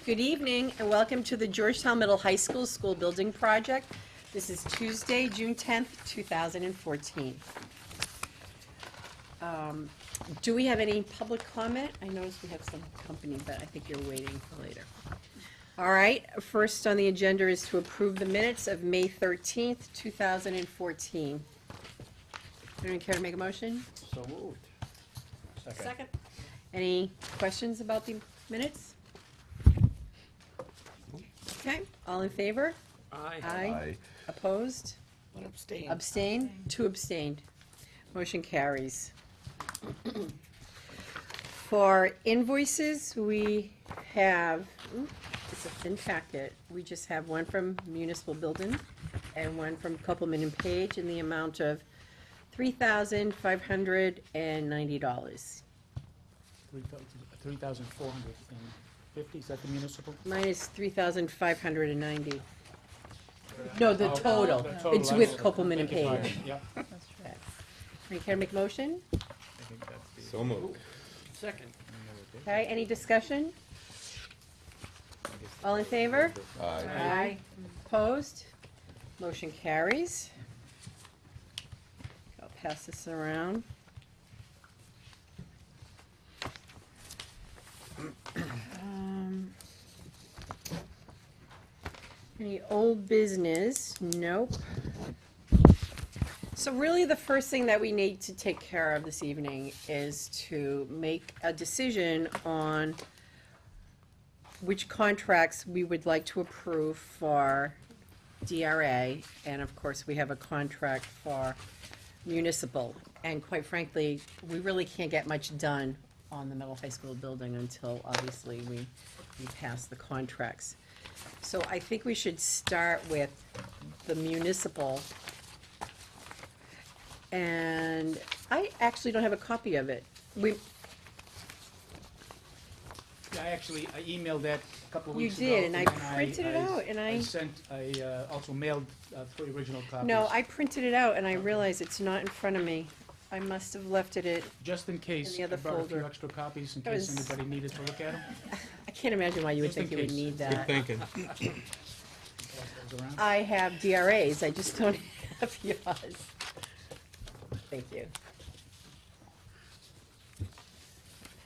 Good evening and welcome to the Georgetown Middle High School School Building Project. This is Tuesday, June 10th, 2014. Do we have any public comment? I noticed we have some company, but I think you're waiting for later. All right, first on the agenda is to approve the minutes of May 13th, 2014. Anyone care to make a motion? So moved. Second. Any questions about the minutes? Okay, all in favor? Aye. Aye. Opposed? One abstain. Abstain? Two abstained. Motion carries. For invoices, we have, it's a thin packet, we just have one from Municipal Building and one from Copeland and Page in the amount of $3,590. 3,450, is that the municipal? Mine is 3,590. No, the Oh, total. the total, It's I'm with sorry. Copeland and Beg your Page. pardon. Yep. You care to make a motion? I think that's the- So moved. Second. Okay, any discussion? All in favor? Aye. Opposed? Motion carries. I'll pass this around. Any old business? Nope. So really, the first thing that we need to take care of this evening is to make a decision on which contracts we would like to approve for DRA, and of course, we have a contract for municipal. And quite frankly, we really can't get much done on the middle high school building until, obviously, we pass the contracts. So I think we should start with the municipal. And I actually don't have a copy of it. Yeah, I emailed that a couple of You weeks ago. did, and I printed it out, and I also mailed 3 original copies. No, I printed it out, and I realized it's not in front of me. I must have left it Just in case, the I other brought a few folder. extra copies in That case was- anybody needed to look at them. I can't imagine why you would Just in think you would case. need Good that. thinking. I have DRAs, I just don't have yours. Thank you.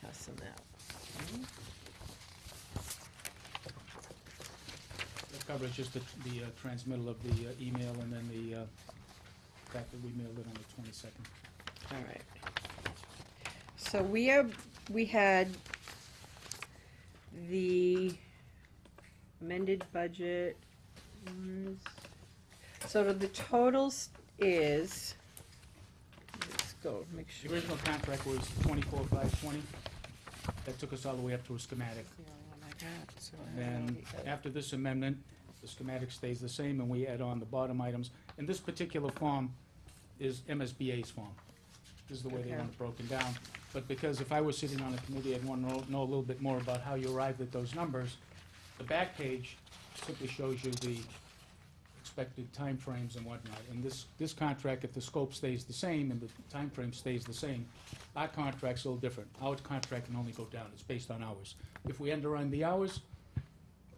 Pass them out. The cover is just the transmittal of the email and then the fact that we mailed it on the 22nd. All right. So we had the amended budget. So the totals is, let's go, make The sure. original contract was 24,520. That took us all the way up to a schematic. And after this amendment, the schematic stays the same, and we add on the bottom items. And this particular form is MSBA's form. This is the way they Okay. want it broken down. But because if I was sitting on a committee, I'd want to know a little bit more about how you arrived at those numbers. The back page simply shows you the expected timeframes and whatnot. And this contract, if the scope stays the same and the timeframe stays the same, our contract's a little different. Our contract can only go down. It's based on hours. If we underrun the hours,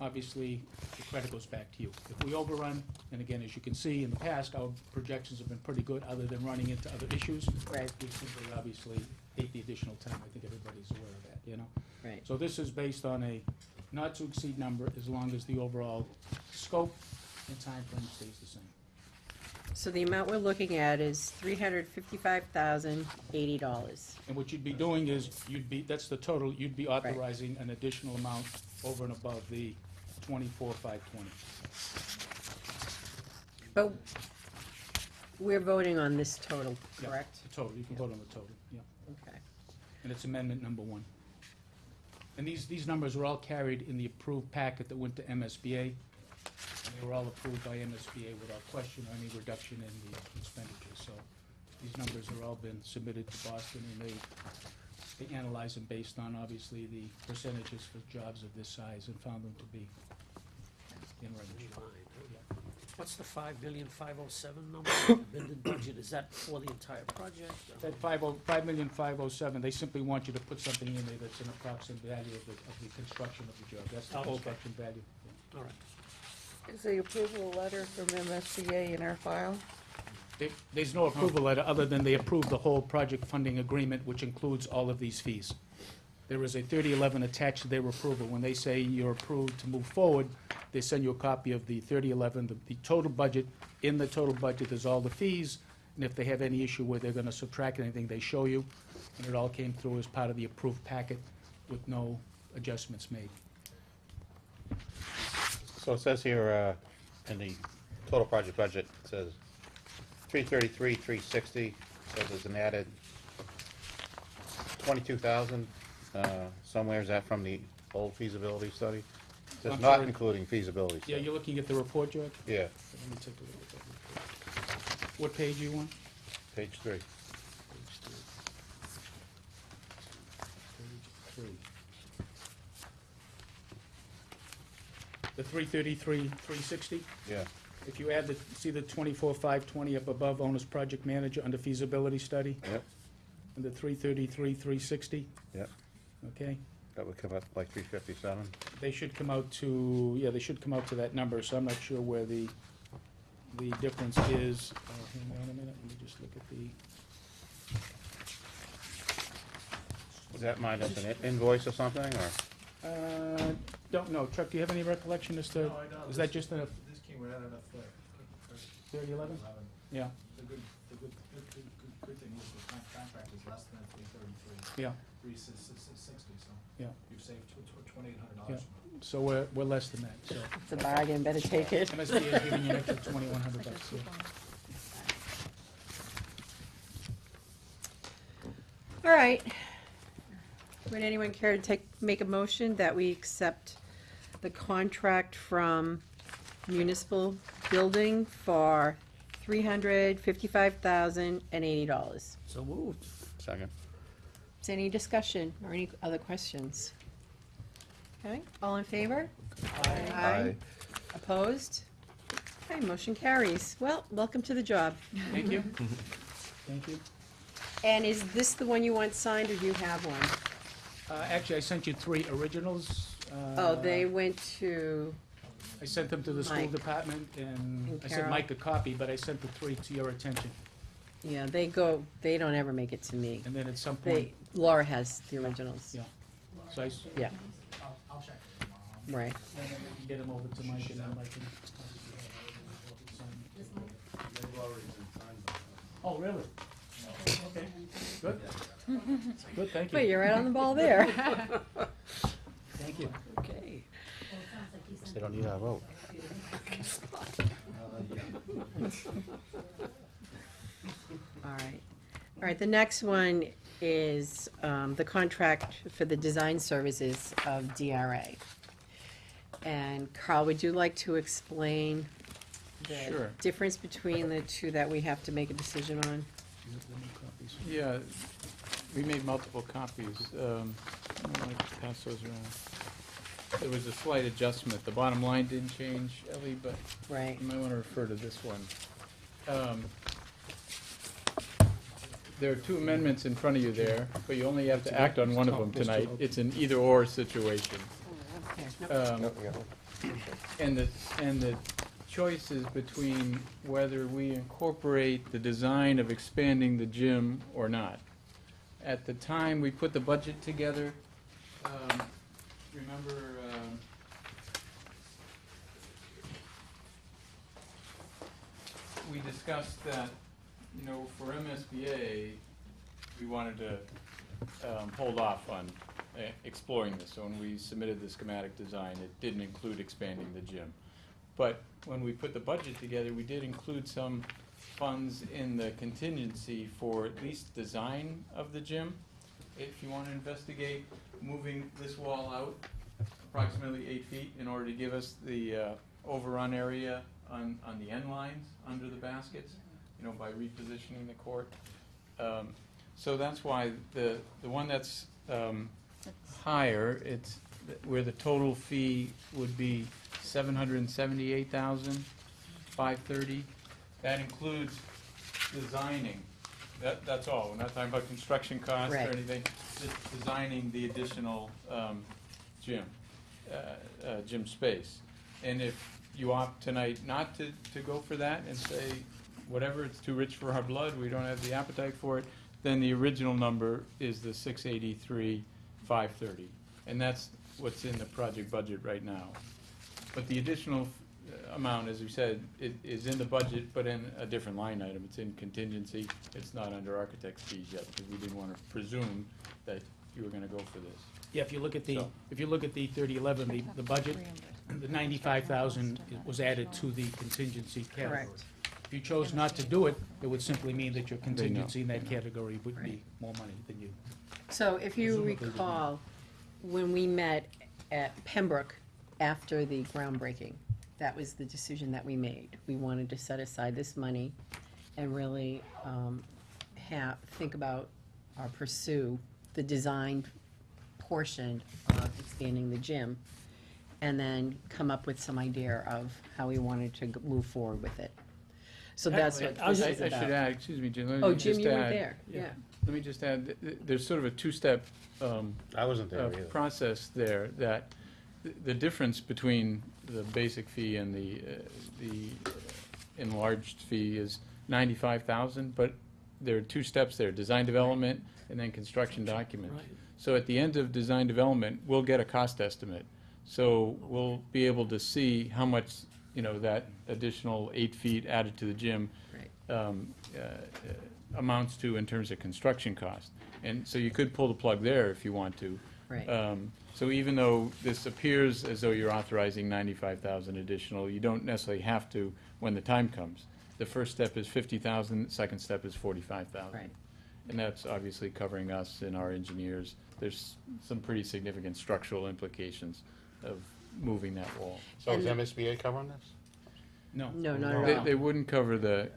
obviously, the credit goes back to you. If we overrun, and again, as you can see, in the past, our projections have been pretty good, other than running into other issues. Right, We simply, obviously, ate the additional time. I think everybody's aware of that, you know? right. So this is based on a not-to-exceed number, as long as the overall scope and timeframe stays the same. So the amount we're looking at is $355,080. And what you'd be doing is, that's the total, you'd be authorizing an additional amount over and above the 24,520. But we're voting on this total, Yeah, correct? The total, you can vote on the total, yeah. Okay. And it's amendment number 1. And these numbers were all carried in the approved packet that went to MSBA. And they were all approved by MSBA without question or any reduction in the expenditures. So these numbers have all been submitted to Boston, and they analyzed them based on, obviously, the percentages for jobs of this size and found them to be in range. Yeah. What's the 5,507,000 number, amended budget, is that for the entire project? That 5,507,000, they simply want you to put something in there that's an approximate value of the construction of the job. That's the Oh, okay. construction value. All right. Is the approval letter from MSBA in our file? There's no approval letter, other than they approve the whole project funding agreement, which includes all of these fees. There is a 3011 attached to their approval. When they say you're approved to move forward, they send you a copy of the 3011, the total budget. In the total budget, there's all the fees, and if they have any issue where they're gonna subtract anything, they show you. And it all came through as part of the approved packet with no adjustments made. So it says here, in the total project budget, it says 333, 360, so there's an added 22,000, somewhere, is that from the old feasibility study? It says I'm not sorry. including feasibility Yeah, study. you're looking at the report, George? Yeah, Let me take a look at that report. What page you want? page 3. Page 3. The 333, 360? Yeah, If you add the, see the 24,520 up above, owner's project manager under feasibility study, yep, and the 333, 360, yep, okay? that would come up like 357. They should come out to, yeah, they should come out to that number, so I'm not sure where the difference is. Hang on a minute, let me just look at the, Is that minus an invoice or something, or? don't know. Chuck, do you have any recollection as to, No, I don't. is that just a This came right out of the 3011? Yeah, The good thing is the contract is less than 333, yeah, 360, so yeah. you've saved $2,800. Yeah. So we're less than that, so. It's a bargain, better take it. MSBA is giving you an extra $2,100, yeah. All right. Would anyone care to make a motion that we accept the contract from Municipal Building for $355,080? So moved. Second. Is there any discussion or any other questions? Okay, all in favor? Aye. Opposed? Okay, motion carries. Well, welcome to the job. Thank you. Thank you. And is this the one you want signed, or do you have one? Actually, I sent you 3 originals. Oh, they went to, I sent them to the school Mike. department, and And I sent Carol. Mike a copy, but I sent the 3 to your attention. yeah, they don't ever make it to me. And then at some point, Laura has the originals. yeah. So I Yeah, I'll check it tomorrow. right. get them over to Mike, and then Mike can. Oh, really? Okay, good. Good, thank Wait, you. you're right on the ball there. Thank you. Okay. They don't need our vote. All right. All right, the next one is the contract for the design services of DRA. And Carl, would you like to explain the Sure. difference between the two that we have to make a decision on? Yeah, we made multiple copies. I might pass those around. There was a slight adjustment. The bottom line didn't change, Ellie, but Right, you might want to refer to this one. There are 2 amendments in front of you there, but you only have to act on one of them tonight. It's an either-or situation. okay. And the choice is between whether we incorporate the design of expanding the gym or not. At the time we put the budget together, remember, we discussed that, you know, for MSBA, we wanted to hold off on exploring this. So when we submitted the schematic design, it didn't include expanding the gym. But when we put the budget together, we did include some funds in the contingency for at least design of the gym. If you want to investigate moving this wall out approximately 8 feet in order to give us the overrun area on the end lines under the baskets, you know, by repositioning the court. So that's why the one that's higher, it's where the total fee would be $778,000. 530. That includes designing, that's all. We're not talking about construction costs or Right. anything, just designing the additional gym, gym space. And if you opt tonight not to go for that and say, whatever, it's too rich for our blood, we don't have the appetite for it, then the original number is the 683, 530. And that's what's in the project budget right now. But the additional amount, as we said, is in the budget, but in a different line item. It's in contingency. It's not under architect's fees yet, because we didn't want to presume that you were gonna go for this. Yeah, if you look at the, So- if you look at the 3011, the budget, the 95,000 was added to the contingency category. Correct. If you chose not to do it, it would simply mean that your contingency in that category would be Right. more money than you. So if you Presumably we do. recall, when we met at Pembroke after the groundbreaking, that was the decision that we made. We wanted to set aside this money and really think about or pursue the design portion of expanding the gym, and then come up with some idea of how we wanted to move forward with it. So that's what I was- this I is should about. add, excuse me, Jim, let Oh, me Jim, just you were add. there, yeah. Let me just add, there's sort of a two-step I wasn't there either. process there, that the difference between the basic fee and the enlarged fee is 95,000, but there are two steps there, design development and then construction documents. Right. So at the end of design development, we'll get a cost estimate. So we'll be able to see how much, that additional 8 feet added to the gym Right. amounts to in terms of construction cost. And so you could pull the plug there if you want to. Right. So even though this appears as though you're authorizing 95,000 additional, you don't necessarily have to when the time comes. The first step is 50,000, the second step is 45,000. Right. And that's obviously covering us and our engineers. There's some pretty significant structural implications of moving that wall. So is And- MSBA covering this? No. No, not They, at they all. wouldn't cover the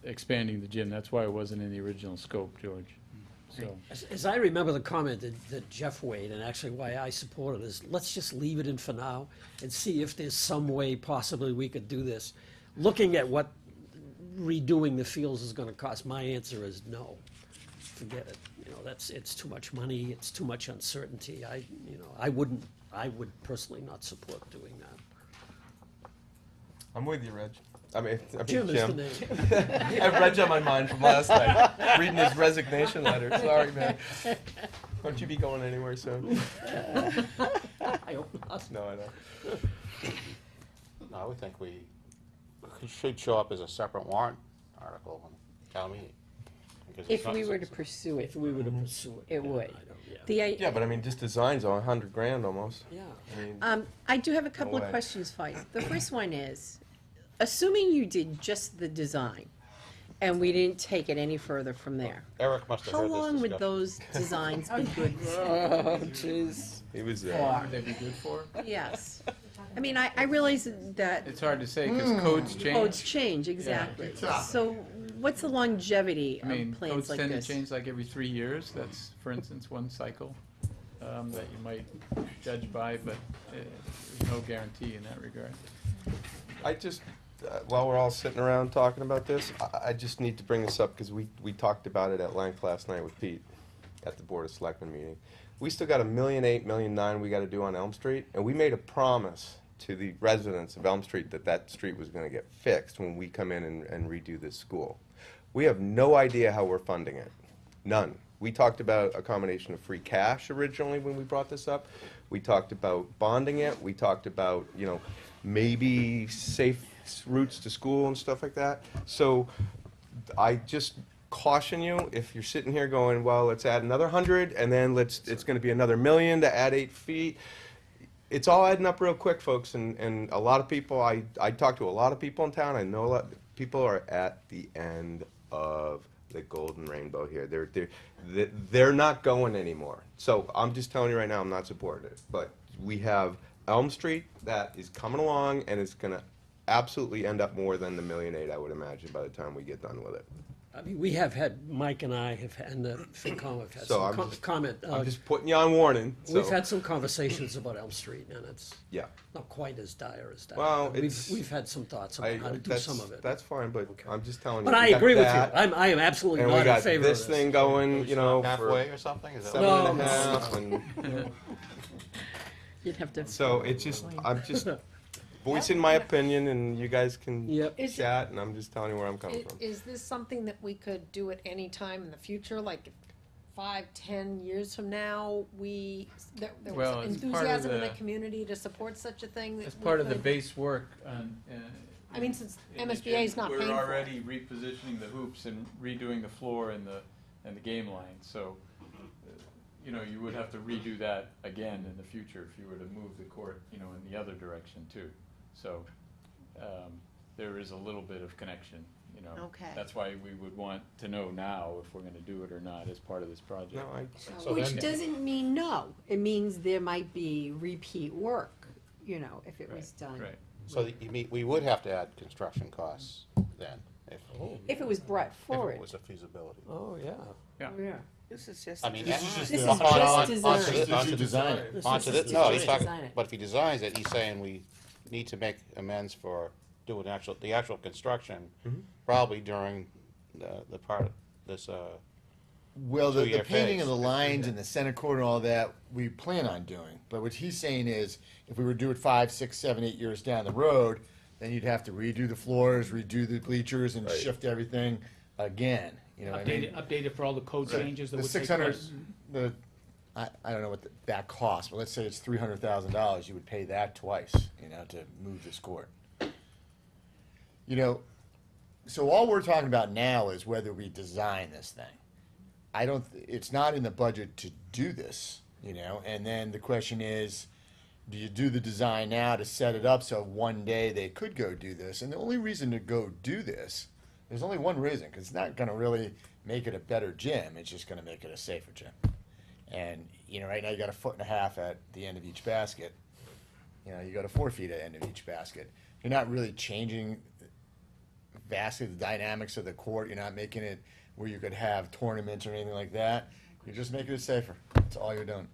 expanding the gym. That's why it wasn't in the original scope, George. So, As I remember the comment that Jeff made, and actually why I support it, is let's just leave it in for now and see if there's some way possibly we could do this. Looking at what redoing the fields is gonna cost, my answer is no. Forget it. It's too much money, it's too much uncertainty. I would personally not support doing that. I'm with you, Reg. I mean Jim is the Jim. name. I have Reg on my mind from last night, reading his resignation letter. Sorry, man. Won't you be going anywhere soon? I hope not. No, I don't. No, I would think we should show up as a separate warrant article on town meeting. because it's If not we were to citizen. pursue it, If we were to pursue it. it yeah, would. I don't- yeah. The, Yeah, but I mean, just designs on $100,000 almost. Yeah. I mean, I do have a couple of way. questions for you. The first one is, assuming you did just the design, and we didn't take it any further from there, Eric must have how heard this long would discussion. those designs be good Oh, jeez. he was there. for? what would they be good for? Yes. I mean, I realize that It's hard to say, because codes change. codes change, exactly. So what's the longevity I mean, of plans codes like tend to this? change like every 3 years. That's, for instance, one cycle that you might judge by, but there's no guarantee in that regard. I just, while we're all sitting around talking about this, I just need to bring this up because we talked about it at length last night with Pete at the Board of Selectmen meeting. We still got $1.8 million, $1.9 million we got to do on Elm Street, and we made a promise to the residents of Elm Street that that street was going to get fixed when we come in and redo this school. We have no idea how we're funding it. None. We talked about a combination of free cash originally when we brought this up. We talked about bonding it. We talked about, maybe safe routes to school and stuff like that. So I just caution you, if you're sitting here going, well, let's add another 100 and then it's going to be another 1 million to add 8 feet. It's all adding up real quick, folks, and a lot of people, I talk to a lot of people in town. I know a lot people are at the end of the golden rainbow here. They're not going anymore. So I'm just telling you right now, I'm not supporting it. But we have Elm Street that is coming along, and it's going to absolutely end up more than the $1.8 million, I would imagine, by the time we get done with it. I mean, we have had, Mike and I have, and the FinCom have had So some I'm com- just- comment. I'm just putting you on warning, We've so, had some conversations about Elm Street, and it's yeah. not quite as dire as that. Well, We've, it's- we've had some thoughts I, about how to do that's, some of it. that's fine, but I'm just telling you. But we I got agree with you. that, I am absolutely And we not in got favor of this this. thing going, you know, for Halfway or something? Is that seven what- and a No. half, and You'd have to. so it's just, I'm just voicing my opinion, and you guys can Yep. Is it- chat, and I'm just telling you where I'm coming from. Is this something that we could do at any time in the future, like 5, 10 years from now, there Well, was as part of enthusiasm in the the- community to support such a thing? that As we part of the could- base work on. I mean, since in the MSBA is gym, not paying for it. We're already repositioning the hoops and redoing the floor and the game line, so, you know, you would have to redo that again in the future if you were to move the court, you know, in the other direction too. So, there is a little bit of connection, you know. Okay. That's why we would want to know now if we're gonna do it or not as part of this project. No, I, So Which then- doesn't mean no. It means there might be repeat work, you know, if it was done. Right. So you mean, we would have to add construction costs then, if If it was brought it forward. was a feasibility. Oh, yeah. Yeah. This is just. I mean, this this is is This is on- just on- design. onto this- onto You design it. This Onto is this, just no, he's design talking, it. but if he designs it, he's saying we need to make amends for doing the actual construction, probably during the part of this, Well, the 2-year painting phase. of the lines and the center court and all that, we plan on doing. But what he's saying is, if we were to do it 5, 6, 7, 8 years down the road, then you'd have to redo the floars, redo the bleachers, and Right. shift everything again. You know what I mean? Update it for all the code changes that The would take 600, place. I don't know what that costs, but let's say it's $300,000, you would pay that twice, you know, to move this court. You know, so all we're talking about now is whether we design this thing. It's not in the budget to do this, you know, and then the question is, do you do the design now to set it up so one day they could go do this? And the only reason to go do this, there's only one reason, because it's not gonna really make it a better gym, it's just gonna make it a safer gym. And, you know, right now you got 1.5 feet at the end of each basket. You know, you go to 4 feet at the end of each basket. You're not really changing vastly the dynamics of the court. You're not making it where you could have tournaments or anything like that. You're just making it safer. That's all you're doing.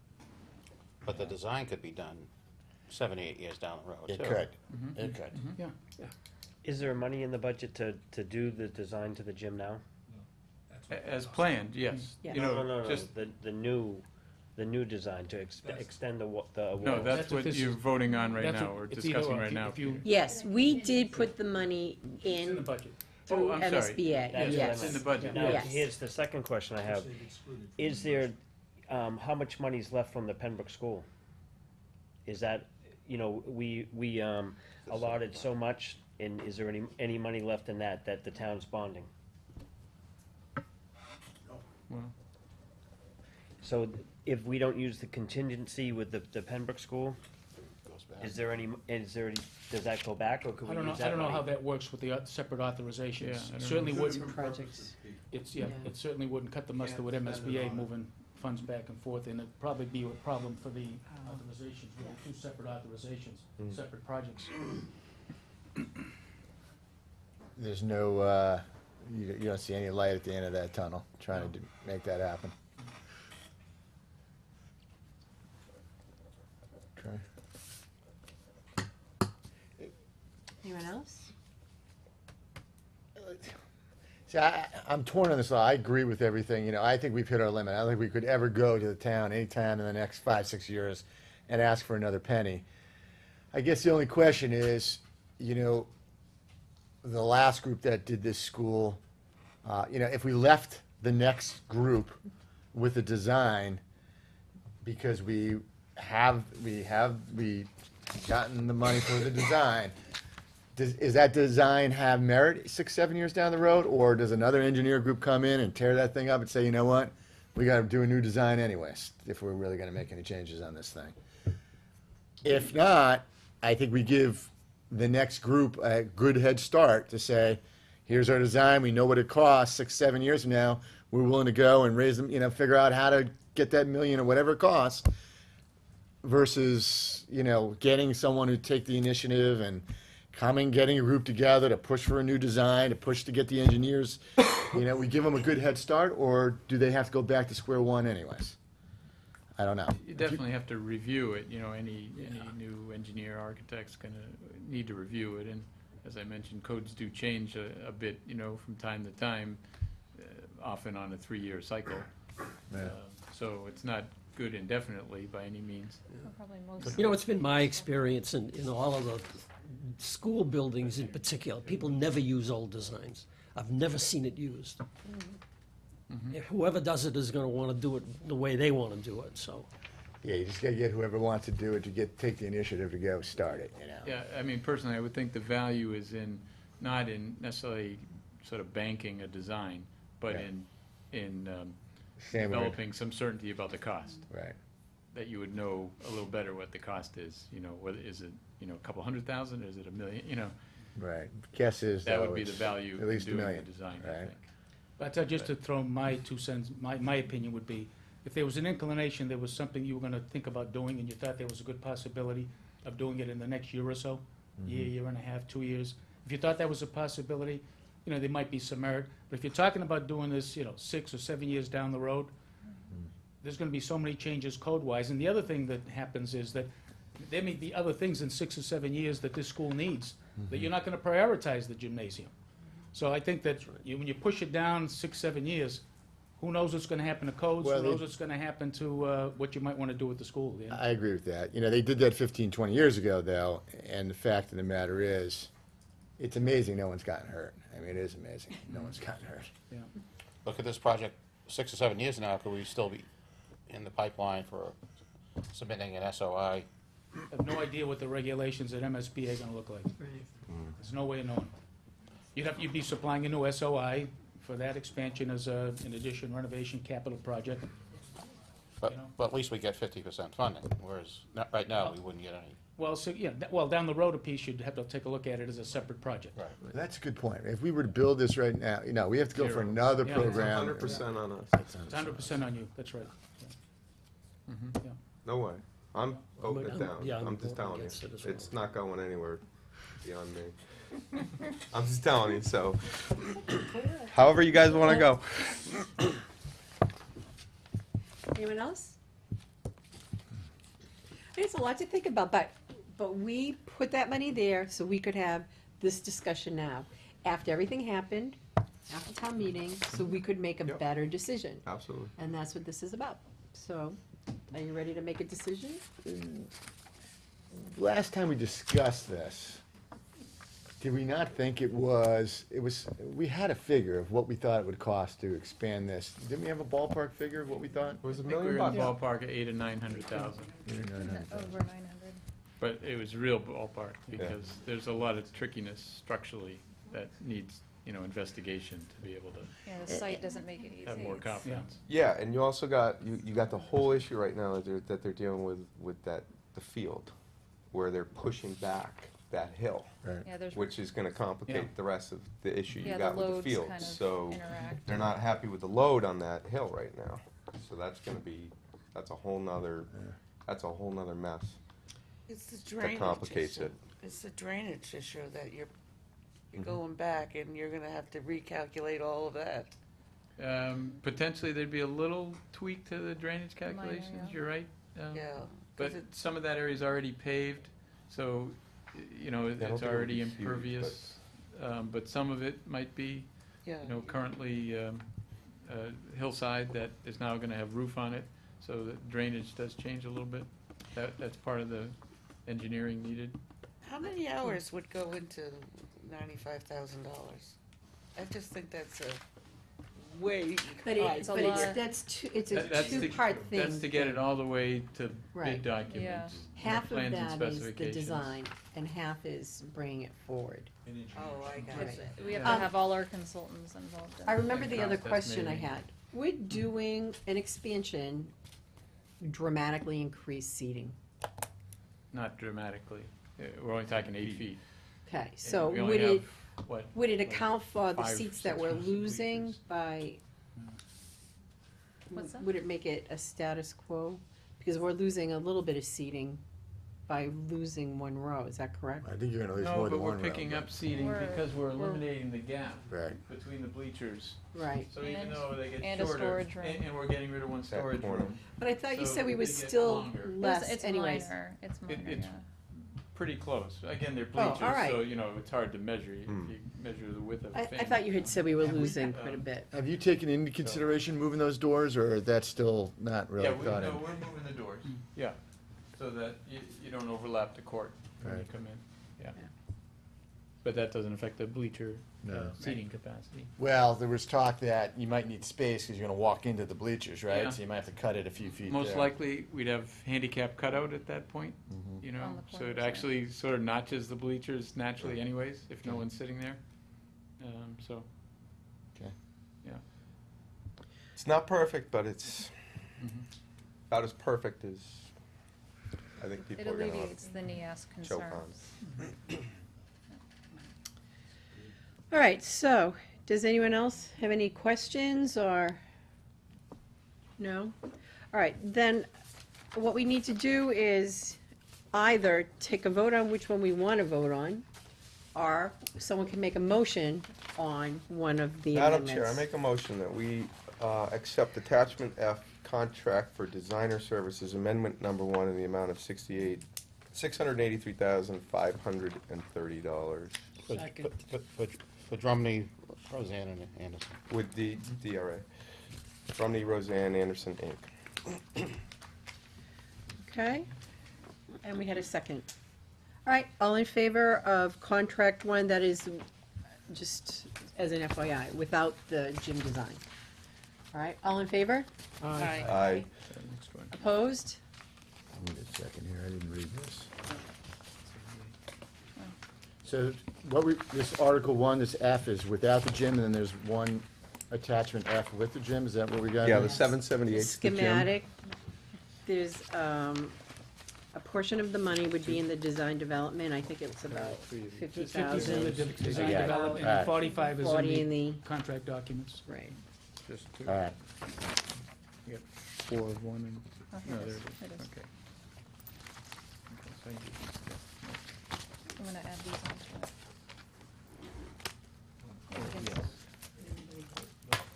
but the design could be done 7, 8 years down the road, It too. could. It could. Yeah. Is there money in the budget to do the design to the gym now? As planned, yes. Yeah. You No, know, just, the new design to extend the wall. no, that's That's what what this you're is. voting on right That's now, what- or it's either discussing or. right now. If you, Yes, we did put the money it's in the in budget. through I'm sorry. MSBA, That's yes. It's in the budget. Now, Yes. here's the second question I have. Is there, how much money is left from the Pembroke School? Is that, you know, we allotted so much, and is there any money left in that the town's bonding? Well, So if we don't use the contingency with the Pembroke School, Goes back. is there any, does that go back, or could I we don't know, use I that don't know how money? that works with the separate Yeah, authorizations. I don't Certainly know. wouldn't, Projects. yeah, Yeah. it certainly wouldn't cut the mustard with MSBA moving funds back and forth, and it'd probably be a problem for the authorizations, with the 2 separate authorizations, separate projects. There's no, you don't see any light at the end of that tunnel, trying to make that happen. Okay. Anyone else? See, I'm torn on this. I agree with everything. You know, I think we've hit our limit. I don't think we could ever go to the town anytime in the next 5, 6 years and ask for another penny. I guess the only question is, you know, the last group that did this school, you know, if we left the next group with a design because we gotten the money for the design, is that design have merit 6, 7 years down the road, or does another engineer group come in and tear that thing up and say, you know what, we got to do a new design anyways if we're really going to make any changes on this thing? If not, I think we give the next group a good head start to say, here's our design, we know what it costs 6, 7 years from now, we're willing to go and raise them, you know, figure out how to get that million or whatever it costs, versus, you know, getting someone who take the initiative and coming, getting a group together to push for a new design, to push to get the engineers You know, we give them a good head start, or do they have to go back to square one anyways? I don't know. You definitely have to review it, you know, any new engineer, architect's gonna need to review it, and as I mentioned, codes do change a bit, you know, from time to time, often on a 3-year cycle. Yeah. So it's not good indefinitely by any means. Probably most. You know, it's been my experience in all of the school buildings in particular, people never use old designs. I've never seen it used. Whoever does it is gonna wanna do it the way they wanna do it, so. Yeah, you just gotta get whoever wants to do it to take the initiative to go start it, you know? Yeah, I mean, personally, I would think the value is not in necessarily sort of banking a design, but Yeah. in Same with- developing some certainty about the cost. Right. That you would know a little better what the cost is, you know, whether, is it, you know, a couple $100,000, is it $1 million, you know? Right. Guess is, That though, would be the it's value at in least $1 doing the million, design, I right? think. But just to throw my 2 cents, my opinion would be, if there was an inclination, there was something you were gonna think about doing, and you thought there was a good possibility of doing it in the next year or so, year and a half, 2 years, if you thought that was a possibility, you know, there might be some merit. But if you're talking about doing this, you know, 6 or 7 years down the road, there's gonna be so many changes code-wise. And the other thing that happens is that there may be other things in 6 or 7 years that this school needs, that you're not gonna prioritize the gymnasium. So I think that when you push it down 6, 7 years, who knows what's gonna happen to codes, Well, who they- knows what's gonna happen to what you might wanna do with the school, you know? I agree with that. You know, they did that 15, 20 years ago, though, and the fact of the matter is, it's amazing no one's gotten hurt. I mean, it is amazing no one's gotten hurt. Yeah. Look at this project, 6 or 7 years now, could we still be in the pipeline for submitting an SOI? I have no idea what the regulations at MSBA are gonna look like. There's no way of knowing. You'd be supplying a new SOI for that expansion as an addition renovation capital project. But, You know. but at least we get 50% funding, whereas right now, we wouldn't get any. Well, so, yeah, well, down the road a piece, you'd have to take a look at it as a separate project. That's a good point. If we were to build this right now, you know, we have to go for Zero. another Yeah, it's program. 100% on us. It's 100% on you, that's right. Yeah. No way. I'm voting it down. Yeah, I'm I'm just voting telling you. against it as well. It's not going anywhere beyond me. I'm just telling you, so. However you guys wanna go. Anyone else? There's a lot to think about, but we put that money there so we could have this discussion now. After everything happened, after town meeting, so we could make a Yep. better decision. Absolutely. And that's what this is about. So, are you ready to make a decision? Last time we discussed this, did we not think we had a figure of what we thought it would cost to expand this. Didn't we have a ballpark figure of what we thought? It was $1 I think we million were in the bucks. ballpark of 800,000 to 900,000, Over 900. but it was real ballpark, because there's a lot of trickiness structurally that needs, you know, investigation to be able to Yeah, the site doesn't make it easy. have more It's- confidence. Yeah, and you also got, you got the whole issue right now that they're dealing with the field, where they're pushing back that hill, Right. Yeah, there's, which is gonna Yeah. complicate the rest of the issue you yeah, the got with the loads field. kind of So interact. they're not happy with the load on that hill right now. So that's gonna be, that's a whole nother mess. It's the That drainage complicates issue. it. It's the drainage issue that you're going back and you're gonna have to recalculate all of that. Potentially, there'd be a little tweak to the drainage calculations, yeah. you're right. Yeah. 'cause But it- some of that area is already paved, so, you know, I don't it's think it would already be huge, impervious. But some of it might be, Yeah. you know, currently hillside that is now gonna have roof on it, so the drainage does change a little bit. That's part of the engineering needed. How many hours would go into $95,000? I just think that's a way But high. It's a it's, lot. it's a That's to- two-part thing. That's to get it all the way to Right. bid documents. Half of plans and that is the specifications. design, and half is bringing it forward. Oh, I got Right. it. We have Yeah. to have all our consultants involved in I it. remember the other Cost question I estimating. had. Would doing an expansion dramatically increase seating? Not dramatically. We're only talking 8 feet. Okay, And so we would only it, have, what, would it like account for the 5, seats that 6 we're bleachers. losing by? What's that? Would it make it a status quo? Because we're losing a little bit of seating by losing one row, is that correct? I think you're gonna lose No, more but than we're one row. picking up seating We're- because we're we're- eliminating the gap Right. between the bleachers. Right. So even And- though they get and a shorter, storage room. and we're getting rid of one storage corner. room, But I thought you So said we they would get still longer. less It's anyways. minor, it's minor, it's- yeah. pretty close. Again, they're Oh, all bleachers, right. so, you know, it's hard to measure. If Hmm. you measure the width of a I fan. thought you had said we were Have we- losing quite a bit. Have you taken into consideration moving those doors, or that's still not really Yeah, thought in? we're moving the doors, yeah, so that you don't overlap the court when you Right. come in, yeah. Yeah. But that doesn't affect the bleacher No. seating capacity. Well, there was talk that you might need space because you're gonna walk into the bleachers, right? Yeah. So you might have to cut it a few feet Most there. likely, we'd have handicap cutout at that point, Mhm. you On know, the so it corners, yeah. actually sort of notches the bleachers naturally Right. anyways, if no Okay. one's sitting there. So, Okay. yeah. It's not perfect, but it's Mhm. about as perfect as I think It people are gonna alleviates the NIAS choke on. concerns. All right, so, does anyone else have any questions or? No? All right, then, what we need to do is either take a vote on which one we want to vote on, or someone can make a motion on one of the Madam amendments. Chair, I make a motion that we accept attachment F, contract for designer services, amendment number 1 in the amount of $683,530 For Drumney, Roseanne and Anderson. with the DRA. From the Roseanne Anderson, Inc. Okay, and we had a second. All right, all in favor of contract one, that is just as an FYI, without the gym design? All right, all in favor? Aye. Next one. Opposed? Wait a second here, I didn't read this. So what we, this Article 1, this F is without the gym, and then there's one attachment F with the gym, is that what we got? Yeah, here? the 778 's the gym. Schematic, there's, a portion of the money would be in the design development, I think it's about 50's in the 50,000. design Yeah. development, Alright. and 45 is 40 in the in the, contract documents. right. Just two. All right, You got 4 of one and, Oh, here no, it there is. it is, It is. okay. Okay, so you- I'm gonna add these on to it.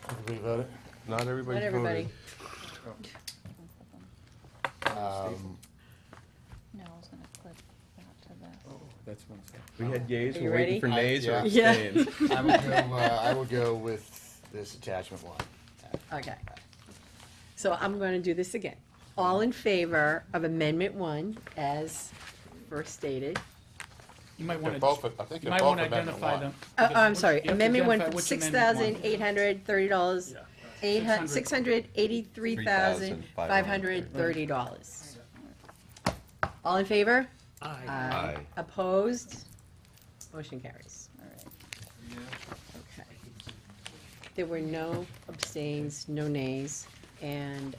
everybody voted? Not everybody Not everybody. No, I was gonna click that to this. Oh, that's one second. We had yays, Are you we're waiting ready? for nays or Yeah. abstains. I will go with this attachment 1. Okay. So I'm gonna do this again. All in favor of Amendment 1 as first stated? You might wanna, Both, I think you they're might both wanna amendment identify 1. them. I'm sorry, You have to Amendment 1 identify for which $6,830, $683,530. All in favor? Aye. Aye. Opposed? Motion carries. All right. Okay. There were no abstains, no nays, and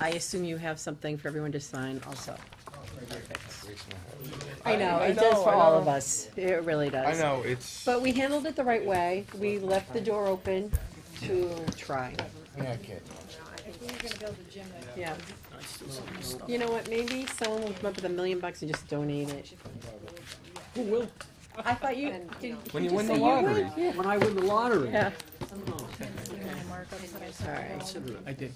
I assume you have something for everyone to sign also. I know, it does for all of us. It really does. I know, it's, But we handled it the right way. We left the door open to try. Okay. Yeah. You know what, maybe someone will come up with $1 million and just donate it. Who will? I thought you, did when you you just win the say you would? lottery. Yeah. When I win the lottery. Yeah. See any markups that I sent All right. along? I did.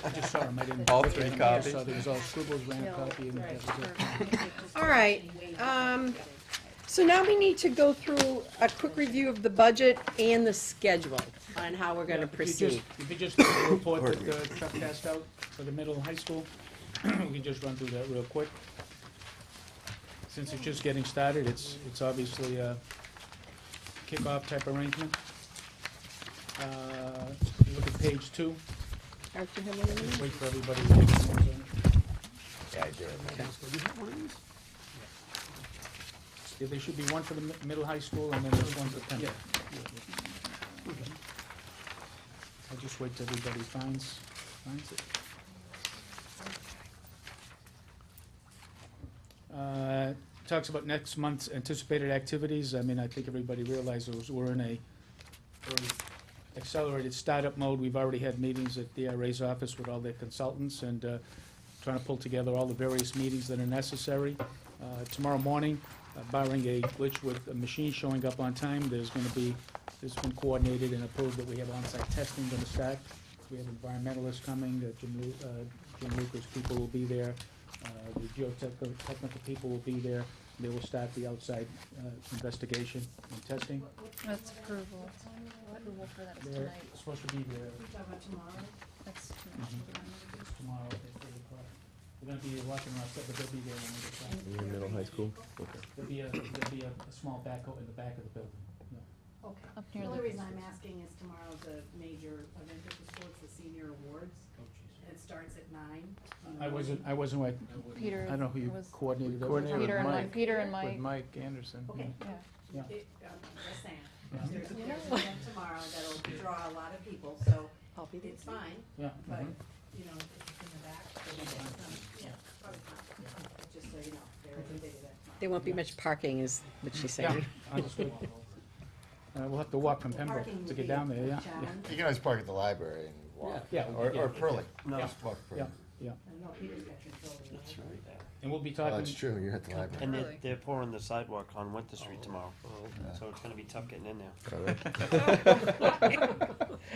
I just saw them, I didn't. All 3 I copies? saw there was all scribbles, ran a copy, and that was it. All right, so now we need to go through a quick review of the budget and the schedule on how we're gonna If you proceed. just- If you just look at the report that Chuck passed out for the middle high school, we can just run through that real quick. Since it's just getting started, it's obviously a kickoff type arrangement. You look at page 2, Art, do you have one of these? wait for everybody to get their hands on it. Yeah, I do. Do you have one of these? Yeah, there should be one for the middle high school, and then there's one for Pembroke. I'll just wait till everybody finds it. Talks about next month's anticipated activities. I mean, I think everybody realizes we're in a very accelerated startup mode. We've already had meetings at DRA's office with all their consultants, and trying to pull together all the various meetings that are necessary. Tomorrow morning, barring a glitch with a machine showing up on time, it's been coordinated and approved that we have on-site testing gonna start. We have environmentalists coming, Jim Lucas people will be there, the geotechnical people will be there. They will start the outside investigation and testing. That's approval. Approval for that is They're tonight. supposed to be there That's tomorrow at 8 o'clock. They're gonna be watching our stuff, but they'll be there when we get started. You're in middle high school? Okay. There'll be a small backhoe in the back of the building. Okay. up The near only the, reason I'm asking is tomorrow's a major event at the school, it's the senior awards, Oh, jeez. and it starts at 9. I wasn't, I Peter. don't know who you was- coordinated that with. Coordinated with Peter and Mike. Mike, Peter and With Mike, Mike Anderson. Okay, yeah. Yeah. just saying, Yeah. there's an event tomorrow that'll draw a lot of people, so I'll be there. it's fine, Yeah. but, mhm. you know, if it's in the back, then it's probably fine, just so you know, there's a big event tomorrow. There won't be much parking, is what she's Yeah, saying. understood. We'll have to walk from Pembroke Parking to will get be down there, a yeah. challenge. You can always park at the library and walk. Yeah, Or yeah. Pearlie. No. Just walk Yeah, Pearlie. yeah. I know Peter's got control of it. And we'll be Oh, talking. that's true, you're at the library. And Really? they're pouring the sidewalk on Winter Street tomorrow, so it's gonna be tough getting in there.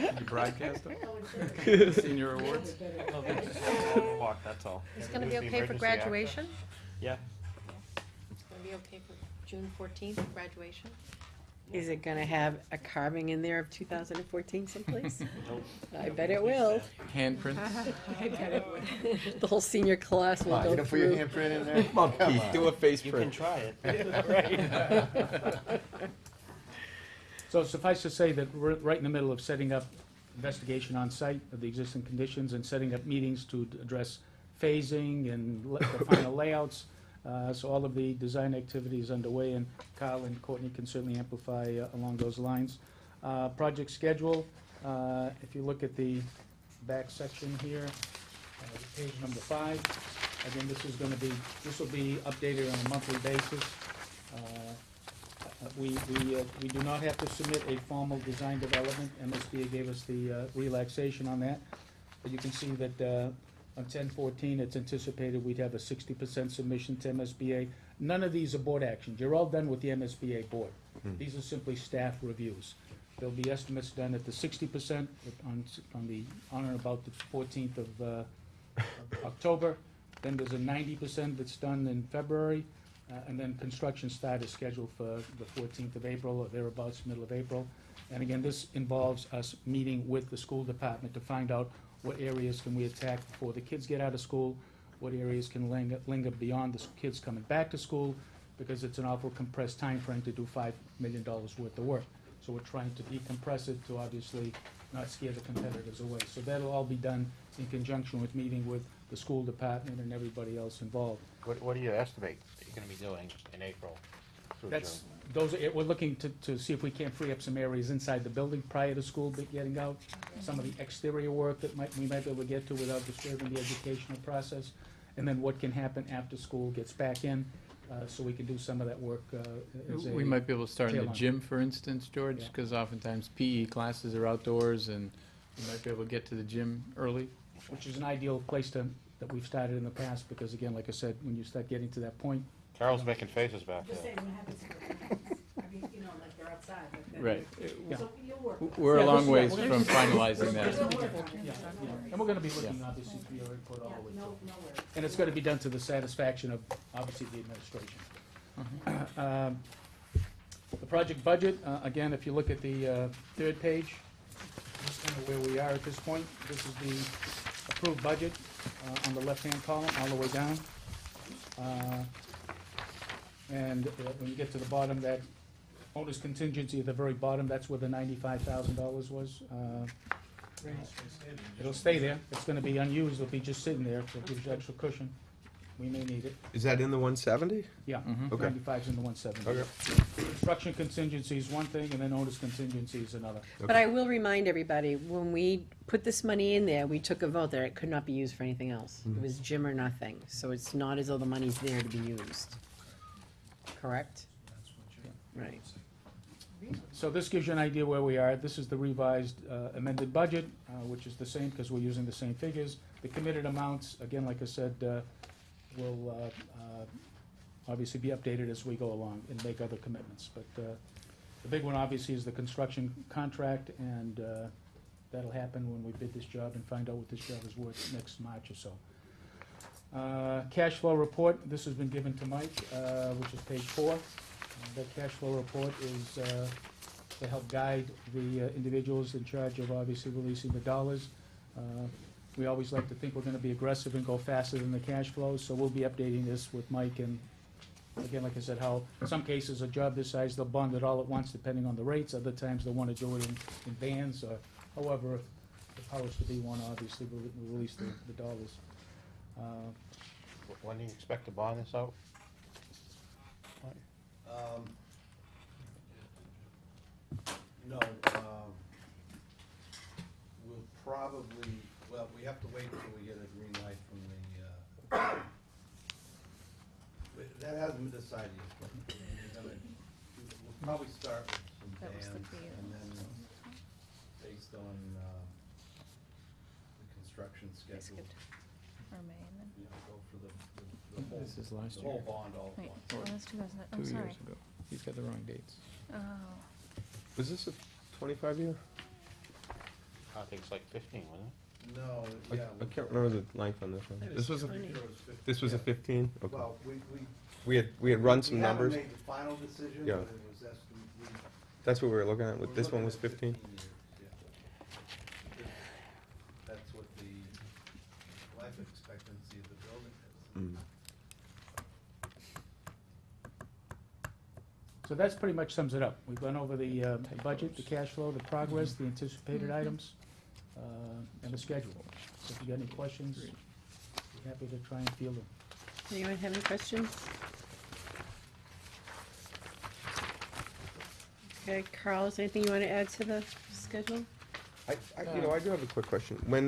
You broadcast them? Oh, it's there. Senior awards? Walk, that's all. It's gonna be Who's the okay for emergency access? graduation? Yeah. It's gonna be okay for June 14th, graduation? Is it gonna have a carving in there of 2014 someplace? Nope. I bet it will. Handprints? I bet it will. The whole senior class will Come on, you go gonna put your through. handprint in there? Come on, Pete, do a face You can print. try it. So suffice to say that we're right in the middle of setting up investigation on site of the existing conditions and setting up meetings to address phasing and the final layouts. So all of the design activity is underway, and Kyle and Courtney can certainly amplify along those lines. Project schedule, if you look at the back section here, page number 5, again, this will be updated on a monthly basis. We do not have to submit a formal design development. MSBA gave us the relaxation on that. But you can see that on 10/14, it's anticipated we'd have a 60% submission to MSBA. None of these are board actions. You're all done with the MSBA board. These are simply staff reviews. There'll be estimates done at the 60% on or about the 14th of October. Then there's a 90% that's done in February. And then construction start is scheduled for the 14th of April or thereabouts, middle of April. And again, this involves us meeting with the school department to find out what areas can we attack before the kids get out of school, what areas can linger beyond the kids coming back to school, because it's an awful compressed time frame to do $5 million worth of work. So we're trying to decompress it to obviously not scare the competitors away. So that'll all be done in conjunction with meeting with the school department and everybody else involved. What do you estimate that you're gonna be doing in April through That's, June? we're looking to see if we can't free up some areas inside the building prior to school getting out. Some of the exterior work that we might be able to get to without disturbing the educational process. And then what can happen after school gets back in, so we can do some of that work as a. We might be able to start in the tail on. gym, for instance, George, Yeah. because oftentimes PE classes are outdoors, and you might be able to get to the gym early. Which is an ideal place that we've started in the past, because again, like I said, when you start getting to that point, Carol's making faces back Just there. saying, what happens if I mean, you know, like they're outside, like that. Right. Yeah. So you'll work. with it. We're a Yeah, long this is- ways we're from gonna- finalizing We're that. gonna be doing- yeah, and we're gonna be looking, obviously, for your input all Yeah, the way no, through. no worries. And it's gonna be done to the satisfaction of, obviously, the administration. The project budget, again, if you look at the third page, this is kind of where we are at this point. This is the approved budget on the left-hand column, all the way down. And when you get to the bottom, that owner's contingency at the very bottom, that's where the $95,000 was. It'll stay there. It's gonna be unused. It'll be just sitting there, so it gives you extra cushion. We may need it. Is that in the 170? Yeah, Okay. 95's in the 170. Okay. Construction contingency is one thing, and then owner's contingency is another. But I will remind everybody, when we put this money in there, we took a vote that it could not be used for anything else. It was gym or nothing, so it's not as though the money's there to be used. Correct? Right. So this gives you an idea where we are. This is the revised amended budget, which is the same because we're using the same figures. The committed amounts, again, like I said, will obviously be updated as we go along and make other commitments. But the big one, obviously, is the construction contract, and that'll happen when we bid this job and find out what this job is worth next March or so. Cash flow report, this has been given to Mike, which is page 4. That cash flow report is to help guide the individuals in charge of obviously releasing the dollars. We always like to think we're gonna be aggressive and go faster than the cash flow, so we'll be updating this with Mike, and again, like I said, how, in some cases, a job this size, they'll bond it all at once depending on the rates, other times they'll wanna do it in bands, or however, the powers to be one, obviously, will release the dollars. When do you expect to bond this out? No, we'll probably, well, we have to wait until we get a green light from the, that hasn't been decided yet, but we'll probably start with some That was the bands, fee. and then, based on, the construction schedule, skipped or May and then, you know, go for the whole, This is last the whole year. bond all at wait, once. oh, that's 2000, Two I'm sorry. years ago. He's got the wrong dates. Oh, Was this a 25-year? I think it's like 15, wasn't it? No, I yeah. I can't remember the length on this one. It This was was a, 20. this was a 15? Okay. Well, We had run some numbers. We haven't made the final decision, Yeah. but it was estimated, That's what we were looking at, we're with this one looking was at 15? years, yeah. That's what the life expectancy of the building is. Mm. So that's pretty much sums it up. We've gone over the budget, the cash flow, the progress, the anticipated items, and the schedule. So if you got any questions, be happy to try and field them. Anyone have any questions? Okay, Carl, is there anything you want to add to the schedule? I do have a quick question. When,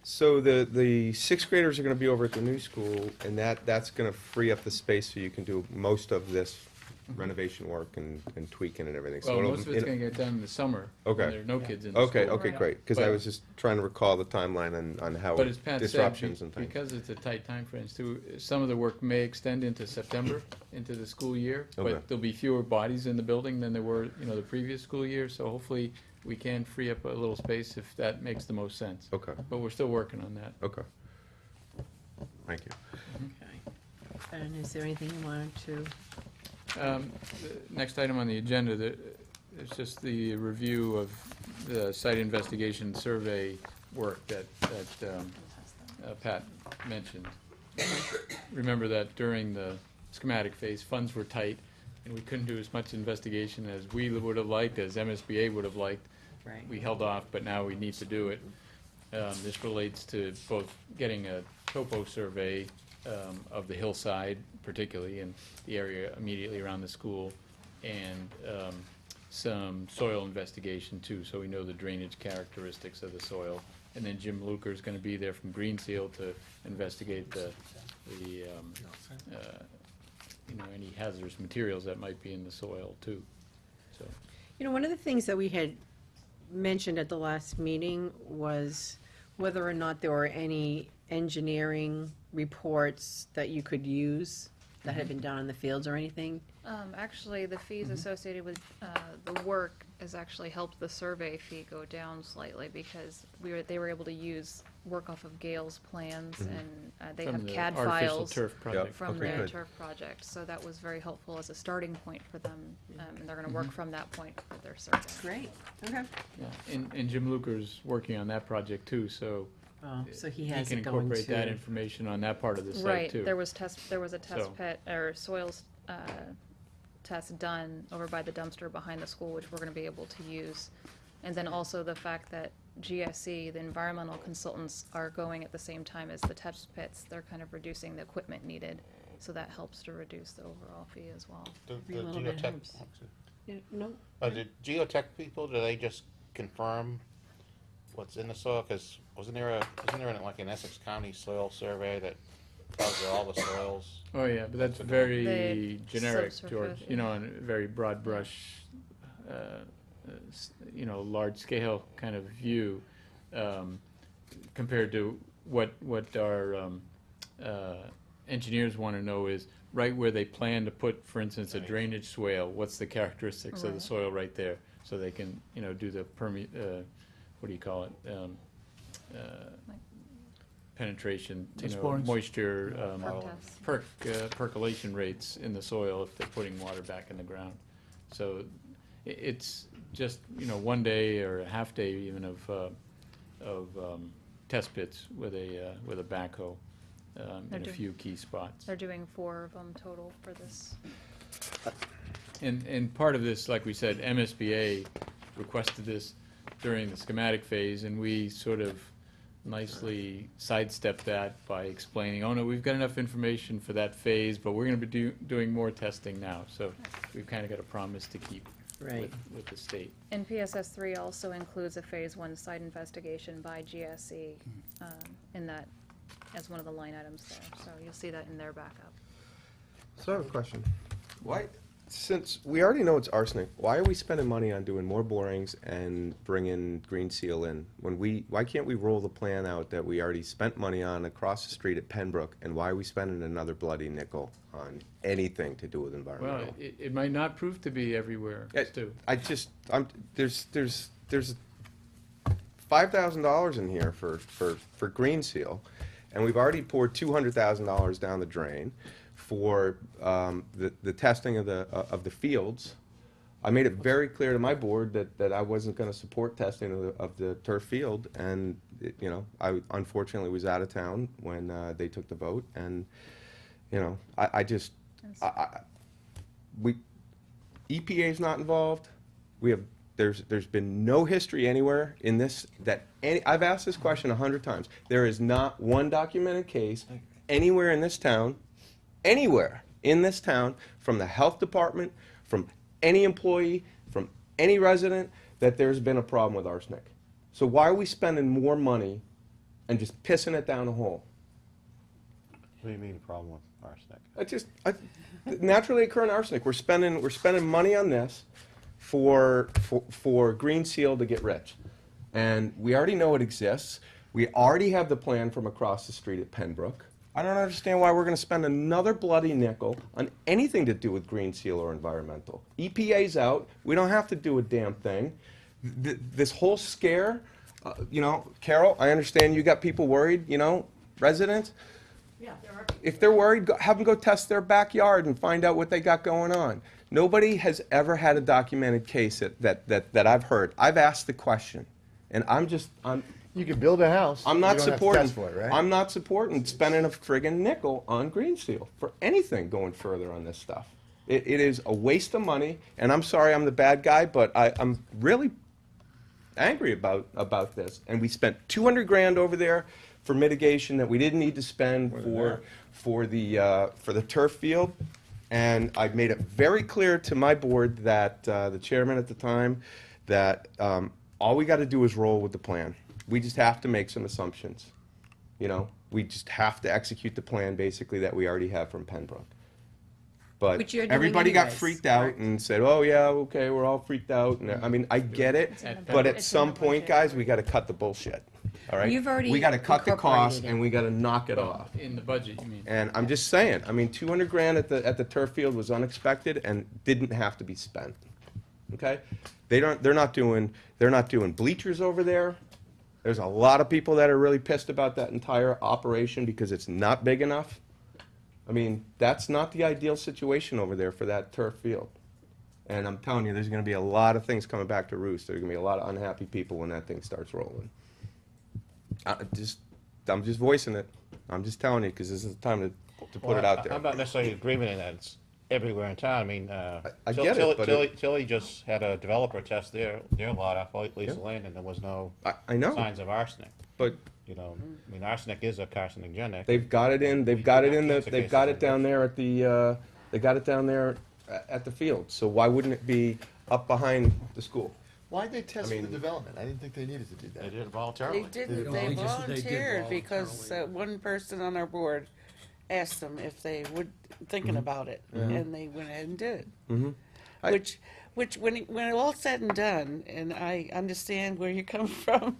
so the sixth graders are gonna be over at the new school, and that's gonna free up the space so you can do most of this renovation work and tweaking and everything. So Well, it'll- most of it's gonna get done in the summer. Okay. When there are no kids in the school. Okay, great, because I But- was just trying to recall the timeline on how But as Pat said, disruptions and things. because it's a tight timeframes too, some of the work may extend into September, into the school year. Okay. But there'll be fewer bodies in the building than there were, the previous school year, so hopefully we can free up a little space if that makes the most sense. Okay, But we're still working on that. okay. Thank you. Okay. And is there anything you wanted to? The next item on the agenda, is just the review of the site investigation survey work that Pat mentioned. Remember that during the schematic phase, funds were tight, and we couldn't do as much investigation as we would have liked, as MSBA would have liked. Right. We held off, but now we need to do it. This relates to both getting a topo survey of the hillside particularly, and the area immediately around the school, and some soil investigation too, so we know the drainage characteristics of the soil. And then Jim Luker's gonna be there from Green Seal to investigate any hazardous materials that might be in the soil too, so. One of the things that we had mentioned at the last meeting was whether or not there were any engineering reports that you could use that had been done in the fields or anything. actually, the fees associated with, the work has actually helped the survey fee go down slightly because they were able to use work off of Gail's plans and, they From have the CAD artificial files turf project. from Okay, their good. turf project, so that was very helpful as a starting point for them, and they're gonna work from that point for their survey. Great, okay. Yeah, and Jim Luker's working on that project too, so Oh, so he he has can it going incorporate that to. information on that part of the site Right, too. there was a test So- pit, or soils, test done over by the dumpster behind the school, which we're gonna be able to use. And then also the fact that GSE, the environmental consultants, are going at the same time as the test pits, they're kind of reducing the equipment needed, so that helps to reduce the overall fee as well. Every little bit helps. Yeah, no, The geotech people, do they just confirm what's in the soil? Because wasn't there like an Essex County soil survey that tells you all the soils? Oh, yeah, but that's The very generic, subsurface, George, and a very broad brush, large scale kind of view. compared to what our engineers want to know is, right where they plan to put, for instance, a drainage swale, what's the characteristics of the Right. soil right there? So they can, do the what do you call it? Penetration, Explorings? moisture, Perk test. percolation rates in the soil if they're putting water back in the ground. So it's just, one day or a half day even of test pits with a backhoe in a doing- few key spots. They're doing 4 of them total for this. And part of this, like we said, MSBA requested this during the schematic phase, and we sort of nicely sidestepped that by explaining, oh no, we've got enough information for that phase, but we're gonna be doing more testing now, so we've kinda got a promise to keep Right. with the state. And PSS 3 also includes a Phase 1 site investigation by GSE in that, as one of the line items there. So you'll see that in their backup. So I have a question. Why, since we already know it's arsenic, why are we spending money on doing more borings and bringing Green Seal in? Why can't we roll the plan out that we already spent money on across the street at Pembroke, and why are we spending another bloody nickel on anything to do with Well, environmental? it might not prove to be everywhere, Stu. There's $5,000 in here for Green Seal, and we've already poured $200,000 down the drain for the testing of the fields. I made it very clear to my board that I wasn't gonna support testing of the turf field, and, I unfortunately was out of town when they took the vote, and, EPA's not involved. There's been no history anywhere in this I've asked this question 100 times. There is not one documented case anywhere in this town, from the health department, from any employee, from any resident, that there's been a problem with arsenic. So why are we spending more money and just pissing it down the hole? What do you mean, a problem with arsenic? Naturally occurring arsenic. We're spending money on this for Green Seal to get rich, and we already know it exists. We already have the plan from across the street at Pembroke. I don't understand why we're going to spend another bloody nickel on anything to do with Green Seal or environmental. EPA's out. We don't have to do a damn thing. This whole scare, Carol, I understand you got people worried, residents. Yeah, there are. If they're worried, have them go test their backyard and find out what they got going on. Nobody has ever had a documented case that I've heard. I've asked the question, and You could build a house. I'm you not don't have to supporting. test for it, right? I'm not supporting spending a friggin' nickel on Green Seal for anything going further on this stuff. It is a waste of money, and I'm sorry I'm the bad guy, but I'm really angry about this. And we spent $200,000 over there for mitigation that we didn't need to spend for the turf field. And I made it very clear to my board that the chairman at the time that all we got to do is roll with the plan. We just have to make some assumptions. We just have to execute the plan basically that we already have from Pembroke. But Which you're doing everybody got anyways, freaked out and said, "Oh yeah, okay, we're all freaked out." And I mean, I get it, but at some point, guys, we got to cut the bullshit. All right, You've already we got to cut the costs incorporated it. and we got to knock it off. In the budget, you mean? And I'm just saying, I mean, $200,000 at the turf field was unexpected and didn't have to be spent. Okay, they're not doing bleachers over there. There's a lot of people that are really pissed about that entire operation because it's not big enough. I mean, that's not the ideal situation over there for that turf field. And I'm telling you, there's going to be a lot of things coming back to roost. There's going to be a lot of unhappy people when that thing starts rolling. I'm just voicing it. I'm just telling you because this is the time to put it out there. I'm not necessarily agreeing that it's everywhere in town. I mean, I get it, but Tilly just had a developer test their lot off Lisa Yeah. Lane, and there was no I know, signs of arsenic. but I mean, arsenic is a carcinogenic. they've got it in. They've got it in. They've got it down there at the. They got it down there at the field. So why wouldn't it be up behind the school? Why'd they test mean- the development? I didn't think they needed to do They that. did it They voluntarily. didn't, No, they they did volunteered because voluntarily. one person on our board asked them if they would, thinking about it, and they went ahead and did it. Mm-hmm. I- Which, when it all said and done, and I understand where you're coming from,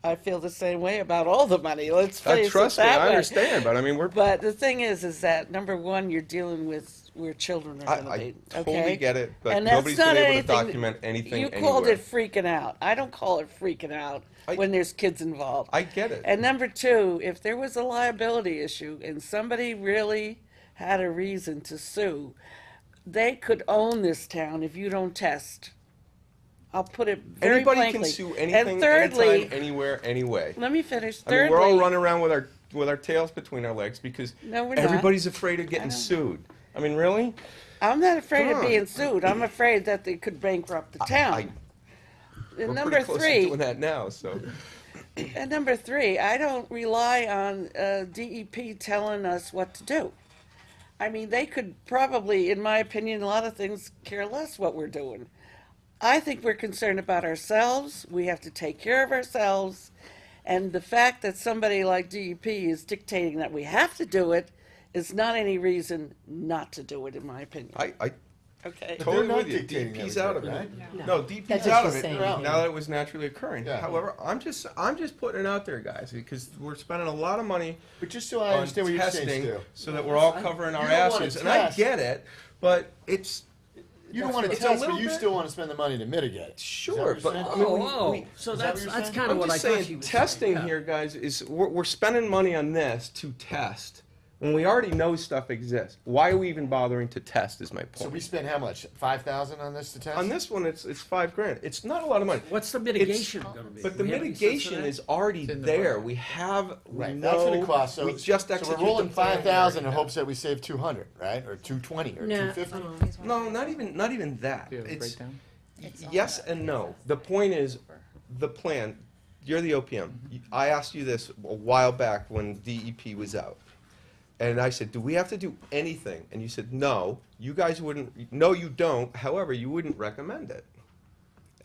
I feel the same way about all the money, let's face it Trust me, that I way. understand, but I mean, we're, But the thing is that, number one, you're dealing with where children are gonna I be, totally okay? get it, but And that's nobody's not been able to anything- document anything You anywhere. called it freaking out. I don't call it freaking out when there's kids involved. I get it. And number two, if there was a liability issue and somebody really had a reason to sue, they could own this town if you don't test. I'll put it very Anybody plainly. can sue anything, And thirdly, anytime, anywhere, anyway. let me finish. I mean, Thirdly, we're all running around with our tails between our legs because No, we're not. everybody's afraid of getting sued. I mean, really? I'm not afraid Come of on. being sued. I'm afraid that they could bankrupt the town. We're And number pretty close to three, doing that now, so. and number three, I don't rely on DEP telling us what to do. I mean, they could probably, in my opinion, a lot of things care less what we're doing. I think we're concerned about ourselves. We have to take care of ourselves. And the fact that somebody like DEP is dictating that we have to do it is not any reason not to do it, in my opinion. I Okay? totally not with you. dictating DP's everything, out of it. right? No, DP's That's what out of she's it saying. now that it was naturally occurring. Yeah. However, I'm just putting it out there, guys, because we're spending a lot of money But just so I on understand what you're saying, testing Stu. so that we're all covering our You don't wanna asses. And I test. get it, but it's You don't want to It's a test, but little you bit- still want to spend the money to mitigate it. sure, Is that what but you're I saying? mean, Oh, we so is that what that's, you're that's saying? kind of I'm what I just thought she saying, was testing saying. here, guys, is we're spending money on this to test when we already know stuff exists. Why are we even bothering to test? Is my So point. we spent how much? 5,000 on this to test? On this one, it's $5,000. It's not a lot of money. What's the mitigation gonna be? But the We have any sense of mitigation that? is already It's in the there. budget. We have, we Right, know. that's what it costs. So, we just so execute we're rolling the plan. 5,000 in hopes that we save 200, right? Or 220 or No, 250. No, not even that. Do you have a It's breakdown? yes and no. The point is, the plan. You're the OPM. I asked you this a while back when DEP was out. And I said, do we have to do anything? And you said, no, you guys wouldn't, no, you don't. However, you wouldn't recommend it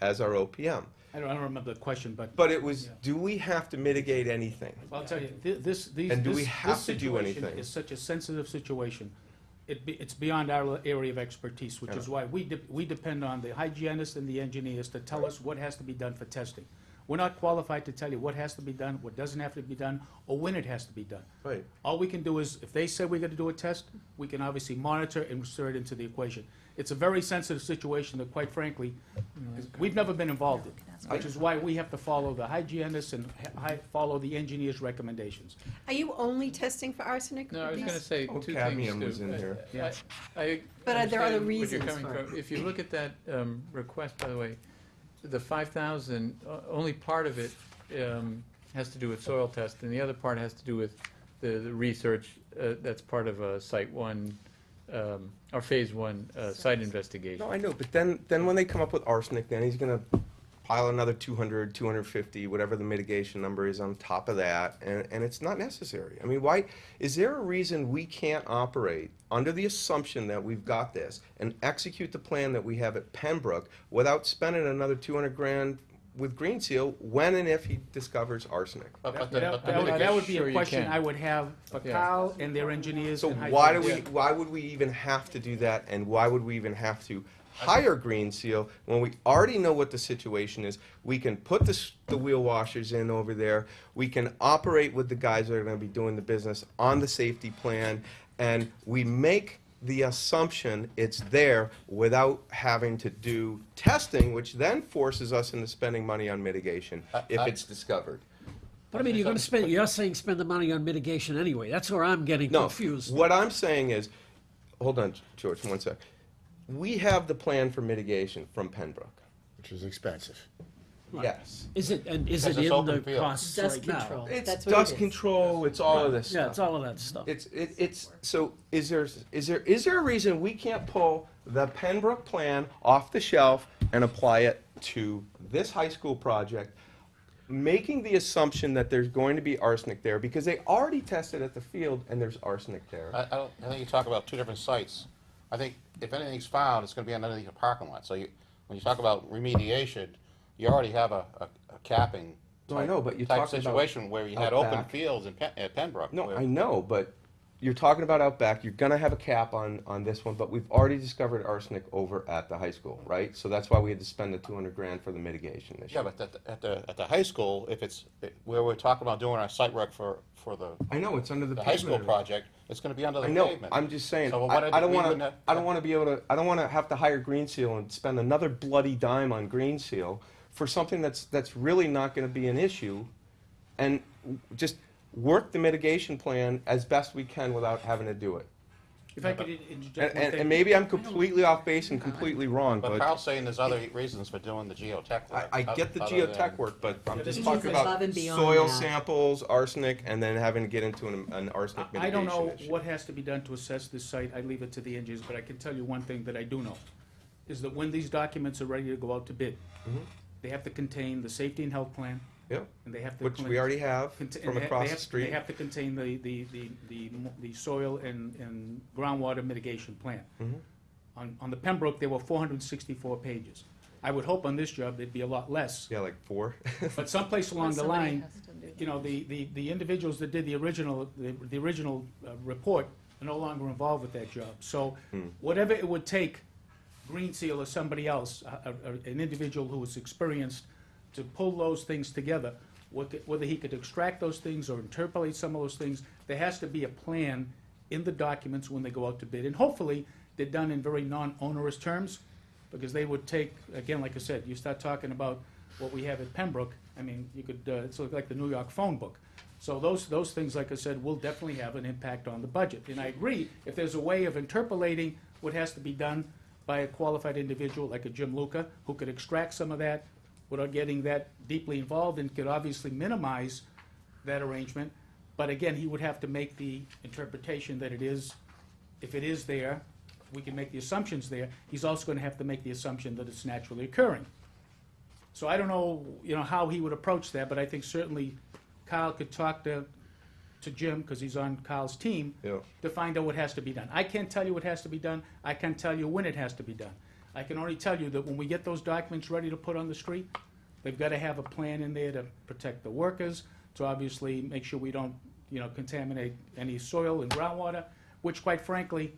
as our OPM. I don't remember the question, but. But it was, do we have to mitigate anything? I'll tell you, these, And do we this have to do situation anything? is such a sensitive situation. It's beyond our area of expertise, which is why we depend on the hygienists and the engineers to tell us what has to be done for testing. We're not qualified to tell you what has to be done, what doesn't have to be done, or when it has to be done. Right. All we can do is, if they say we're gonna do a test, we can obviously monitor and insert it into the equation. It's a very sensitive situation that, quite frankly, we've never been involved in, which is why we have to follow the hygienists and follow the engineers' recommendations. Are you only testing for arsenic? No, I was These- gonna say Oh, two things, cadmium Stu. was in here. Yeah. But are there other understand where you're reasons coming for it? from. If you look at that request, by the way, the 5,000, only part of it has to do with soil test, and the other part has to do with the research that's part of Site 1, or Phase 1 site investigation. No, I know, but then when they come up with arsenic, then he's gonna pile another 200, 250, whatever the mitigation number is on top of that, and it's not necessary. I mean, why, is there a reason we can't operate under the assumption that we've got this and execute the plan that we have at Pembroke without spending another 200 grand with Green Seal when and if he discovers arsenic? But the That would be Sure a you question can. I would have for Yeah. Kyle and their engineers So and why do hygienists. why would we even have to do that, and why would we even have to hire Green Seal when we already know what the situation is? We can put the wheel washers in over there, we can operate with the guys that are gonna be doing the business on the safety plan, and we make the assumption it's there without having to do testing, which then forces us into spending money on mitigation if it's discovered. But I mean, you're saying spend the money on mitigation anyway. That's where I'm getting No, confused. what I'm saying is, hold on, George, one sec. We have the plan for mitigation from Pembroke. Which is expensive. Yes. Is it, and is Because it it's in open the field. costs Dust right now? control. It's That's what it dust is. control, it's all of this Yeah, stuff. it's all of that stuff. It's, so is there a reason we can't pull the Pembroke plan off the shelf and apply it to this high school project, making the assumption that there's going to be arsenic there, because they already tested at the field and there's arsenic there? I think you talk about two different sites. I think if anything's found, it's gonna be underneath a parking lot. So when you talk about remediation, you already have a capping No, I know, but you're type talking about situation where you had out open back. fields at Pembroke. No, where- I know, but you're talking about Outback, you're gonna have a cap on this one, but we've already discovered arsenic over at the high school, right? So that's why we had to spend the 200 grand for the mitigation this Yeah, year. but at the high school, if where we're talking about doing our site work for the I know, it's under the high school pavement. project, it's gonna be under the I know, pavement. I'm just saying, So what I don't we wanna, wouldn't have- I don't wanna be able to, I don't wanna have to hire Green Seal and spend another bloody dime on Green Seal for something that's really not gonna be an issue, and just work the mitigation plan as best we can without having to do it. If I could interject one thing. And maybe I'm completely off base and completely wrong, But but Carl's saying there's other reasons for doing the geotech work. I get the other geotech than- work, but I'm just This talking is above about and beyond soil that. samples, arsenic, and then having to get into an arsenic I don't mitigation know issue. what has to be done to assess this site, I leave it to the engineers, but I can tell you one thing that I do know, is that when these documents are ready to go out to bid, Mhm. they have to contain the safety and health plan, Yep, and they have to. which we already have Cont- from and they across have- the street. They have to contain the soil and groundwater mitigation plan. Mhm. On the Pembroke, there were 464 pages. I would hope on this job there'd be a lot less, Yeah, like 4. but someplace along the Somebody line, has to do you know, the individuals that did the original report are no longer involved with that job. So whatever it would take, Green Seal or somebody else, an individual who is experienced, to pull those things together, whether he could extract those things or interpolate some of those things, there has to be a plan in the documents when they go out to bid. And hopefully, they're done in very non-onerous terms, because they would take, again, like I said, you start talking about what we have at Pembroke, I mean, you could, it's like the New York phone book. So those things, like I said, will definitely have an impact on the budget. And I agree, if there's a way of interpolating what has to be done by a qualified individual, like a Jim Luca, who could extract some of that without getting that deeply involved, and could obviously minimize that arrangement. But again, he would have to make the interpretation that it is, if it is there, we can make the assumptions there. He's also gonna have to make the assumption that it's naturally occurring. So I don't know, how he would approach that, but I think certainly Kyle could talk to Jim, because he's on Kyle's team, Yeah. to find out what has to be done. I can't tell you what has to be done, I can't tell you when it has to be done. I can only tell you that when we get those documents ready to put on the street, they've gotta have a plan in there to protect the workers, to obviously make sure we don't, contaminate any soil and groundwater, which quite frankly,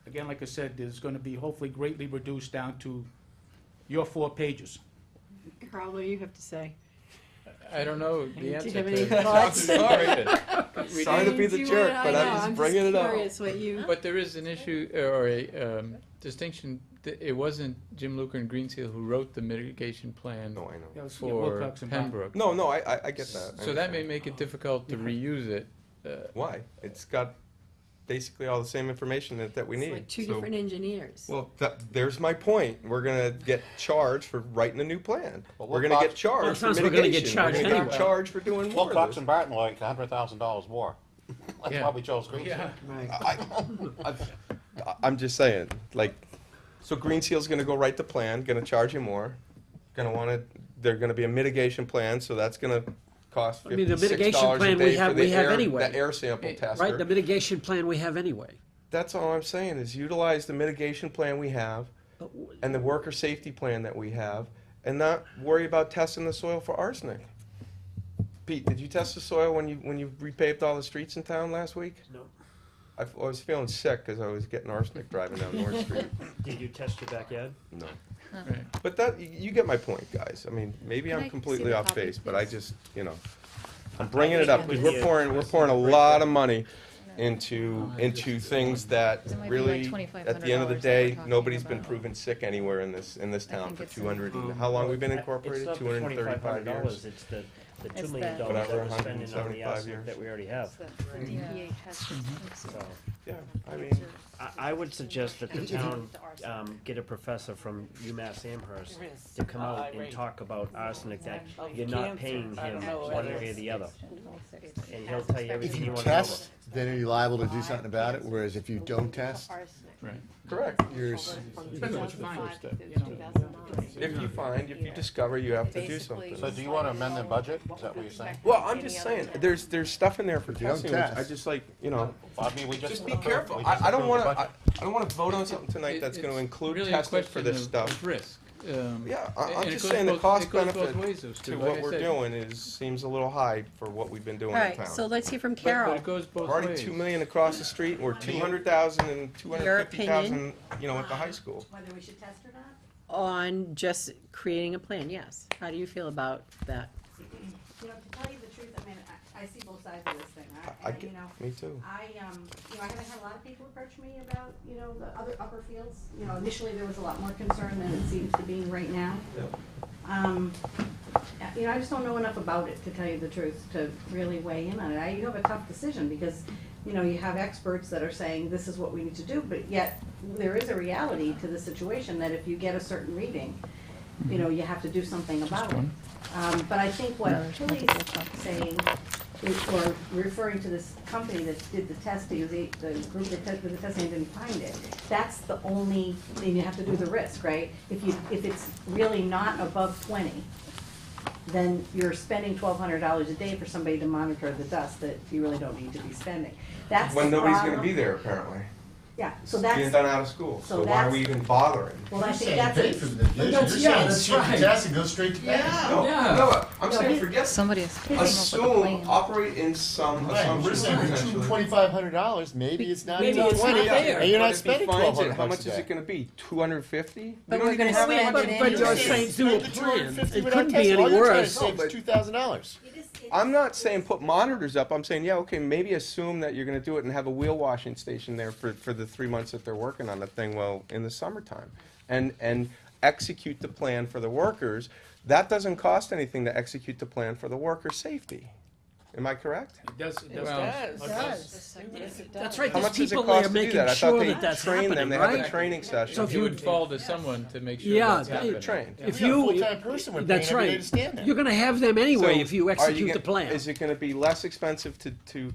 again, like I said, is gonna be hopefully greatly reduced down to your 4 pages. Carl, what do you have to say? I don't know Do the you answer have to any that. thoughts? Sorry to be the Do you jerk, wanna- but I know, I'm just I'm bringing it up. curious what you. But there is an issue, or a distinction, it wasn't Jim Luker and Green Seal who wrote the mitigation plan No, I know. That was, for Wilcox and Brown. Pembroke. No, I get that. I So that may understand. make it difficult to reuse it. Why? It's got basically all the same information that we It's need. like two So- different engineers. Well, there's my point. We're gonna get charged for writing a new plan. Well, We're gonna get Wilcox- charged Well, for sounds like we're gonna get mitigation. charged We're gonna anyway. get charged for doing more of Wilcox this. and Barton like $100,000 more. That's Yeah. why we chose Green Seal. Yeah. Right. I'm just saying, like, so Green Seal's gonna go write the plan, gonna charge you more, they're gonna be a mitigation plan, so that's gonna cost I mean, the $56 mitigation a plan day we for have- the we have air- anyway. The air sample Right, tester. Right, the mitigation plan we have anyway. That's all I'm saying, is utilize the mitigation plan we have and the worker safety plan that we have, and not worry about testing the soil for arsenic. Pete, did you test the soil when you repaved all the streets in town last week? No. I was feeling sick because I was getting arsenic driving down North Street. Did you test your backyard? No. Right. But that, you get my point, guys. I mean, maybe Can I I'm see completely the off copy, base, but I please? just, I'm bringing it up because we're pouring a lot of money into things that It might be like really, $2,500 at the end of the that day, we're talking nobody's been about. proven sick anywhere in this town think for it's 200, in- how long we've been It's incorporated? not the 235 $2,500, years? it's the $2 It's million the- But that over we're spending on the 175 arsenic years. that we already have. Yeah. So, Yeah, I mean, I would suggest that the town, get a professor from UMass Amherst to come out and talk about arsenic, that you're not paying him one way or the other. And he'll tell you If everything you you wanna know. test, then are you liable to do something about it, whereas if you don't test, Right. correct. you're, Depends on what you find. If you discover, you have to do something. So do you want to amend the budget? Is that what you're saying? Well, I'm just saying, there's stuff in there for If you don't testing, which I test. just like, Well, I mean, we just be approved- careful. we just I don't approved wanna, the budget. I don't wanna vote on something tonight that's gonna It's include really a testing for question this of stuff. risk. Yeah, and I'm it just goes saying the both- cost it goes both benefit ways, those two. to Like what I we're said, doing seems a little high for what we've been doing All in right, town. so let's hear from But Carol. it goes both Already ways. 2 million across the street, and we're 200,000 and 250,000, you know, at the high school. Whether we should test or not? On just creating a plan, yes. How do you feel about that? You know, to tell you the truth, I mean, I see both sides of this thing. I And, get, you know, me too. I haven't had a lot of people approach me about, you know, the other upper fields. You know, initially there was a lot more concern than it seems to be right now. You know, I just don't know enough about it, to tell you the truth, to really weigh in on it. You have a tough decision because, you know, you have experts that are saying this is what we need to do, but yet there is a reality to the situation that if you get a certain reading, you know, you have to do something about it. But I think what Tilly's saying, or referring to this company that did the testing, the group that did the testing and didn't find it, that's the only thing you have to do, the risk, right? If it's really not above 20, then you're spending $1,200 a day for somebody to monitor the dust that you really don't need to be spending. That's When the nobody's gonna problem. be there, apparently. Yeah, so It's that's. being done out of school, so so why are we that's- even bothering? Well, I You're think saying that's. pay for the mitigation, you're saying that's skip the right. test and go straight to pay. No, Yeah. no, I'm No, saying he- forget, Somebody has to come up with a assume, plan. operate in some Right, we're assumptions saying we're potentially. shooting $2,500, maybe it's not Maybe even it's not 20, there. and you're But not if he spending finds it, 1,200 how bucks much a is day. it gonna be? 250? But We don't we're even gonna have spend that it much. But in- you're Spend saying do a Spend the plan. 250 It without couldn't be testing. any All you're trying to worse. save No, is $2,000. I'm not saying put monitors up, I'm saying, yeah, okay, maybe assume that you're gonna do it and have a wheel washing station there for the 3 months that they're working on the thing, well, in the summertime. And execute the plan for the workers. That doesn't cost anything to execute the plan for the worker safety. Am I correct? It does, it does. Well, That's right, How there's much does it people there cost to do making that? I thought sure they that that's train them, happening, they have a right? training session. So if It you- would fall to someone to make sure Yeah, that's they- happening. Trained. If You got a you, full-time person, we're paying that's every day right, to stand there. you're gonna have them anyway So, if you are execute gonna- the plan. Is it gonna be less expensive to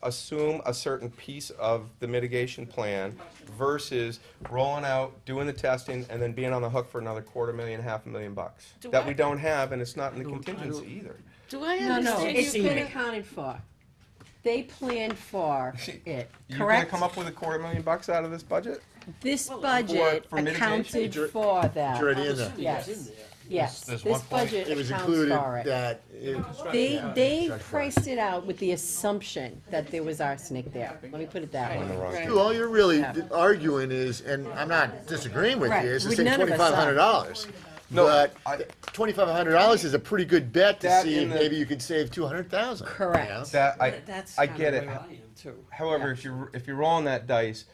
assume a certain piece of the mitigation plan versus rolling out, doing the testing, and then being on the hook for another $250,000, $500,000 Do that I- we don't have, and it's not in the I don't- contingency either? Do I No, no, understand it's you been pay- accounted for. They planned for it, You're gonna correct? come up with $250,000 out of this budget? This budget for mitigation? accounted for that. It's already in there. Yes, yes, There's this one point- budget It was accounts included for it. that, They priced it out with the assumption that there was arsenic there. Let me put it that On the way. wrong Right. page. all you're really Yeah. arguing is, and I'm not disagreeing with Right. you, is to Would say none of us are. $2,500. No, But I- $2,500 is a pretty good bet to That see in if the- maybe you could save 200,000. Correct. you know? That, That's I kinda get it. Where I am too. However, if you're rolling that dice,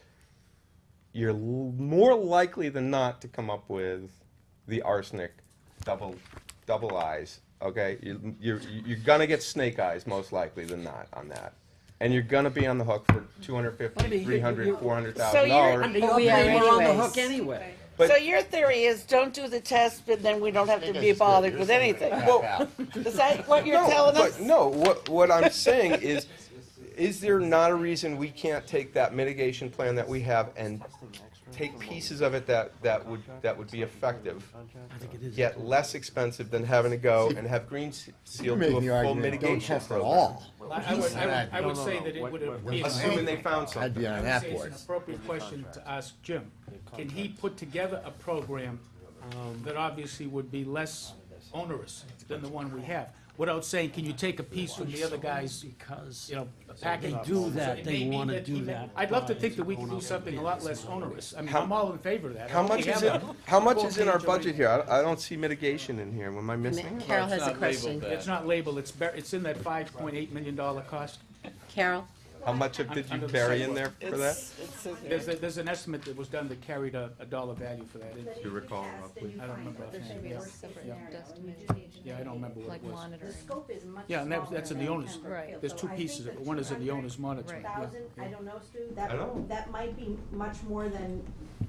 you're more likely than not to come up with the arsenic double eyes. Okay, you're gonna get snake eyes most likely than not on that, and you're gonna be on the hook for $250,000, I mean, $300,000, you- $400,000. Under But your we are plan, we're on the anyways. hook anyway. But- So your theory is don't do the test, but then we don't have to I think be that's good. bothered You're with saying anything. crap Well, out. Is that what you're No, telling us? but no, what I'm saying is there not a reason we can't take that mitigation plan that we have and take pieces of it that would be effective, I think it is. yet less expensive than having to go and have Green Seal You're do a making the full argument, don't mitigation test at program? all. I would say that it would be. Assuming they found I'd something. be on I would that say it's board. an appropriate question to ask Jim. Can he put together a program that obviously would be less onerous than the one we have? Without saying, can you take a piece from the other guys, Because you know, a package? they do that, It they may be wanna that do he may- that I'd love to by think that we going can do out something a for lot bids. less onerous. I mean, How- I'm all in favor of that. How I much only is have it? a How much is in our full-page already. budget here? I don't see mitigation in here. Am I missing it? Carol it's has a not question. labeled that. It's not labeled, it's in that $5.8 million cost. Carol? How much of did you Under the bury in sidewalk. there for that? There's an estimate that was done that carried a dollar value for that. Do you recall roughly? I don't remember There should offhand, be yeah. a separate dust Yeah, I don't remember what like it was. monitoring. Scope is much Yeah, and that's in the smaller owner's, than Right. there's two pieces of it. One is in the owner's monitoring. Right. yeah, Thousand, yeah. I don't know, Stu, I know. that might be much more than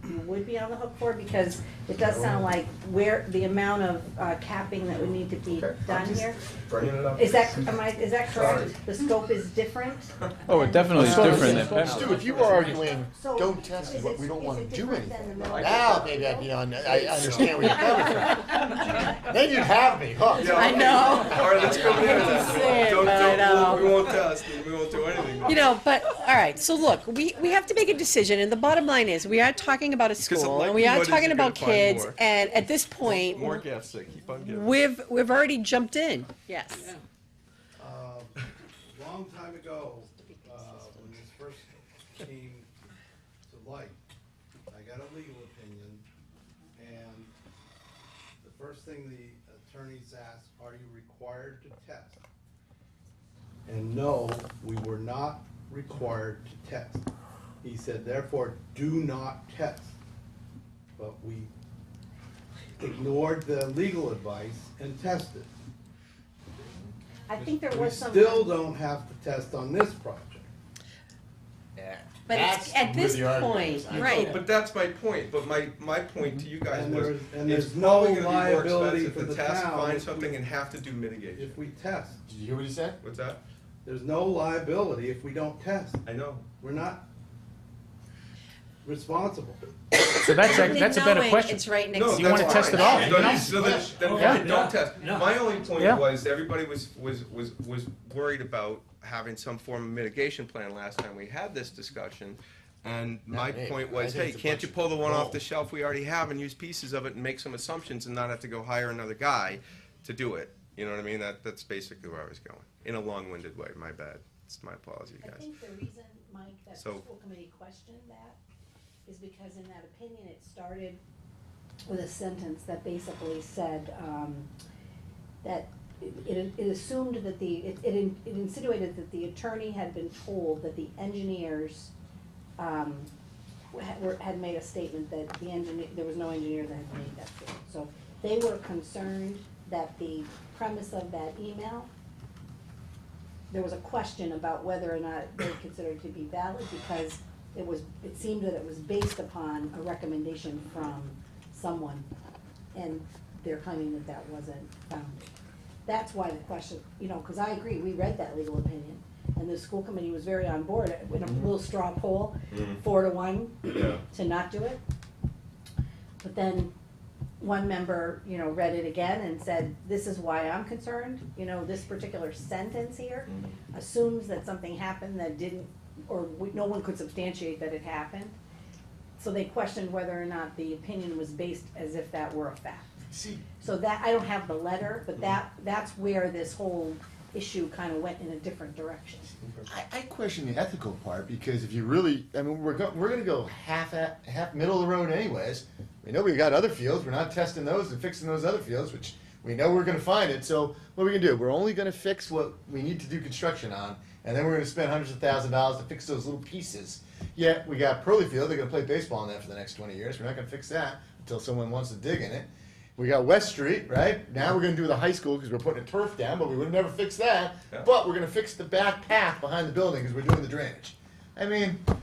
you would be on the hook for, because it does sound like where, the amount of capping that would need to be done here. Bringing it up. Is that correct? The scope is different? Oh, it definitely is So, different than Stu, Pembroke. if you were arguing, So, don't test is it, but it- we don't is want it to do different than anything. the middle Now, school? maybe I'd be on, I understand where you're coming from. Then you'd have me hooked. I know. All right, let's go there Say it, then. but I know. We won't test, and we won't do anything. You know, but, all right, so look, we have to make a decision, and the bottom line is, we are talking about a Because the school, and we are likelihood is talking you're gonna about find kids, more. and at this point, More gas, they keep on giving. we've already jumped in. Yes. Long time ago, when this first came to light, I got a legal opinion, and the first thing the attorneys asked, are you required to test? And no, we were not required to test. He said, therefore, do not test. But we ignored the legal advice and tested. I think there We was some. still don't have to test on this project. But it's at this point, right. But that's my point, but my point to you guys And was, and it's there's no probably gonna be more liability expensive for to the test, town find if something we- and have to do mitigation. If we test. Did you hear what he said? What's that? There's no liability if we don't test. I know. We're not responsible. So that's a better Knowing question. It's right next No, to You wanna that's test fine. it all? So then Yeah. fine, don't test. No. My only point Yeah. was, everybody was worried about having some form of mitigation plan last time we had this discussion. And my Not me. point I was, think hey, it's a can't you bunch pull the one of off the bull. shelf we already have and use pieces of it and make some assumptions and not have to go hire another guy to do it? You know what I mean? That's basically where I was going, in a long-winded way, my bad. It's my apology, I guys. think the reason, Mike, that the So- school committee questioned that is because in that opinion, it started with a sentence that basically said, that it assumed that it insinuated that the attorney had been told that the engineers, had made a statement that the engineer, there was no engineer that had made that statement. So they were concerned that the premise of that email, there was a question about whether or not they considered it to be valid because it seemed that it was based upon a recommendation from someone, and they're claiming that that wasn't founded. That's why the question, because I agree, we read that legal opinion, and the school committee was very on board with a little straw poll, 4-1, to not do it. But then one member, read it again and said, this is why I'm concerned, this particular sentence here assumes that something happened that didn't, or no one could substantiate that it happened. So they questioned whether or not the opinion was based as if that were a fact. See, So that, I don't have the letter, but that's where this whole issue kind of went in a different direction. I question the ethical part, because if you really, we're gonna go half middle of the road anyways. We know we got other fields, we're not testing those and fixing those other fields, which we know we're gonna find it, so what are we gonna do? We're only gonna fix what we need to do construction on, and then we're gonna spend hundreds of thousands of dollars to fix those little pieces. Yet, we got Pearly Field, they're gonna play baseball in that for the next 20 years, we're not gonna fix that until someone wants to dig in it. We got West Street, right? Now we're gonna do the high school because we're putting a turf down, but we would never fix that. Yeah. But we're gonna fix the back path behind the building because we're doing the drainage.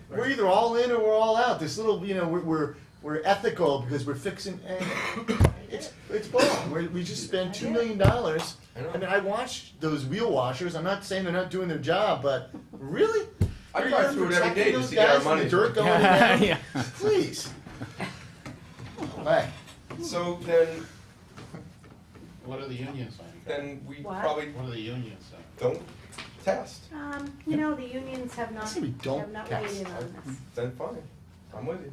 We're either all in or we're all out. This little, we're ethical because we're fixing. It's bull. We just spent $2 million. I watched those wheel washers. I'm not saying they're not doing their job, but really, I You're drive through it every protecting day those just to get our guys from money. the dirt going down? Yeah. Please. Right. So then, What are the unions saying? we What? probably What are the unions saying? don't test. The unions have not, I say we don't have not test. weighed in on this. Then fine, I'm with you.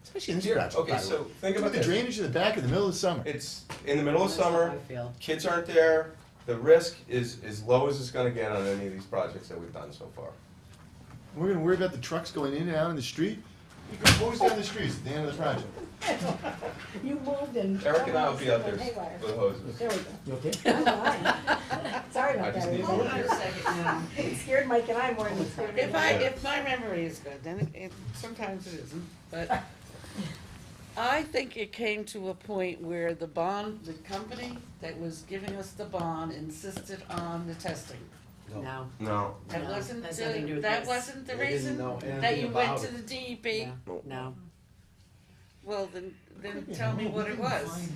Especially in this Here, project. okay, by the so way. think about the this. drainage in the back in the middle of the summer. It's in the middle of That's how summer, I feel. kids aren't there, the risk is as low as it's gonna get on any of these projects that we've done so far. We're gonna worry about the trucks going in and out in the street. You can hose down the streets at the end of the project. You moved and. Eric and I will be out there went haywire. with hoses. There we go. You okay? I'm fine. Sorry I about just that. need everybody. more here. It scared Mike and I more than it scared me. If my memory is good, then sometimes it isn't, but I think it came to a point where the company that was giving us the bond insisted on the testing. No. No, That No, wasn't, has nothing to do with that this. wasn't the They didn't reason know anything that you went about to it. the DEP? No. Well, then tell me what it was.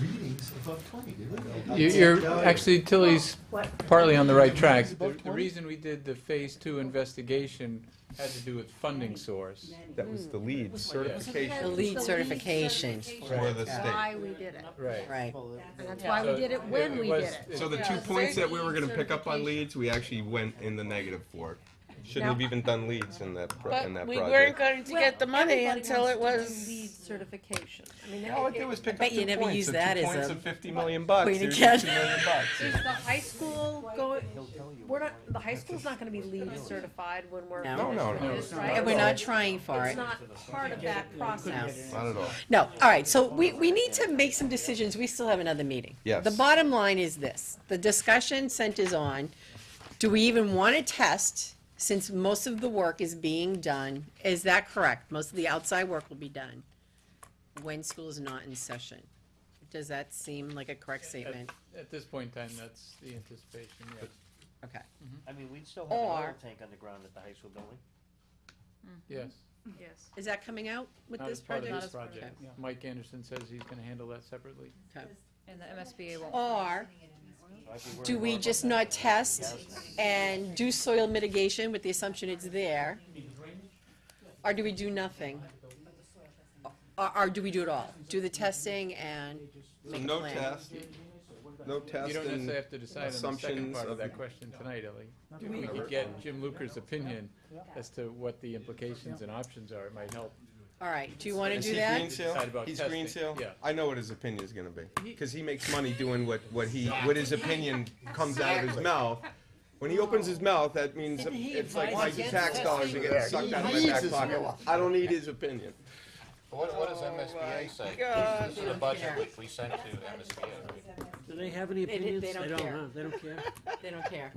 Readings above 20, did we? You're, actually, Tilly's What? partly on the right track. The reason we did the Phase 2 investigation had to do with funding source. that was the lead The certification lead certification. for the That's state. why we did it. Right. Right. And that's why we did it when we did it. So the 2 points that we were gonna pick up on leads, we actually went in the negative for it. Shouldn't have even done leads in that, But in that we weren't project. going to get the money until it was. Lead certification. I mean, All I did was pick bet up you 2 never points, use so that 2 as points a of $50 million bucks. point Here's again. your $2 million bucks. is the high school going, the high school's not gonna be lead certified when we're No. finished No, with no, this, no. right? And we're not trying for It's it. not part of that process. Not at all. No, all right, so we need to make some decisions, we still have another meeting. Yes. The bottom line is this, the discussion centers on, do we even want to test, since most of the work is being done, is that correct? Most of the outside work will be done when school is not in session. Does that seem like a correct statement? At this point in time, that's the anticipation, yes. Okay. I mean, we'd still have an Or- oil tank underground at the high school building. Yes. Yes. Is that coming out with Not this as part of project? this project. Yeah. Mike Anderson says he's gonna handle that separately. Okay. And the MSBA won't. Or, So I'd be worried do we more just about not test and do soil mitigation with the assumption it's there? Or do we do nothing? Or do we do it all? Do the testing and make a No plan? test, no test You don't and necessarily have to decide on the second assumptions part of of that question tonight, Ellie. We could get Jim Luker's opinion as to what the implications and options are, it might help. All right, do you want to Is do he that? Greensill? Decide about He's testing. Greensill? Yeah. I know what his opinion is gonna be, because he makes money doing what his opinion comes out of his mouth. When he opens his mouth, that means it's like my tax dollars are getting sucked out of my back pocket. I don't need his opinion. What does MSBA say? God. This is the budget which we sent to MSBA, right? Do they have any They opinions? don't care. Huh? They don't care? They don't care.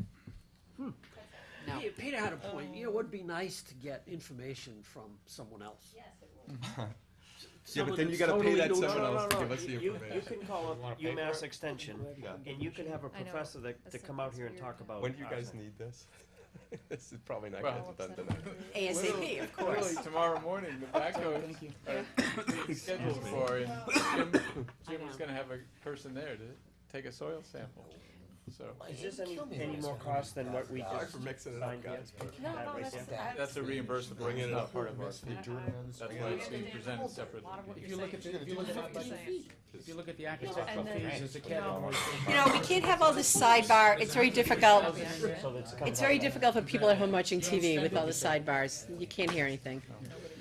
No. Yeah, Peter had a point. You know, it would be nice to get information from someone else. Yeah, but Someone then you that's gotta pay totally that new- someone No, no, else to no, give us the You information. can call up wanna pay for UMass it? Extension, Yeah. and you can have a I know. professor that come out here and talk about. When do you our guys thing. need this? This is probably not Well- getting done tonight. ASAP, of course. Literally tomorrow morning, the backhoes are being scheduled for, and Jim was gonna have a person there to take a soil sample, so. Is this any more cost than what we Sorry just for mixing it up, signed here? guys. That right there? That's a reimbursable, it's not part of our fee. That's why it's being presented separately. If you look at if you look at the architectural fees as a category. You know, we can't have all this sidebar, it's very difficult. So that's coming It's very out of that. difficult for people at home watching TV with all the sidebars. You can't hear anything.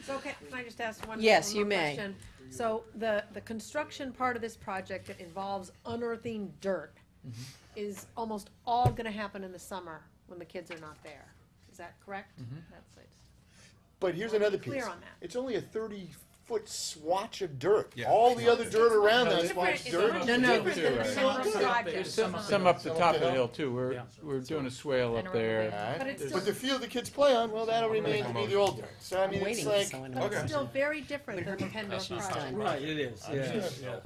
So can I just ask one? Yes, one you more may. question? So the construction part of this project that involves unearthing dirt Mm-hmm. is almost all gonna happen in the summer when the kids are not there. Is that correct? That's it. But here's another piece. Clear on that. It's only a 30-foot swatch of dirt. Yeah. All the other dirt around that It's swatch different- dirt. it's No, no. different than the summer project. There's Some up the top of the hill too, Yeah. we're doing a swale And up around the there. lake. Alright. But it's But still, the field the kids play on, well, that'll remain to be the old dirt. So I mean, Waiting it's for like, someone but else. it's still very different than the Pendle project. Right, it is, yeah.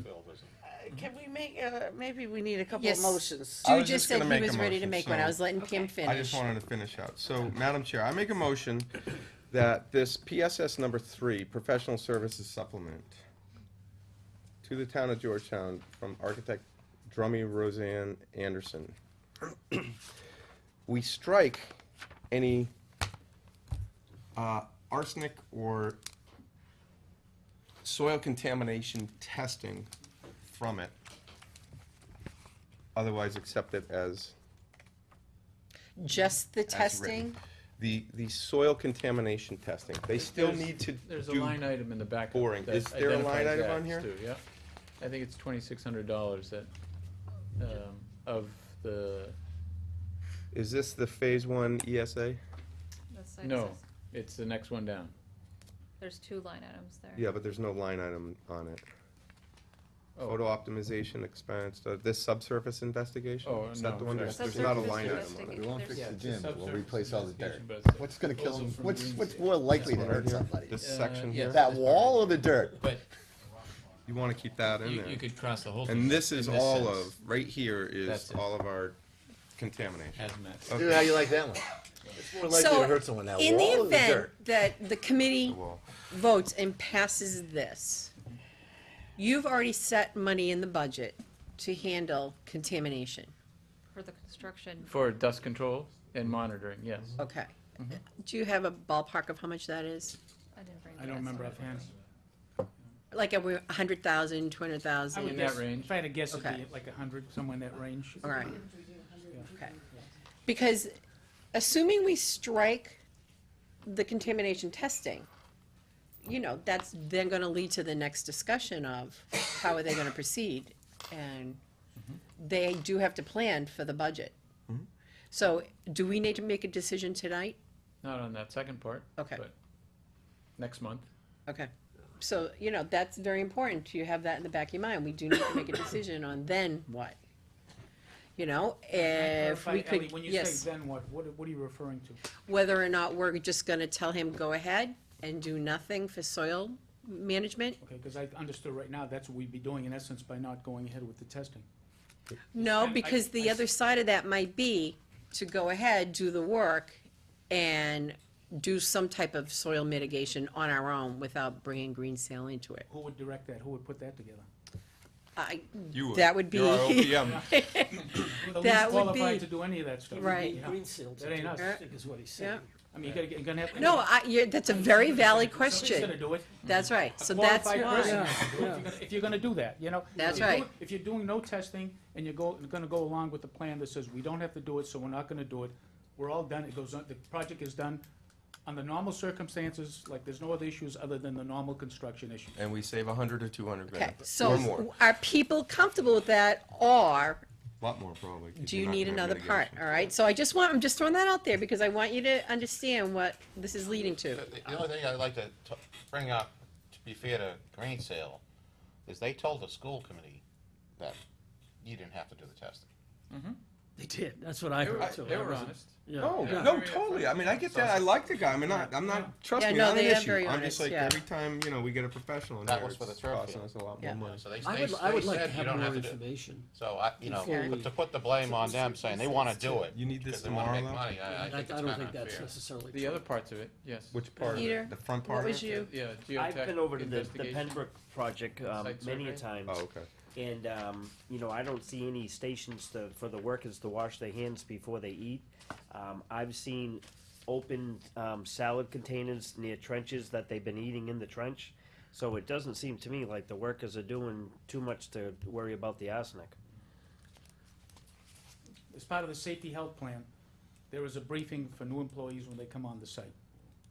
Can we make, maybe we need a couple Yes. of motions. I Stu was just just gonna said he make was a ready to motion, make one. I so- was letting Kim I finish. just wanted to finish out. So, Madam Chair, I make a motion that this PSS number 3, Professional Services Supplement, to the town of Georgetown from architect Drummy Roseanne Anderson, we strike any arsenic or soil contamination testing from it, otherwise accept it as Just the as testing? written. The soil contamination testing, they still There's- need to There's a do, line item in the back. boring. that Is there a line identifies item that, on here? Stu, yeah. I think it's $2,600 that, of the, is this the phase 1 ESA? That's site no, assess- it's the next one down. There's 2 line items there. Yeah, but there's no line item on it. Oh. Photo optimization expense, this subsurface investigation? Oh, Is that no, the one? sorry. There's not a Subsurface line item on investigation. it. we won't There's- fix Yeah, the it's a gym, we'll subsurface replace all the dirt. investigation, but it's a What's gonna kill proposal them? from What's Greensill. more likely to This one hurt right here? somebody? This section yeah. here? That wall or the dirt? But You wanna keep that in you there. could cross the whole thing. And this is in this all sense. of, right here is That's it. all of our contamination. Hazmat. Dude, how you like that one? It's more likely So, to hurt someone, that in wall the or the event dirt? that the committee Well, votes and passes this, you've already set money in the budget to handle contamination. For the construction, For dust control and monitoring, yes. Okay. Do you have a ballpark of how much that is? I didn't bring. I don't remember offhand. Like a 100,000, I would 200,000? In that guess, range. if I had to guess, it'd Okay. be like 100, somewhere in that range. All right. Okay. Because assuming we strike the contamination testing, that's then gonna lead to the next discussion of how are they gonna proceed? And they do have to plan for the budget. So, do we need to make a decision tonight? Not on that second part. Okay. But next month. Okay. So, that's very important. You have that in the back of your mind. We do need to make a decision on then what? If Clarify, we Ellie, could, when you yes, say then what are you referring to? whether or not we're just gonna tell him, go ahead and do nothing for soil management? Okay, because I understood right now, that's what we'd be doing in essence by not going ahead with the testing. No, I- because the I- other side of that might be to go ahead, do the work, and do some type of soil mitigation on our own without bringing Green Sail into it. Who would direct that? Who would put that together? That would be. You're our OPM. Who the That least would qualified be- to do any of that stuff? Right. Yeah. Green seal to That ain't do us. it, I think is what he's saying. Yeah. I mean, you're gonna have. No, that's a very valid Somebody's question. gonna do it. That's right, A so that's qualified person why. has to do it if you're gonna do that, That's If you're right. doing- If you're doing no testing and you're gonna go along with the plan that says we don't have to do it, so we're not gonna do it, we're all done, it goes on, the project is done under normal circumstances, like there's no other issues other than the normal construction issue. And we save 100 or 200 Okay, grand. so Or more. are people comfortable with that, or A lot more probably. 'cause do you're you not need gonna have another part? mitigation. All right, so I'm just throwing that out there because I want you to understand what this is leading to. The only thing I'd like to bring up, to be fair to Green Sale, is they told the school committee that you didn't have to do the testing. They did, that's what I They were, heard too. they I were wasn't- honest. Yeah. No, Yeah. no, totally. I mean, I get that. I like the guy. I mean, I'm not. Trust Yeah, me, no, not an they are issue. very I'm honest, just like yeah. every time we get a professional in That here, was for the it's turf costing field. us a lot Yeah. more money. So they I would like to said you have don't more have to do. information. So Okay. but to put the blame on them, saying they wanna do it. You need this because they wanna make tomorrow, though? money, I think it's I don't kinda think that's unfair. necessarily The true. other parts of it, yes. Which part? Peter, The front what part. was of it? you? Yeah, I've geotech been over to the investigation. Pembroke project, Site many a survey? time. Oh, okay. And, I don't see any stations for the workers to wash their hands before they eat. I've seen open, salad containers near trenches that they've been eating in the trench. So it doesn't seem to me like the workers are doing too much to worry about the arsenic. As part of the safety health plan, there is a briefing for new employees when they come on the site.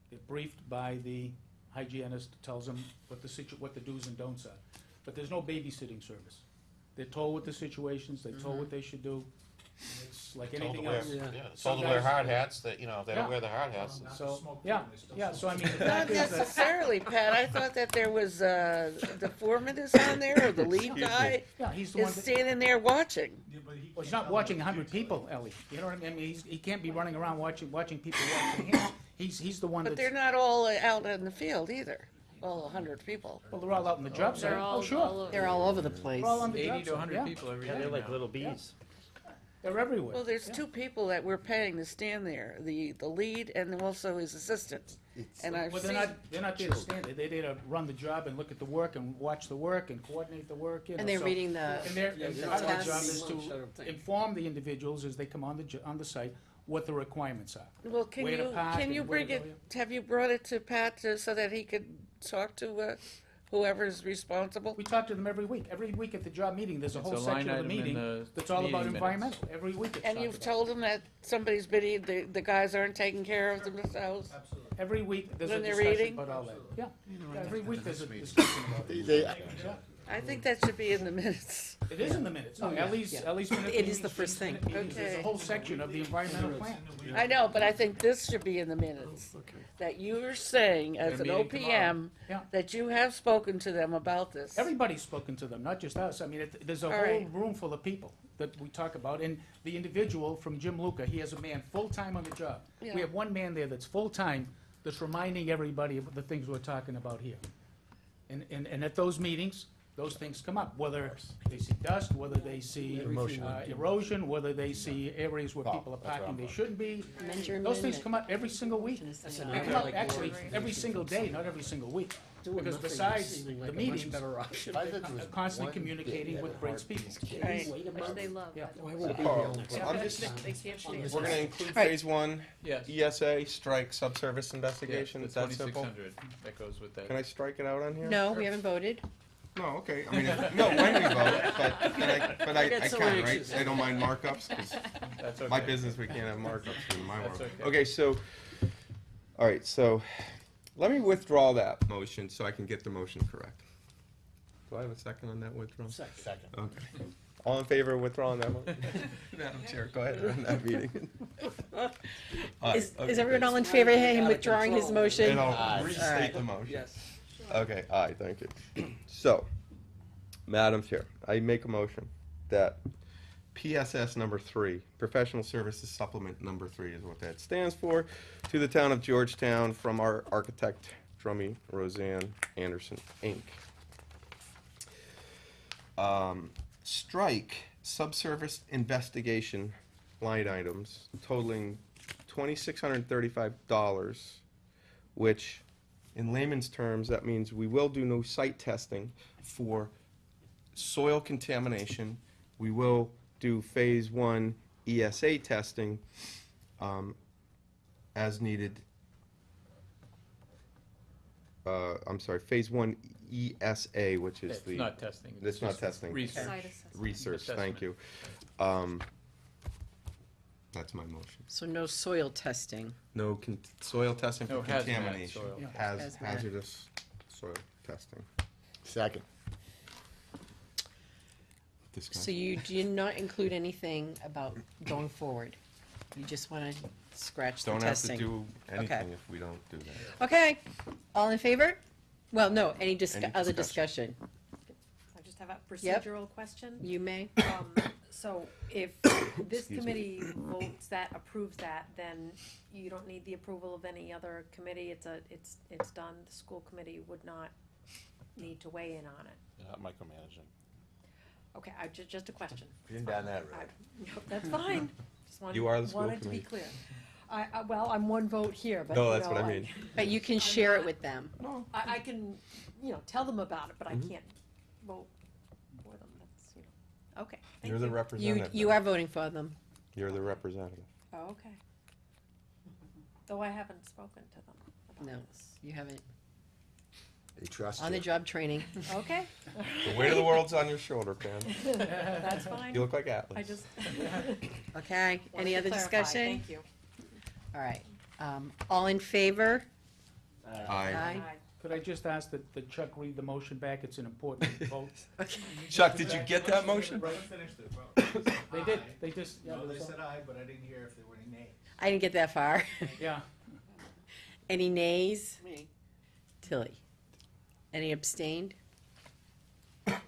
They're briefed by the hygienist, tells them what the do's and don'ts are. But there's no babysitting service. They're told what the situations, they're told what they should do. It's like Told to anything wear- else. Yeah, Some told to wear guys- hard hats, that, if they Yeah. don't wear the hard hats, So, yeah, so I mean, the Not fact is that, necessarily, Pat. I thought that there was, the foreman is on there, or the lead guy yeah, he's the one is that, standing there watching. well, he's not watching 100 people, Ellie. You know what I mean? I mean, he can't be running around watching people watching him. He's the one But that's, they're not all out in the field either, all 100 people. well, they're all out in the job site. They're all, Oh, sure. all over. They're all over the place. They're all on the 80 job to site, 100 yeah. people every day. Yeah, they're like now. little bees. They're everywhere. Well, there's Yeah. two people that we're paying to stand there, the lead and also his assistant. And I've Well, seen, they're not there to stand there. They're there to run the job and look at the work and watch the work and coordinate the work, you know. And they're so- reading the, And their, Yeah, and the part of their tests. job is Shut to up thing. inform the individuals as they come on the site what the requirements are. well, can Where to park you and where to bring it, go, have you brought it to Pat so that he could talk to whoever's responsible? We talk to them every week. Every week at the job meeting, there's a It's whole a line section of the item in meeting the that's all about meeting minutes. environmental. Every week it's And talked you've about. told him that somebody's been, the guys aren't taking care of themselves? Every week, there's a When they're discussion eating? about all that. Yeah, yeah, every week there's a discussion about it. They, Yeah. I think that should be in the minutes. It is in the minutes. No, Ellie's minute It is the meetings, first Jim's thing. minute meetings, There's a Okay. whole section of the environmental plan. I know, but I think this should be in the minutes. That you are saying, as an Their meeting OPM, Yeah. that you have spoken to them about this. Everybody's spoken to them, not just us. I mean, there's a All whole right. room full of people that we talk about, and the individual from Jim Luca, he has a man full-time on the job. Yeah. We have one man there that's full-time, that's reminding everybody of the things we're talking about here. And at those meetings, those things come up, whether they see dust, whether they see erosion, whether they see areas where Oh, people are that's what parking I'm they shouldn't be. Measurement Those things and- come up every single week. They come up actually every single day, not every single week. Doing Because nothing is besides seeming the like a much meetings, better option. I think there was are constantly one communicating bit with that Briggs heartbeat. people. Right. Wait a Which month. they love, Yeah. by the I way. won't be Oh, here next I'm month. just, They can't believe we're gonna include Right. phase one, Yes. ESA, strike subsurface investigation, Yes, is the that simple? 2600, that goes with that. Can I strike it out on here? no, we haven't voted. No, okay, I mean, no, when we vote, but I get so can, right? anxious. I don't mind markups, 'cause That's okay. my business, we can't have markups in my world. That's okay. Okay, so, All right, so let me withdraw that motion so I can get the motion correct. Do I have a second on that withdrawal? Second. Okay. All in favor of withdrawing that motion? Madam Chair, go ahead, run that meeting. Aye, Is okay, everyone good. all in favor of him withdrawing his motion? And I'll Aye. restate the motion. Yes. Okay, aye, thank you. So, Madam Chair, I make a motion that PSS number 3, Professional Services Supplement number 3 is what that stands for, to the town of Georgetown from our architect, Drummy Roseanne Anderson, Inc. Strike subsurface investigation line items totaling $2,635, which in layman's terms, that means we will do no site testing for soil contamination. We will do phase 1 ESA testing as needed. I'm sorry, phase 1 ESA, which is It's the. not testing. It's not just testing. Research. Site assessment. Research, thank you. That's my motion. So no soil testing. No soil testing for No hazmat contamination. soil. Hazmat. Hazardous soil testing. Second. So Discussion. you do not include anything about going forward? You just want to scratch the Don't have to testing? do anything if we don't do that. Okay, all in favor? Well, no, any Any other discussion. discussion? I just have a Yep. procedural question. You may. So if this Excuse me. committee votes that, approves that, then you don't need the approval of any other committee, it's done, the school committee would not need to weigh in on it. Not micromanaging. Okay, just a question. Been down that road. Nope, that's fine, just wanted, You are the school wanted to be committee. clear. well, I'm one vote here, but, No, you that's know, what I mean. But you can share it with them. I can, tell them about it, but I Mm-hmm. can't vote for them, that's, okay, thank You're the you. representative. You then. are voting for them. You're the representative. Oh, okay. Though I haven't spoken to them about No, this. you haven't. They trust On the you. job training. Okay. The weight of the world's on your shoulder, Pam. That's fine. You look like Atlas. I just. Okay, wanted any to other clarify. discussion? Thank you. All right, all in favor? Aye. Could I just ask that Chuck read the motion back? It's an important vote. Okay. Chuck, did you get that motion? Finished it. They did, they just, yeah, No, they that's all. said aye, but I didn't hear if there were any nays. I didn't get that far. Yeah. Any nays? Tilly. Any abstained? I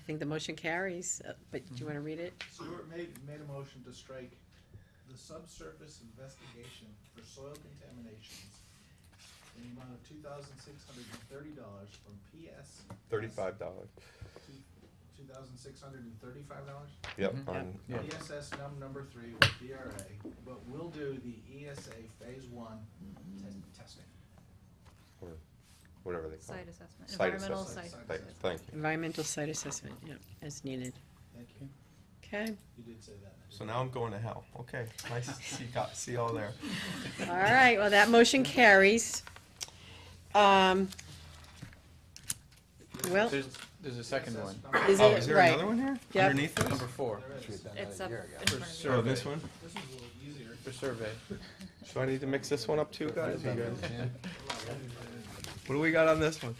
think the motion carries, but do you want to read it? Stuart made a motion to strike the subsurface investigation for soil contaminations in the amount of $2,630 from PS. $35. $2,635? Yep. Mhm. On, Yeah. ESS number 3 with DRA, but we'll do the ESA phase 1 testing. or whatever they call Site it. assessment, Site environmental assessment. site. Thank- Thank you. Environmental site assessment, yeah, as needed. Thank you. Okay, You did say that. So now I'm going to hell. Okay. Nice to see y'all there. all right, well, that motion carries. Well, There's a second one. is Oh, it, is there right, another one here? Yep. Underneath this? Number 4, It's up in front of you. for Oh, this survey. one? This is a little easier. For survey. So I need to mix this one up too, guys? You guys? What do we got on this one?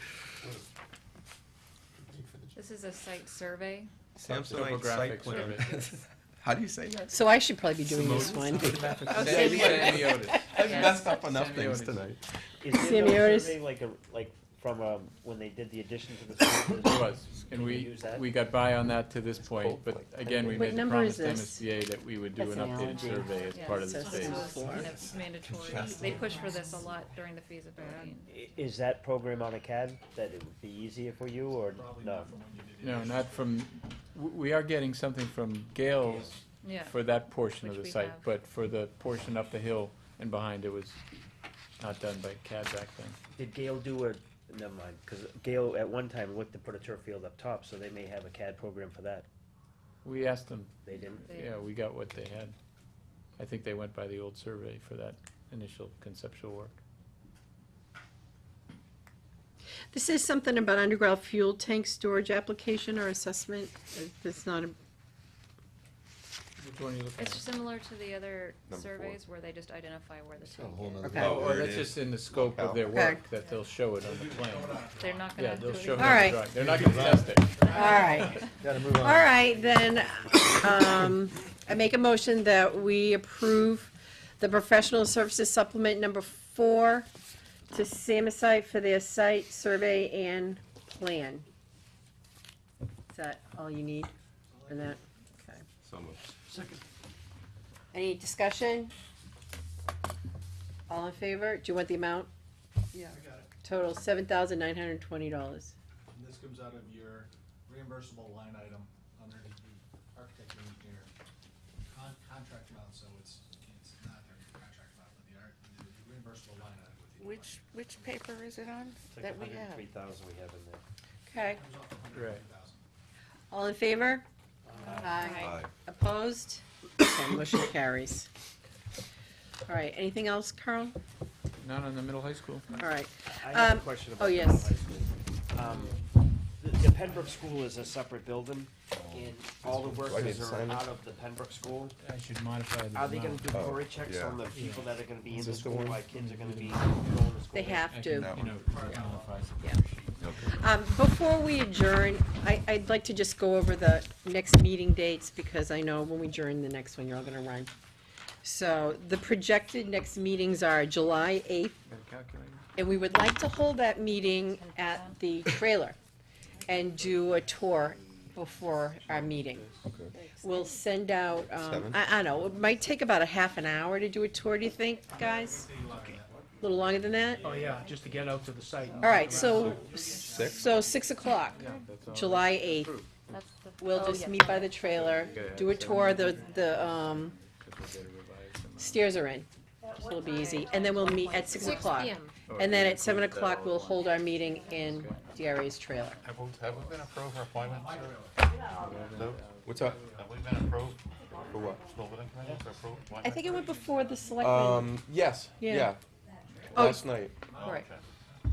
This is a site survey. Samsonite Topographic site plan. survey. How do you say that? So I should probably be doing this one. Semiotic. I've Yes. messed up enough things Semiotics. tonight. Is there no Semiotis. survey like from when they did the addition to the school? It was, and Can we we, use that? we got by on that to this point, but again, we What made the number is promise to this? MSBA that we would do That's an an updated allergy. survey as Yeah, part of so this this phase. is It's kind of mandatory. They push for this a lot during the feasibility. Is that program on a CAD that it would be easier for you or no? No, not from, we are getting something from Gales Yeah. for that portion of Which the we site, have. but for the portion up the hill and behind, it was not done by CAD back then. Did Gale do a, never mind, because Gale at one time looked to put a turf field up top, so they may have a CAD program for that. We asked them, They didn't? They- yeah, we got what they had. I think they went by the old survey for that initial conceptual work. This is something about underground fuel tank storage application or assessment. It's not a, Which one are you looking It's at? similar to the other Number surveys where they just identify where the A tank whole is. nother Okay. Oh, level. that's just in the scope of their Okay. work, that they'll show it on the plan. They're not Yeah, gonna do they'll it. show it either. on the Alright. drawing. They're not gonna test it. All right. Gotta move on. All right, then, I make a motion that we approve the professional services supplement number 4 to Samusite for their site survey and plan. Is that all you need for that? Okay. So moved. Second. Any discussion? All in favor? Do you want the amount? Yeah. I got it. Total $7,920. And this comes out of your reimbursable line item underneath the architect and engineer contract amount, so it's not their contract amount, but the reimbursable line item with the. Which paper is it on that we have? 103,000 we have in there. Okay. Comes off Right. 150,000. All in favor? Aye. Opposed? Okay, motion carries. All right, anything else, Carl? Not on the middle high school. All right. I have Um, a question oh, about the yes. middle high school. The Pembroke School is a separate building, and all the Do I need workers to are sign it? out of the Pembroke School. I should modify the Are they gonna amount. do Oh, Cory checks yeah. on the people that are gonna be in Is the this the school, one? why kids are gonna be going to school? They have I to. can, modify. Before we adjourn, I'd like to just go over the next meeting dates, because I know when we adjourn the next one, you're all gonna run. So, the projected next meetings are July 8th, Got a calculator? and we would like to hold that meeting at the trailer and do a tour before our meeting. Okay. We'll send out, Seven? I don't know, it might take about a half an hour to do a tour, do you think, guys? A little longer than that? Oh, yeah, just to get out to the site. and All right, look so, around. 6 o'clock, Yeah, that's all. July 8th. That's the- We'll oh, just yes. meet by the trailer, do a tour, the stairs are in, so it'll be easy, and then we'll meet at 6 o'clock. And then at 7 o'clock, we'll hold our meeting in DRA's trailer. Have we been approved for appointments? Lou, What's up? have we been approved? For what? School building committee for approved? I think it went before the selectmen, Yes, Yeah. yeah. Oh. Last night. right.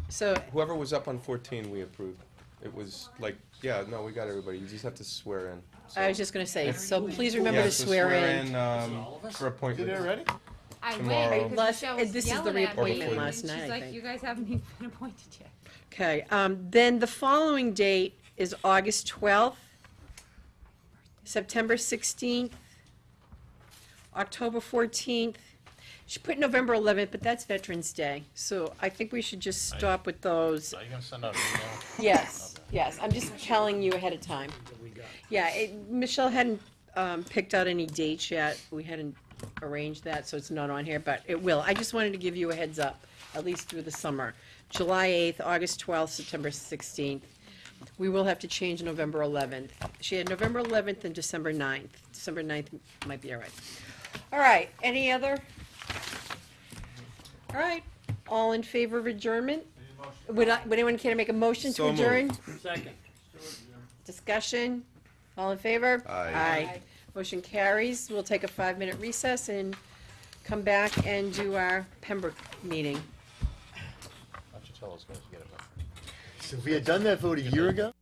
So, Whoever was up on 14, we approved. It was like, yeah, no, we got everybody. You just have to swear in. I was just gonna say, so please remember Yeah, to so swear in. for appointments. I Tomorrow. wait, because Last- Michelle was this is the yelling at me, reappointment and last night, she's I like, think. you guys haven't even been appointed yet. Okay, then the following date is August 12th, September 16th, October 14th. She put November 11th, but that's Veterans Day, so I think we should just stop with those. Are you gonna send out an email? Yes, yes, I'm just telling you ahead of time. Yeah, Michelle hadn't picked out any dates yet, we hadn't arranged that, so it's not on here, but it will. I just wanted to give you a heads up, at least through the summer. July 8th, August 12th, September 16th. We will have to change November 11th. She had November 11th and December 9th. December 9th might be all right. All right, any other? All right, all in favor of adjournment? Would anyone care to make a motion to So moved. adjourn? Second. Discussion? All in favor? Aye. Aye. Motion carries. We'll take a 5-minute recess and come back and do our Pembroke meeting. Why don't you tell those guys to get it done? So if we had done that vote a year ago,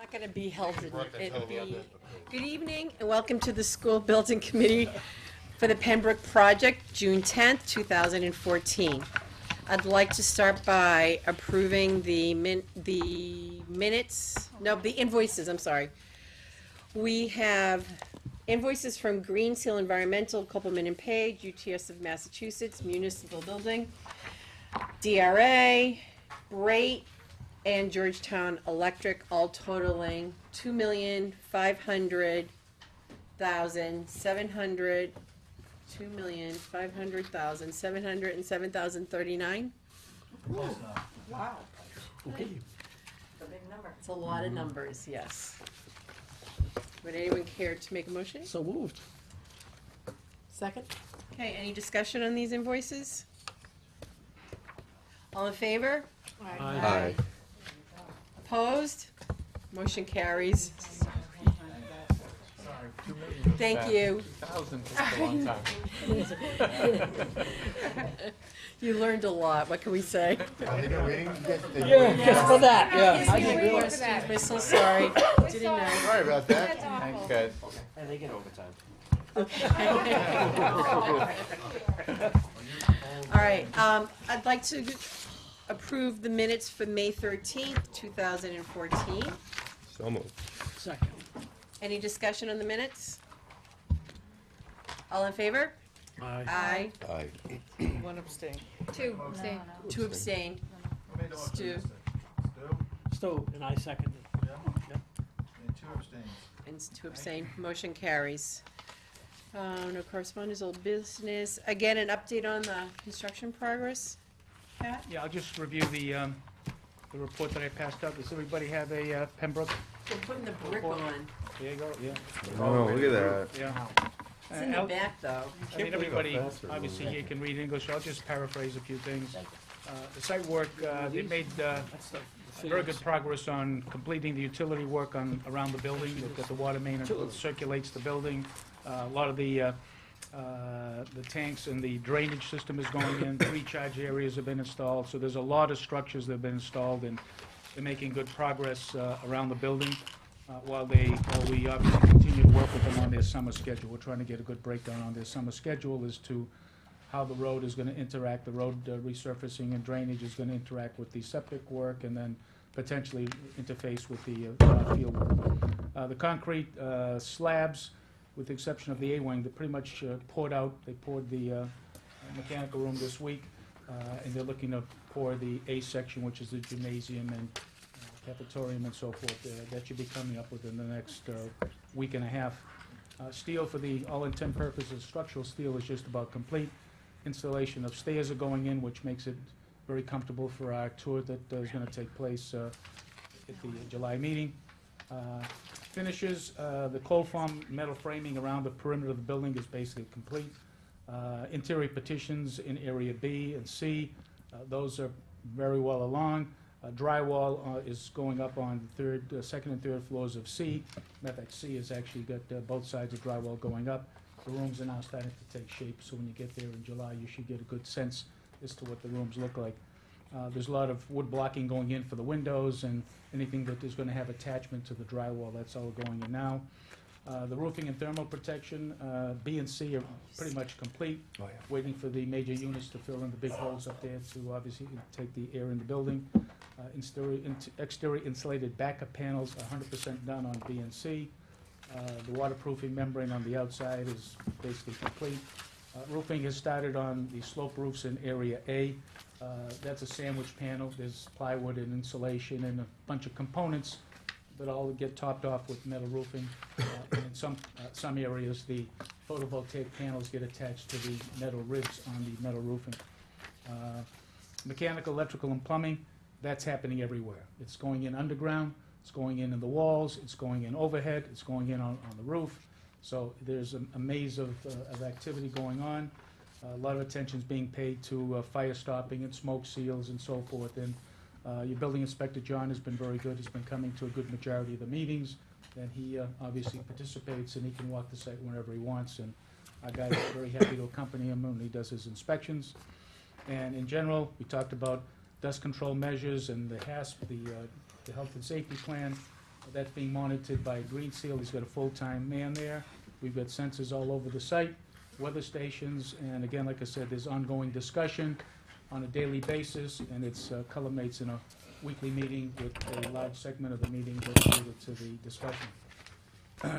Not gonna be held in Work that it. totally Be- up there. Good evening and welcome to the School Building Committee for the Pembroke Project, June 10th, 2014. I'd like to start by approving the invoices, I'm sorry. We have invoices from Green Seal Environmental, Copeland and Page, UTS of Massachusetts, Municipal Building, DRA, Rate, and Georgetown Electric, all totaling $2,500,707,739. Wow. Okay. It's a big number. It's a lot of numbers, yes. Would anyone care to make a motion? So moved. Second. Okay, any discussion on these invoices? All in favor? Aye. Opposed? Motion carries. Sorry, 2 million. Thank you. 2,000 takes a long time. You learned a lot, what can we say? Just for that, yeah. I didn't realize, we're so sorry. Didn't know. Sorry about that. Thanks, guys. And they get overtime. All right, I'd like to approve the minutes for May 13th, 2014. So moved. Second. Any discussion on the minutes? All in favor? Aye. Aye. Aye. One abstain. Two, abstain. Two abstain. Stu Stu, and I seconded. And two abstains. and two abstain. Motion carries. No correspondence, old business. Again, an update on the construction progress. Pat? Yeah, I'll just review the report that I passed out. Does everybody have a Pembroke? They're putting the brick on. There you go, yeah. Oh, look at that. Yeah. It's in the back, though. I mean, believe how everybody, fast they're obviously, moving. here can read English, I'll just paraphrase a few things. The site work, they made very good progress on completing the utility work around the building. They've got the water main that circulates the building. A lot of the tanks and the drainage system is going in, recharge areas have been installed, so there's a lot of structures that have been installed, and they're making good progress around the building. While we obviously continue to work with them on their summer schedule. We're trying to get a good breakdown on their summer schedule as to how the road is gonna interact, the road resurfacing and drainage is gonna interact with the septic work, and then potentially interface with the field work. The concrete slabs, with the exception of the A-wing, they're pretty much poured out. They poured the mechanical room this week, and they're looking to pour the A section, which is the gymnasium and cafetorium and so forth. That should be coming up within the next week and a half. Steel, for the all intent purposes, structural steel is just about complete. Installation of stairs are going in, which makes it very comfortable for our tour that is going to take place at the July meeting. Finishes, the cold form metal framing around the perimeter of the building is basically complete. Interior partitions in area B and C, those are very well along. Drywall is going up on the second and third floors of C. Matter of fact, C has actually got both sides of drywall going up. The rooms are now starting to take shape, so when you get there in July, you should get a good sense as to what the rooms look like. There's a lot of wood blocking going in for the windows, and anything that is gonna have attachment to the drywall, that's all going in now. The roofing and thermal protection, B and C are pretty much complete. Waiting for the major units to fill in the big holes up there to obviously take the air in the building. Exterior insulated backup panels, 100% done on B and C. The waterproofing membrane on the outside is basically complete. Roofing has started on the slope roofs in area A. That's a sandwich panel. There's plywood and insulation and a bunch of components that all get topped off with metal roofing. And in some areas, the photovoltaic panels get attached to the metal ribs on the metal roofing. Mechanical, electrical, and plumbing, that's happening everywhere. It's going in underground, it's going in the walls, it's going in overhead, it's going in on the roof. So there's a maze of activity going on. A lot of attention's being paid to fire stopping and smoke seals and so forth. And your building inspector, John, has been very good. He's been coming to a good majority of the meetings, and he obviously participates, and he can walk the site whenever he wants. And our guys are very happy to accompany him when he does his inspections. And in general, we talked about dust control measures and the HASP, the health and safety plan. That's being monitored by Green Seal. He's got a full-time man there. We've got sensors all over the site, weather stations, and again, like I said, there's ongoing discussion on a daily basis, and it's culminates in a weekly meeting with a large segment of the meeting dedicated to the discussion.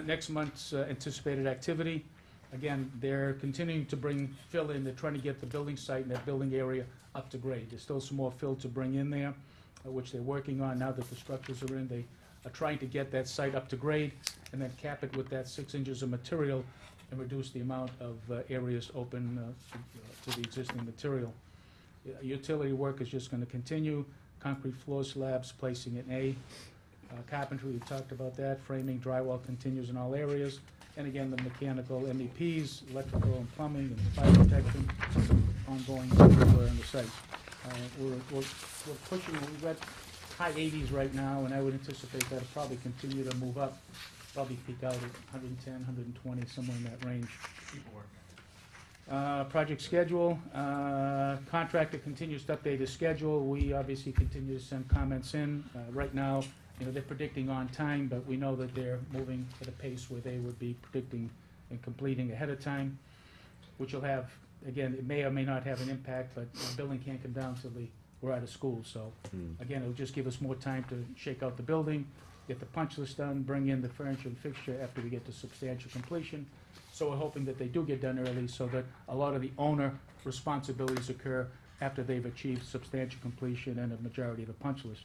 Next month's anticipated activity, again, they're continuing to fill in, they're trying to get the building site and that building area up to grade. There's still some more fill to bring in there, which they're working on now that the structures are in. They are trying to get that site up to grade and then cap it with that 6 inches of material and reduce the amount of areas open to the existing material. Utility work is just gonna continue, concrete floor slabs, placing in A. Carpentry, we talked about that, framing, drywall continues in all areas. And again, the mechanical MEPs, electrical and plumbing and fire protection, ongoing everywhere on the site. We're pushing, we've got high 80s right now, and I would anticipate that'll probably continue to move up, probably peak out at 110, 120, somewhere in that range. Project schedule, contractor continues to update his schedule. We obviously continue to send comments in. Right now, they're predicting on time, but we know that they're moving at a pace where they would be predicting and completing ahead of time, which will have, again, it may or may not have an impact, but the building can't come down till we're out of school. So, again, it'll just give us more time to shake out the building, get the punch list done, bring in the furniture and fixture after we get to substantial completion. So we're hoping that they do get done early so that a lot of the owner responsibilities occur after they've achieved substantial completion and a majority of the punch list.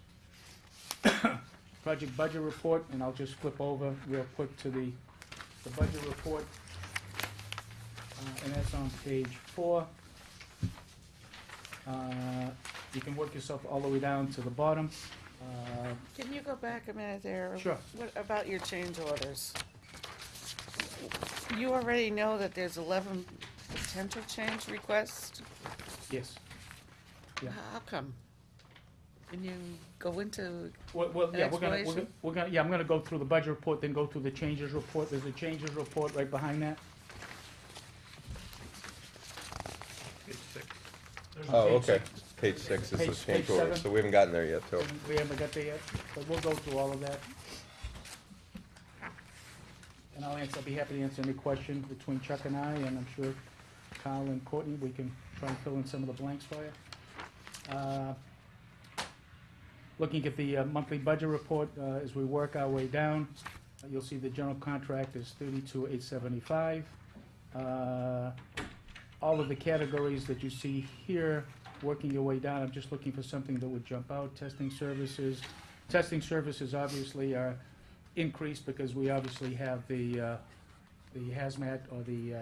Project budget report, and I'll just flip over real quick to the budget report. And that's on page 4. You can work yourself all the way down to the bottom. Can you go back a minute there? Sure. What about your change orders? You already know that there's 11 potential change requests? Yes. Yeah. How come? Can you go into Well, an yeah, explanation? I'm gonna go through the budget report, then go through the changes report. There's a changes report right behind that. There's a Oh, page okay. 6. Page 6 is Page- the change page order, 7. so we haven't gotten there yet, so. We haven't got there yet, but we'll go through all of that. And I'll be happy to answer any questions between Chuck and I, and I'm sure Kyle and Courtney, we can try and fill in some of the blanks for you. Looking at the monthly budget report, as we work our way down, you'll see the general contract is 32,875. All of the categories that you see here, working your way down, I'm just looking for something that would jump out. Testing services. Testing services obviously are increased because we obviously have the hazmat or the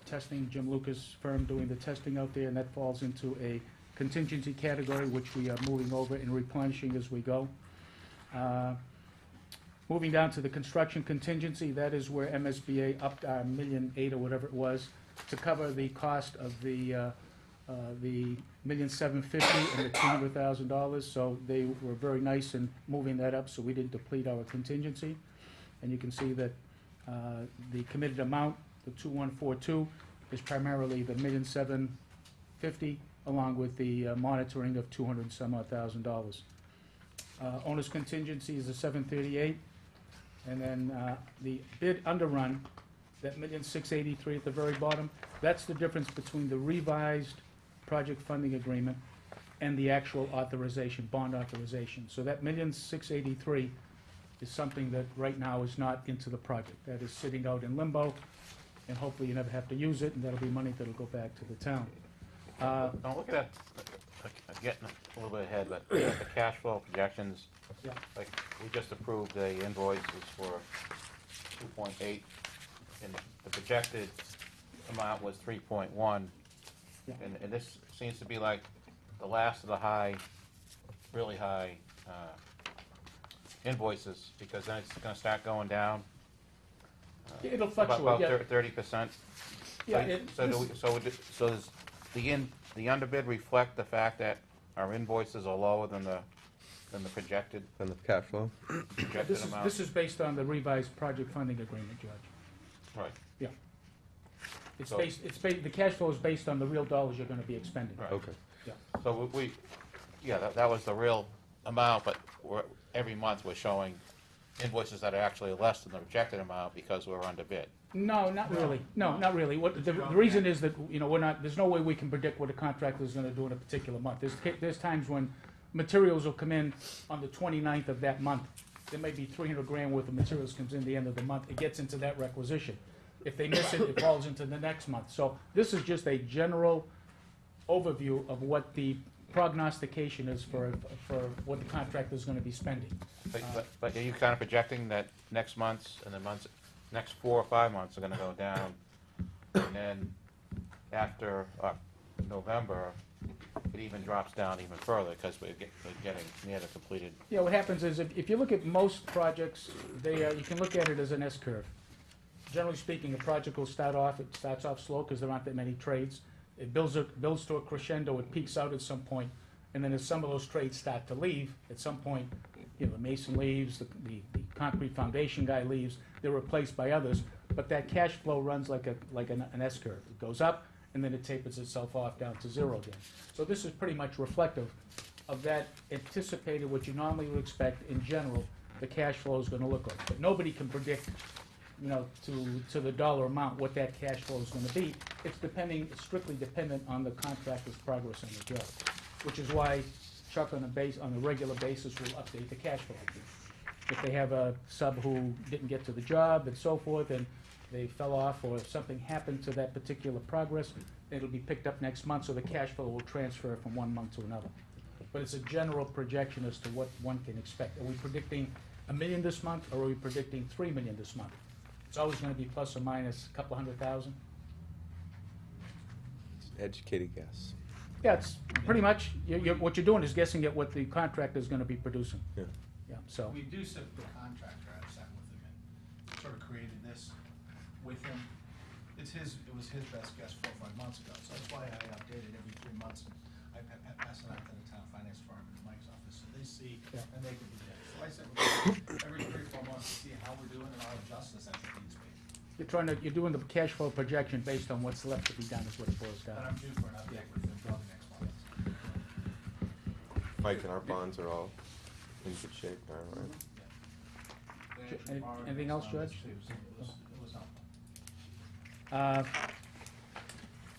testing, Jim Lucas firm doing the testing out there, and that falls into a contingency category, which we are moving over and replenishing as we go. Moving down to the construction contingency, that is where MSBA upped our $1.8 million or whatever it was to cover the cost of the $1.75 million and the $200,000. So they were very nice in moving that up, so we didn't deplete our contingency. And you can see that the committed amount, the 2142, is primarily the $1.75 million, along with the monitoring of $200 and some odd thousand. Owner's contingency is the $738, and then the bid underrun, that $1.683 million at the very bottom, that's the difference between the revised project funding agreement and the actual authorization, bond authorization. So that $1.683 million is something that right now is not into the project. That is sitting out in limbo, and hopefully you never have to use it, and that'll be money that'll go back to the town. Don't look at that, getting a little bit ahead, but the cash flow projections, Yeah. like, we just approved the invoices for 2.8, and the projected amount was 3.1. Yeah. And this seems to be like the last of the really high invoices, because then it's gonna start going down. It'll fluctuate, yeah. About 30%. Yeah, So does the underbid reflect the fact that our invoices are lower than the projected And the cash flow? amount? This is based on the revised project funding agreement, Judge. Right. Yeah. It's So- the cash flow is based on the real dollars you're gonna be expending. Right. Okay. Yeah. So that was the real amount, but every month we're showing invoices that are actually less than the projected amount because we're under bid. No, not really. No, not really. What, the reason is that, you know, we're not, there's no way we can predict what a contractor is gonna do in a particular month. There's times when materials will come in on the 29th of that month. There may be 300 grand worth of materials comes in the end of the month. It gets into that requisition. If they miss it, it falls into the next month. So this is just a general overview of what the prognostication is for what the contractor is gonna be spending. But are you kind of projecting that next month's and the months, next 4 or 5 months are gonna go down? And then after November, it even drops down even further because we're getting near the completed. Yeah, what happens is if you look at most projects, you can look at it as an S-curve. Generally speaking, a project will start off, it starts off slow because there aren't that many trades. It builds to a crescendo, it peaks out at some point, and then as some of those trades start to leave, at some point, you know, the mason leaves, the concrete foundation guy leaves, they're replaced by others, but that cash flow runs like an S-curve. It goes up, and then it tapers itself off down to zero again. So this is pretty much reflective of that anticipated, what you normally would expect in general, the cash flow is gonna look like. But nobody can predict, you know, to the dollar amount what that cash flow is gonna be. It's strictly dependent on the contractor's progress on the job, which is why Chuck on a regular basis will update the cash flow. If they have a sub who didn't get to the job and so forth, and they fell off, or if something happened to that particular progress, it'll be picked up next month, so the cash flow will transfer from one month to another. But it's a general projection as to what one can expect. Are we predicting $1 million this month, or are we predicting $3 million this month? It's always gonna be plus or minus a couple $100,000. It's an educated guess. Yeah, it's pretty much, what you're doing is guessing at what the contractor is gonna be producing. Yeah. Yeah, so, We do sit with the contractor, I've sat with him and sort of created this with him. It was his best guess 4 or 5 months ago, so that's why I update it every 3 months. And I pass it out to the town finance department and Mike's office, so they see, Yeah. and they can be there. So I sit with them every 3 or 4 months to see how we're doing, and I'll adjust this as it needs be. you're doing the cash flow projection based on what's left to be done is what it boils down But to. I'm due for an update with him probably next month. Mike, and our bonds are all in good shape now, right? Anything else, Judge? It was helpful.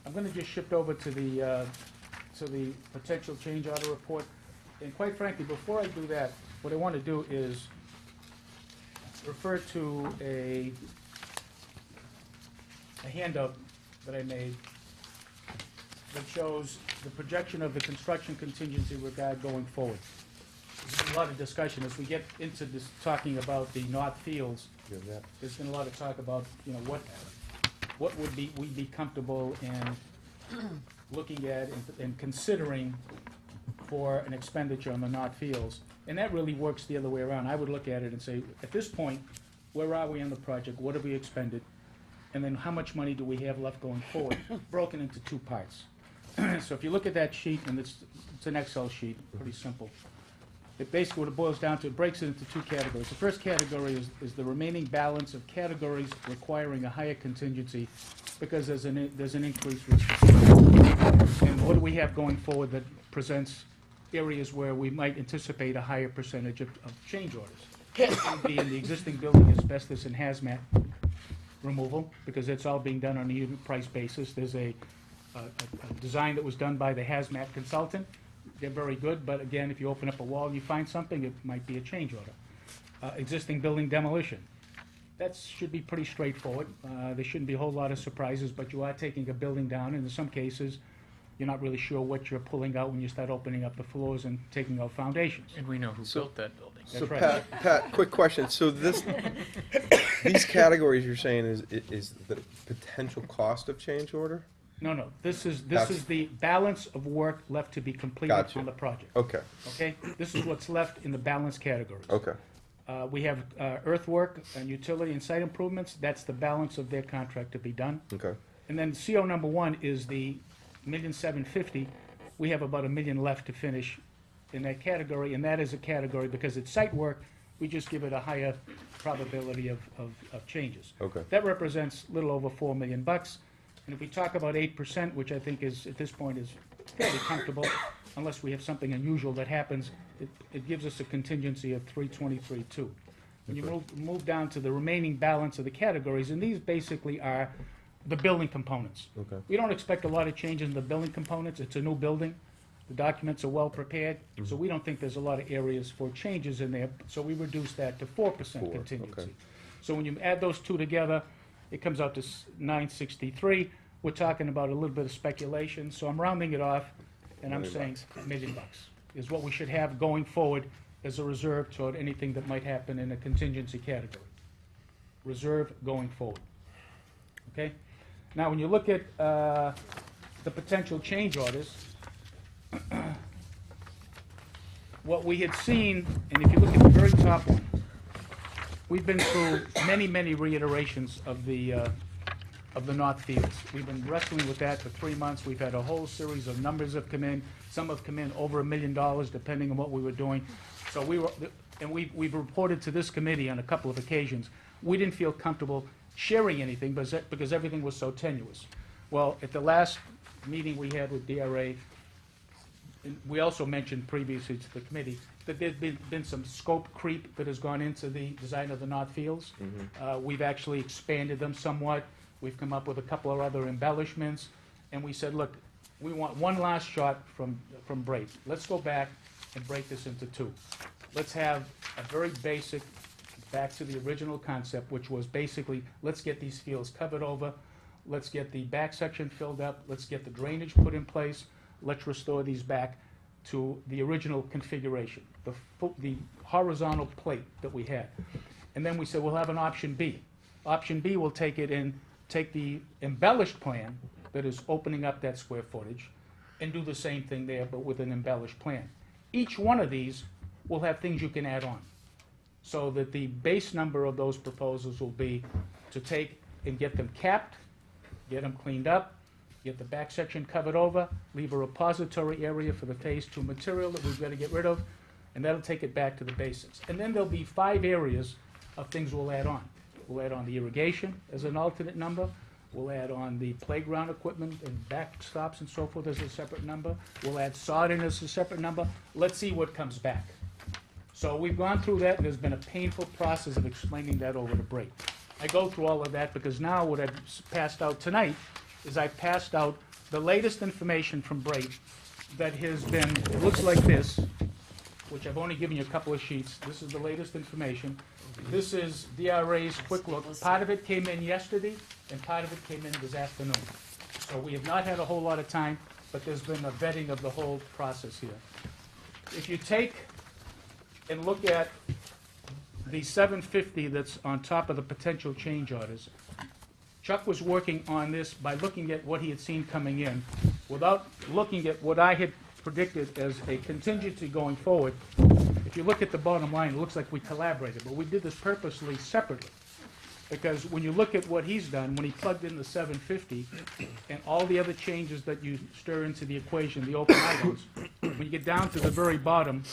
I'm gonna just shift over to the potential change order report. And quite frankly, before I do that, what I wanna do is refer to a handout that I made that shows the projection of the construction contingency regard going forward. There's been a lot of discussion as we get into this, talking about the North Fields. You have that? There's been a lot of talk about, you know, what would we be comfortable in looking at and considering for an expenditure on the North Fields. And that really works the other way around. I would look at it and say, at this point, where are we on the project? What have we expended? And then how much money do we have left going forward? Broken into 2 parts. So if you look at that sheet, and it's an Excel sheet, pretty simple. It basically, what it boils down to, it breaks it into 2 categories. The first category is the remaining balance of categories requiring a higher contingency because there's an increased risk. And what do we have going forward that presents areas where we might anticipate a higher percentage of change orders? It would be in the existing building, asbestos and hazmat removal, because it's all being done on a unit price basis. There's a design that was done by the hazmat consultant. They're very good, but again, if you open up a wall and you find something, it might be a change order. Existing building demolition. That should be pretty straightforward. There shouldn't be a whole lot of surprises, but you are taking a building down, and in some cases, you're not really sure what you're pulling out when you start opening up the floors and taking out foundations. And we know who built that building. So That's right. Pat, quick question. So these categories you're saying is the potential cost of change order? No, this is That's- the balance of work left to be completed Gotcha. on the project. Okay, Okay? This is what's left in the balance categories. okay. We have earthwork and utility and site improvements. That's the balance of their contract to be done. Okay. And then CO number 1 is the $1,750,000. We have about $1 million left to finish in that category, and that is a category, because it's site work, we just give it a higher probability of changes. Okay. That represents a little over $4 million. And if we talk about 8%, which I think is, at this point, is fairly comfortable, unless we have something unusual that happens, it gives us a contingency of $323,200. when you move down to the remaining balance of the categories, and these basically are the building components. Okay. We don't expect a lot of changes in the building components. It's a new building. The documents are well prepared, so we don't think there's a lot of areas for changes in there, so we reduced that to 4% okay. contingency. So when you add those two together, it comes out to 963. We're talking about a little bit of speculation, so I'm rounding it off, and I'm saying $1 million is what we should have going forward as a reserve toward anything that might happen in a contingency category. Reserve going forward. Okay? Now, when you look at the potential change orders, what we had seen, and if you look at the very top one, we've been through many, many reiterations of the North Fields. We've been wrestling with that for 3 months. We've had a whole series of numbers have come in. Some have come in over $1 million, depending on what we were doing. So we've reported to this committee on a couple of occasions. We didn't feel comfortable sharing anything because everything was so tenuous. Well, at the last meeting we had with DRA, and we also mentioned previously to the committee that there's been some scope creep that has gone into the design of the North Fields. We've actually expanded them somewhat. We've come up with a couple of other embellishments, and we said, look, we want one last shot from break. Let's go back and break this into two. Let's have a very basic, back to the original concept, which was basically, let's get these fields covered over, let's get the back section filled up, let's get the drainage put in place, let's restore these back to the original configuration, the horizontal plate that we had. And then we said, we'll have an option B. Option B will take the embellished plan that is opening up that square footage and do the same thing there, but with an embellished plan. Each one of these will have things you can add on, so that the base number of those proposals will be to take and get them capped, get them cleaned up, get the back section covered over, leave a repository area for the phase 2 material that we've got to get rid of, and that'll take it back to the basics. And then there'll be 5 areas of things we'll add on. We'll add on the irrigation as an alternate number. We'll add on the playground equipment and backstops and so forth as a separate number. We'll add sodding as a separate number. Let's see what comes back. So we've gone through that, and there's been a painful process of explaining that over the break. I go through all of that because now what I've passed out tonight is I passed out the latest information from Brate that has been, it looks like this, which I've only given you a couple of sheets. This is the latest information. This is DRA's quick look. Part of it came in yesterday, and part of it came in this afternoon. So we have not had a whole lot of time, but there's been a vetting of the whole process here. If you take and look at the 750 that's on top of the potential change orders, Chuck was working on this by looking at what he had seen coming in, without looking at what I had predicted as a contingency going forward. If you look at the bottom line, it looks like we collaborated, but we did this purposely separately. Because when you look at what he's done, when he plugged in the 750 and all the other changes that you stir into the equation, the open items, when you get down to the very bottom,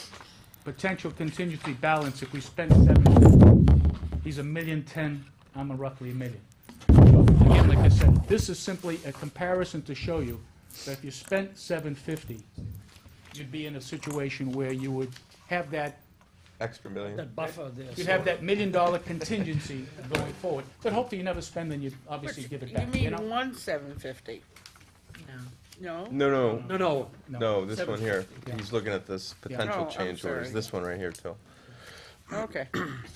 potential contingency balance, if we spend 750, he's $1,010,000, I'm roughly $1 million. So again, like I said, this is simply a comparison to show you that if you spent 750, you'd be in a situation where you would have that Extra million. That buffer there. you'd have that $1 million contingency going forward, but hopefully you never spend, then you'd obviously give it back, You mean one 750? No? No, No, no, this one here. 750, yeah. He's looking at this potential Oh, I'm change orders. sorry. This one right here, Phil. Okay.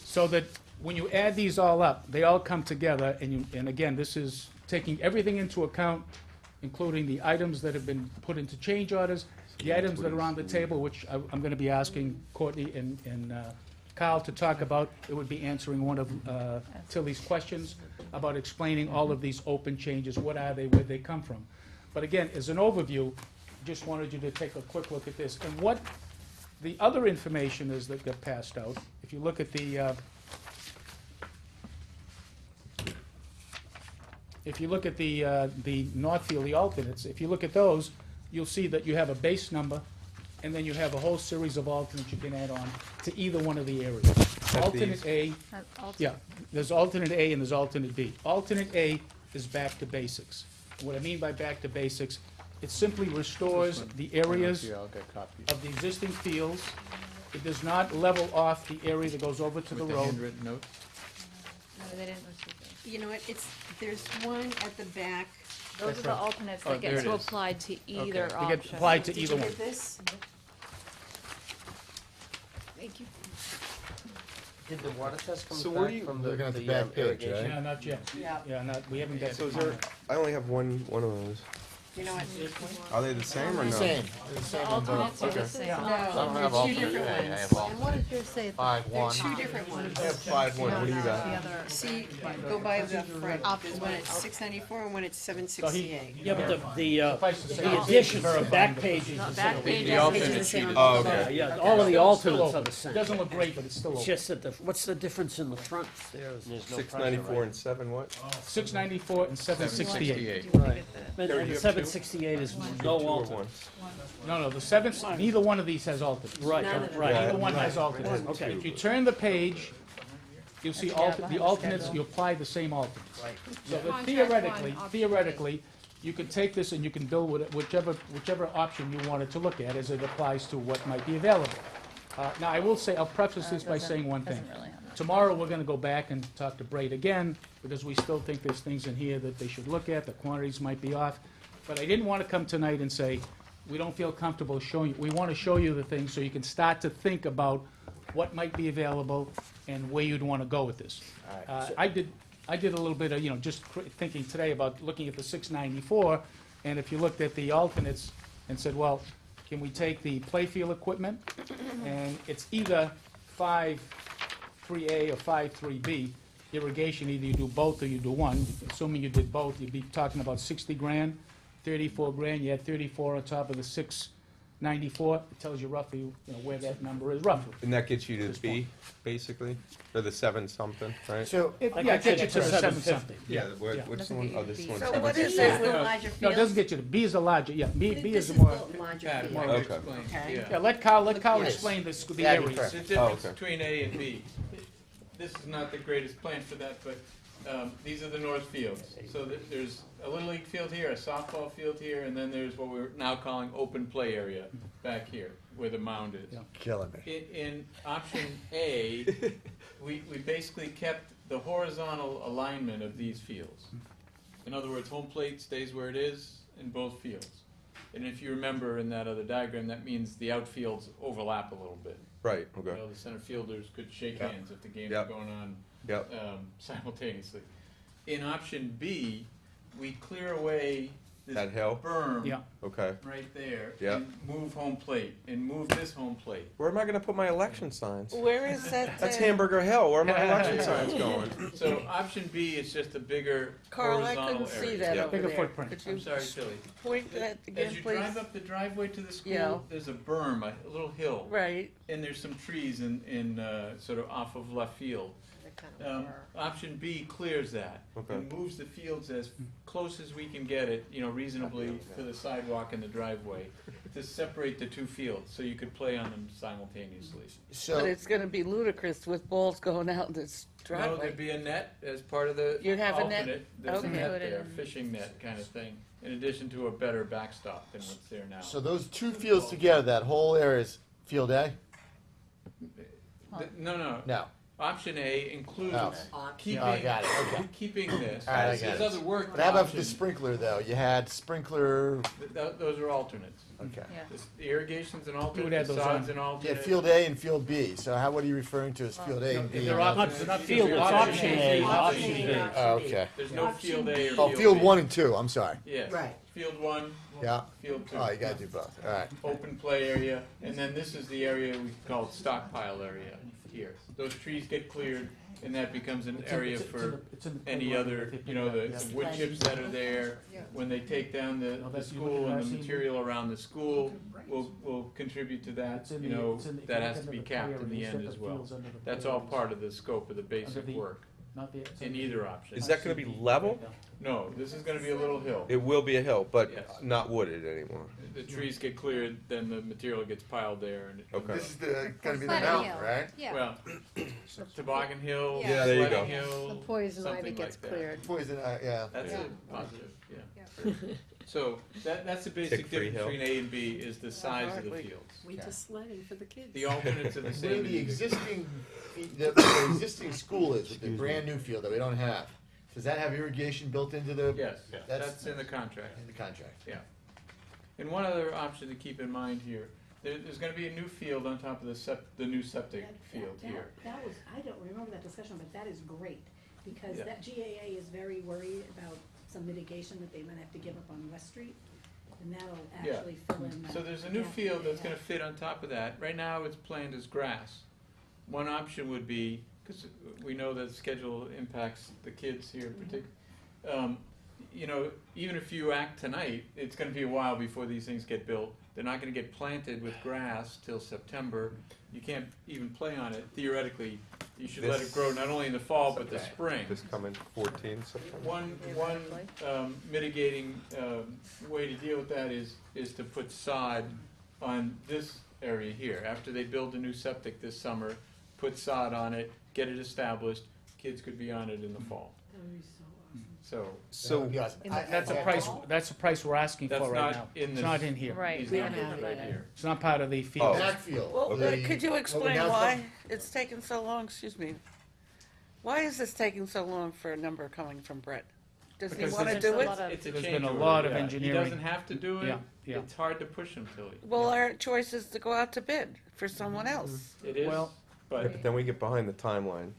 So that when you add these all up, they all come together, and again, this is taking everything into account, including the items that have been put into change orders, the items that are on the table, which I'm gonna be asking Courtney and Kyle to talk about. It would be answering one of Tilly's questions about explaining all of these open changes, what are they, where they come from. But again, as an overview, just wanted you to take a quick look at this. And what the other information is that got passed out, if you look at the Northfield, the alternates, if you look at those, you'll see that you have a base number, and then you have a whole series of alternates you can add on to either one of the areas. Alternate A, yeah, there's alternate A and there's alternate B. Alternate A is back to basics. What I mean by back to basics, it simply restores the areas I'll get copies. of the existing fields It does not level off the area that goes over to the With the road. handwritten note? No, they didn't receive it. You know what, there's one at the back. Those That's are the right. alternates Oh, that there get it to is. apply to either They option. get applied to Did either you one. get this? Thank you. Did the water test come So where do back you- from Looking at the the back page, irrigation? right? Yeah, not yet. Yeah. Yeah, not, we haven't got. So is the there, comment. I only have one of those. You know what? Are they the same or no? Same, they're the same on both. Alternates are the same. No, don't they're have two alternate. different Yeah, I ones. have alternate. What did yours say? They're two different ones. I have 5-1, what do you got? See, go by the front, there's one at 694 and one at 768. Yeah, but Suffice to say, the it's additions, the verifying back that- page is. Back page The is alternate sheet is. Oh, Yeah, okay. yeah, all of the Still alternates open. are the same. Doesn't look great, but it's still It's open. just that what's the difference in the front there? There's no pressure, 694 right? and 7 what? 694 and 768. 768. Right. And the 768 is no Two or alternate. one? No, the seven, neither one of these has alternates. Right, None of them. right. Neither one has alternates. Okay. If you turn the page, you'll see the alternates, you apply the same alternates. So that theoretically, you can take this and you can build with whichever option you wanted to look at as it applies to what might be available. Now, I will say, I'll preface this by saying one thing. Doesn't really have. Tomorrow, we're gonna go back and talk to Braid again, because we still think there's things in here that they should look at, the quantities might be off. But I didn't wanna come tonight and say, we don't feel comfortable showing you, we wanna show you the things so you can start to think about what might be available and where you'd wanna go with this. I did a little bit of, just thinking today about looking at the 694, and if you looked at the alternates and said, well, can we take the playfield equipment, and it's either 5.3A or 5.3B, irrigation, either you do both or you do one. Assuming you did both, you'd be talking about 60 grand, 34 grand, you had 34 on top of the 694, it tells you roughly, where that number is roughly. And that gets you to B, basically, or the 7-something, right? So, It That gets you to the 750. 750. Yeah, Yeah. which one, oh, this one's So what is 760. that? Larger No, it doesn't field? get you to, B is the larger, yeah, B This is the more, the larger Pat, field. why don't you Okay. explain? Okay. yeah, let Kyle Yes. explain this, the That'd be areas. perfect. The difference okay. between A and B, this is not the greatest plan for that, but these are the north fields. So there's a Little League field here, a softball field here, and then there's what we're now calling open play area back here, where the mound is. Yeah. killing me. In option A, we basically kept the horizontal alignment of these fields. In other words, home plate stays where it is in both fields. And if you remember in that other diagram, that means the outfields overlap a little bit. Right, You okay. know, the center fielders could shake Yep. hands if the game's Yep. going on Yep, simultaneously. In option B, we clear away this That hill? berm Yeah. okay. right there Yep. and move home plate and move this home plate. Where am I gonna put my election signs? Where is that? That's Hamburger Hill, where are my election signs going? So option B is just a bigger Carl, I horizontal couldn't see area. that Yeah. over Bigger there. footprint. Could I'm you sorry, Tilly. point that again, As you please? drive up the driveway to the school, Yeah. there's a berm, a little hill, Right, and there's some trees in sort of off of left field. Option B clears that Okay. and moves the fields as close as we can get it, reasonably to the sidewalk and the driveway to separate the two fields, so you could play on them simultaneously. but So, it's gonna be ludicrous with balls going out this No, driveway. there'd be a net as part of the You have a net? alternate. There's a Okay. net there, fishing net kind of thing, in addition to a better backstop than what's there now. so those two fields together, that whole area is field A? No. No. Option A includes Oh. keeping, Oh, I got it, okay. keeping this. All right, I There's got it. other work. But how about for the options. sprinkler though? You had sprinkler, Those are alternates. okay. Yeah. The irrigation's an You would alternate, add the those sod's on. an alternate. Yeah, field A and field B. So what are you referring to as field A and B? They're Not, options. not field, it's option A, option B. Oh, okay. There's no field A or Oh, field field B. 1 and 2, I'm sorry. Yes. Right. Field 1, Yeah. field 2. Oh, you gotta do both, all right. Open play area, and then this is the area we call stockpile area here. Those trees get cleared, and that becomes an area for any other, the wood chips that are there. When they take down the school and the material around the school, will contribute to that, that has to be capped in the end as well. That's all part of the scope of the basic work, in either option. Is that gonna be level? No, this is gonna be a little hill. It will be a hill, but Yes. not wooded anymore. The trees get cleared, then the material gets piled there and. Okay. This is gonna be the Sledding mountain, hill. right? Yeah. Well, toboggan hill, Yeah, there you sledding go. hill. The poison ivy something gets like that. cleared. Poison, yeah. That's Yeah. a positive, yeah. So that's the basic Tick-free difference hill. between A and B is the size of the hardly. fields. Winter sledding for the kids. The alternates are the Where same. the existing, the existing school is, with the brand new field that we don't have, does that have irrigation built into the? Yes, That's that's in the contract. in the contract. Yeah. And one other option to keep in mind here, there's gonna be a new field on top of the new septic field here. That was, I don't remember that discussion, but that is great, because Yeah. that GAA is very worried about some mitigation that they might have to give up on West Street, and that'll Yeah. actually fill in that. So there's a new gap field that they that's gonna have. fit on top of that. Right now, it's planned as grass. One option would be, because we know that schedule impacts the kids here in particular. You know, even if you act tonight, it's gonna be a while before these things get built. They're not gonna get planted with grass till September. You can't even play on it. Theoretically, you should let it grow not only in the fall, but the spring. This coming 14 September. One mitigating way to deal with that is to put sod on this area here. After they build a new septic this summer, put sod on it, get it established, kids could be on it in the fall. That would be so awesome. So, That would be awesome. That's a price we're asking that's for right not now. in It's this. not in here. Right. These we numbers don't have right that. here. It's not part of the Oh. field. Backfield. Well, the- could you what we explain now why call- it's taken so long, excuse me? Why is this taking so long for a number coming from Brett? Does he Because wanna there's do a it? lot of- It's a There's change been a order, lot of yeah. engineering. He doesn't have to do it. Yeah, yeah. It's hard to push him till he. Well, our choice is to go out to bid for someone else. It is, Well- Yeah, but but then we get behind the timeline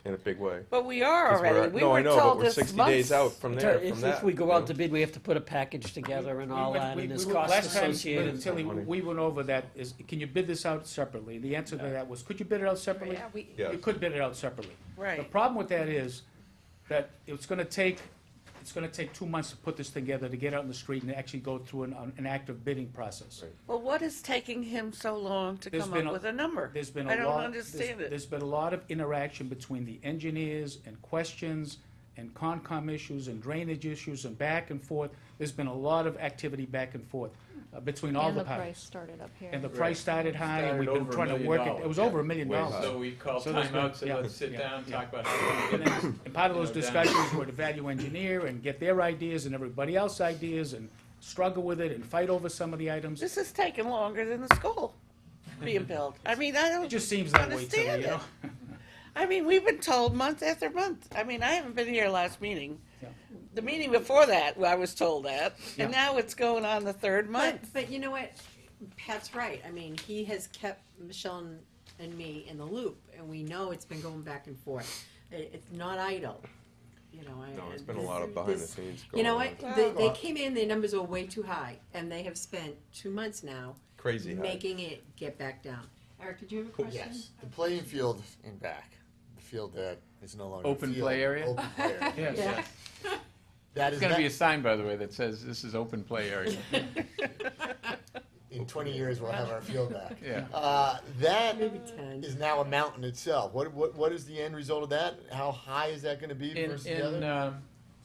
in a big way. But we are 'Cause already, we no, I were know, but told we're this 60 days out months. from there, from If that. we go you out know. to bid, we have to put a package together and all that, and there's costs Last time, associated. Tilly, we went over that, can you bid this out separately? The answer to that was, could you bid it out separately? Yeah, we, Yeah. You could bid it out separately. The Right. problem with that is that it's gonna take 2 months to put this together, to get out in the street and actually go through an active bidding process. Right. Well, what is taking him so long to There's come been up a- with a number? There's been I a don't lot, understand it. there's been a lot of interaction between the engineers and questions and Concom issues and drainage issues and back and forth. There's been a lot of activity back and forth between all And the the price parties. started up here. And the price started high and we've Started been over trying $1 to million work it. It was over $1 million. So we called So there's been- timeout, said yeah, let's sit yeah, down, yeah. talk about how we And, get then, and part of those down. discussions were to value engineer and get their ideas and everybody else's ideas and struggle with it and fight over some of the items. This is taking longer than the school being built. I mean, I It don't just seems that way to me, understand you it. know? I mean, we've been told month after month. I mean, I haven't been here last meeting. Yeah. The meeting before that, I was told that, and Yeah. now it's going on the third month. But you know what, Pat's right, I mean, he has kept Michelle and me in the loop, and we know it's been going back and forth. It's not idle, you know. No, it's been a lot of behind the scenes You know going what, on. they came in, their numbers were way too high, and they have spent 2 months now Crazy high. making it get back down. Eric, did you have a question? Yes, the playing field in back, the field that is no longer a Open field, play area? Open play area. Yes. Yeah. That There's is gonna be a that, sign, by the way, that says this is open play area. in 20 years, we'll have our field back. Yeah. That Maybe 10. is now a mountain itself. What is the end result of that? How high is that gonna be versus the other?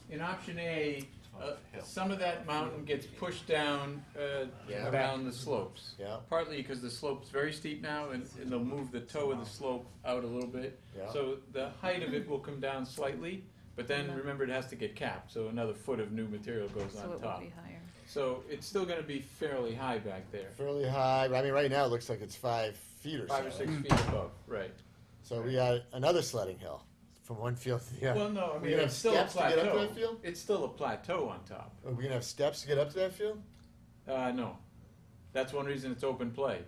In option A, some of that mountain gets pushed down Yeah. around the slopes. Yeah. Partly because the slope's very steep now, and they'll move the toe of the slope out a little bit. Yeah. So the height of it will come down slightly, but then remember it has to get capped, so another foot of new material goes So on it top. would be higher. So it's still gonna be fairly high back there, Fairly high. I mean, right now it looks like it's 5 feet or 5 or so. 6 feet above, right. So we got another sledding hill from one field to the other. Well, no, I We mean, gonna it's have still a steps to get up to plateau. that field? It's still a plateau on top. Are we gonna have steps to get up to that field? No. That's one reason it's open play.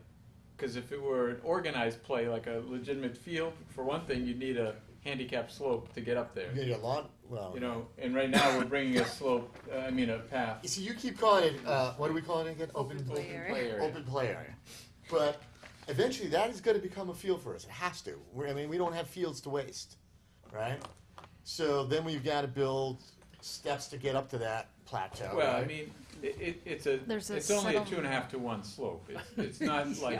Because if it were an organized play, like a legitimate field, for one thing, you'd need a handicapped slope to get up there. You get a lawn. Well, You know, and right now we're bringing a slope, a path. You see, you keep calling it. What are we calling it again? Open play area. Open play area. But eventually, that is going to become a field for us. It has to. I mean, we don't have fields to waste, right? So then we've got to build steps to get up to that plateau. Well, I right? mean, it's There's a it's only a settlement. 2.5 to 1 slope. It's not like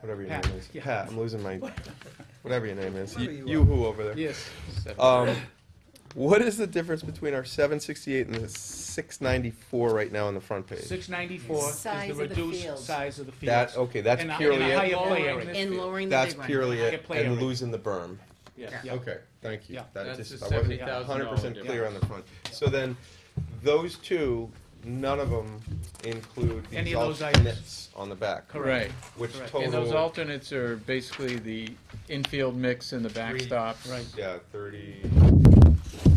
whatever your Pat, name is. yeah. Pat, I'm losing my, whatever your name is. Whatever you You are. who over there. Yes. Um, What is the difference between our 768 and the 694 right now on the front page? 694 is Size the of the reduced field. size of the fields. That, okay, that's And a- purely and a it. higher play Lowering area. this And field. lowering the That's big one. purely Higher it, play and area. losing the berm. Yeah. Okay, thank you. Yeah. That That's just, the I wasn't $70,000 100% clear on difference. the front. So then, those two, none of them include Any these of those items. alternates on the back. Right. Which Correct. total. And those alternates are basically the infield mix and the backstops. Right. Yeah, 30,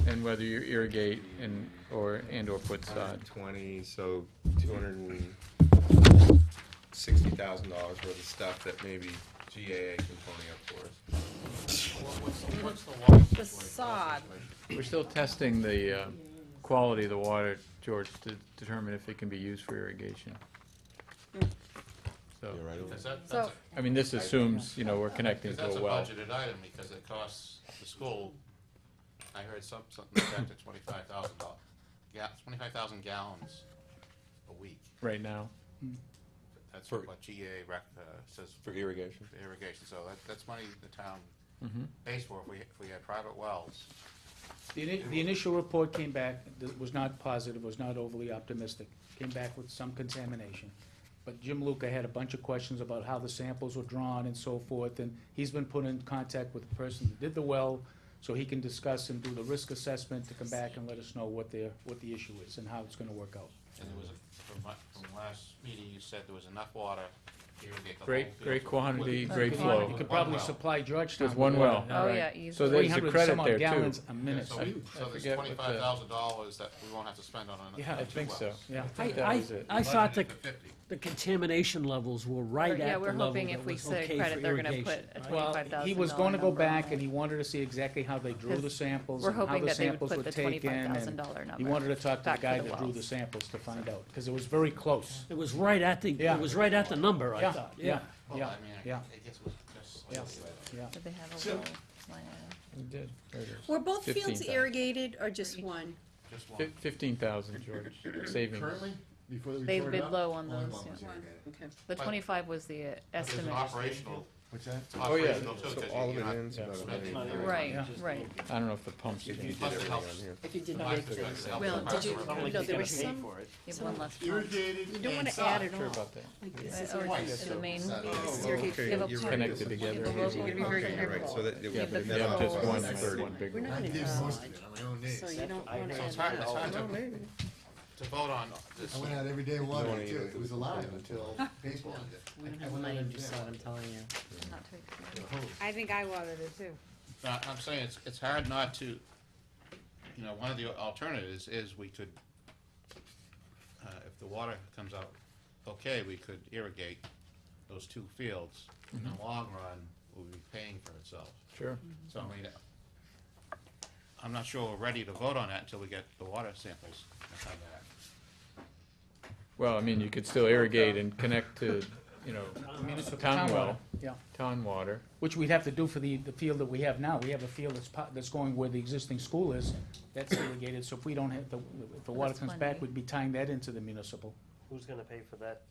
And whether you irrigate and or put sod. 20, so $260,000 worth of stuff that maybe GAA can pony up for us. The sod. We're still testing the quality of the water, George, to determine if it can be used for irrigation. So, You're right. Is that, So, I mean, this assumes, you know, we're connecting that's to a a well. budgeted item, because it costs the school, I heard something like that, to $25,000, 25,000 gallons a week. Right now. That's For- what GA says For irrigation. for irrigation, so that's money the town Mm-hmm. pays for if we had private wells. The initial report came back, was not positive, was not overly optimistic, came back with some contamination. But Jim Luca had a bunch of questions about how the samples were drawn and so forth, and he's been put in contact with the person that did the well, so he can discuss and do the risk assessment to come back and let us know what the issue is and how it's gonna work out. And there was, from last meeting, you said there was enough water to irrigate the whole Great, field. great quantity, great You flow. could probably One well. supply Georgetown. With one with water. well. Oh, Right. yeah, easy. So there's a 300 credit some odd there gallons too. a minute. So I there's forget what the- $25,000 that we won't have to spend on Yeah, two I think so. wells. Yeah. I think that was it. I thought Budgeted for 50. the contamination levels were right at the Yeah, level we're hoping if that we was say okay credit, for they're gonna put irrigation, a right? Well, $25,000 he was gonna go number back on and it. he wanted to see exactly how they drew the Because samples we're and how hoping the that they would samples put were the taken. and $25,000 He number wanted to talk to the back guy for the that drew the wells. samples to find out, because it was very close. It was right at the, Yeah. it was right at the number, I Yeah, thought, yeah, yeah. Well, yeah, I mean, yeah, I guess it was just. yeah, yeah. Did they have a So- little line item? We did. There it is. were both fields 15,000. irrigated or just one? Just one. 15,000, George, savings. Currently, before we They tore it bid up, low on only those, one yeah. was irrigated. Okay. The 25 was the There's estimate. an operational, What's that? Oh, yeah. operational too, So 'cause all of you're it not ins, about a spending million. very Right, Yeah. right. I don't know if the pumps If you changed. did Plus it everything helps. on here. If you did Well, make did the, you- well, did you, no, there was some, You have one less pump. Irrigated you don't and wanna sod. add it Sure all. about that. Like this is Or irrigation. to the main. This is Oh, irrigation. okay, Give up you're two. right. Connected together. Give a local, give a very Okay, careful. right, so that, it Yeah, would but net Yeah, out just to one, 30. one big We're not one. gonna I did do most of sod, it on my own days. so you don't I wanna So add it's hard, that. it's hard Oh, to vote on this. I went out every day watering Don't too. even It was alive until baseball ended. We don't have the money to do sod, I'm telling you. Not to exceed. I think I watered it too. I'm saying it's hard not to, you know, one of the alternatives is we could, if the water comes out okay, we could irrigate those two fields. In the long run, we'll be paying for itself. Sure. So, I mean, I'm not sure we're ready to vote on that until we get the water samples and come back. Well, I mean, you could still irrigate and connect to, you know, Municipal town well, water, yeah, town water. which we'd have to do for the field that we have now. We have a field that's going where the existing school is, that's irrigated, so if we don't have, if the water That's comes back, plenty. we'd be tying that into the municipal. Who's gonna pay for that?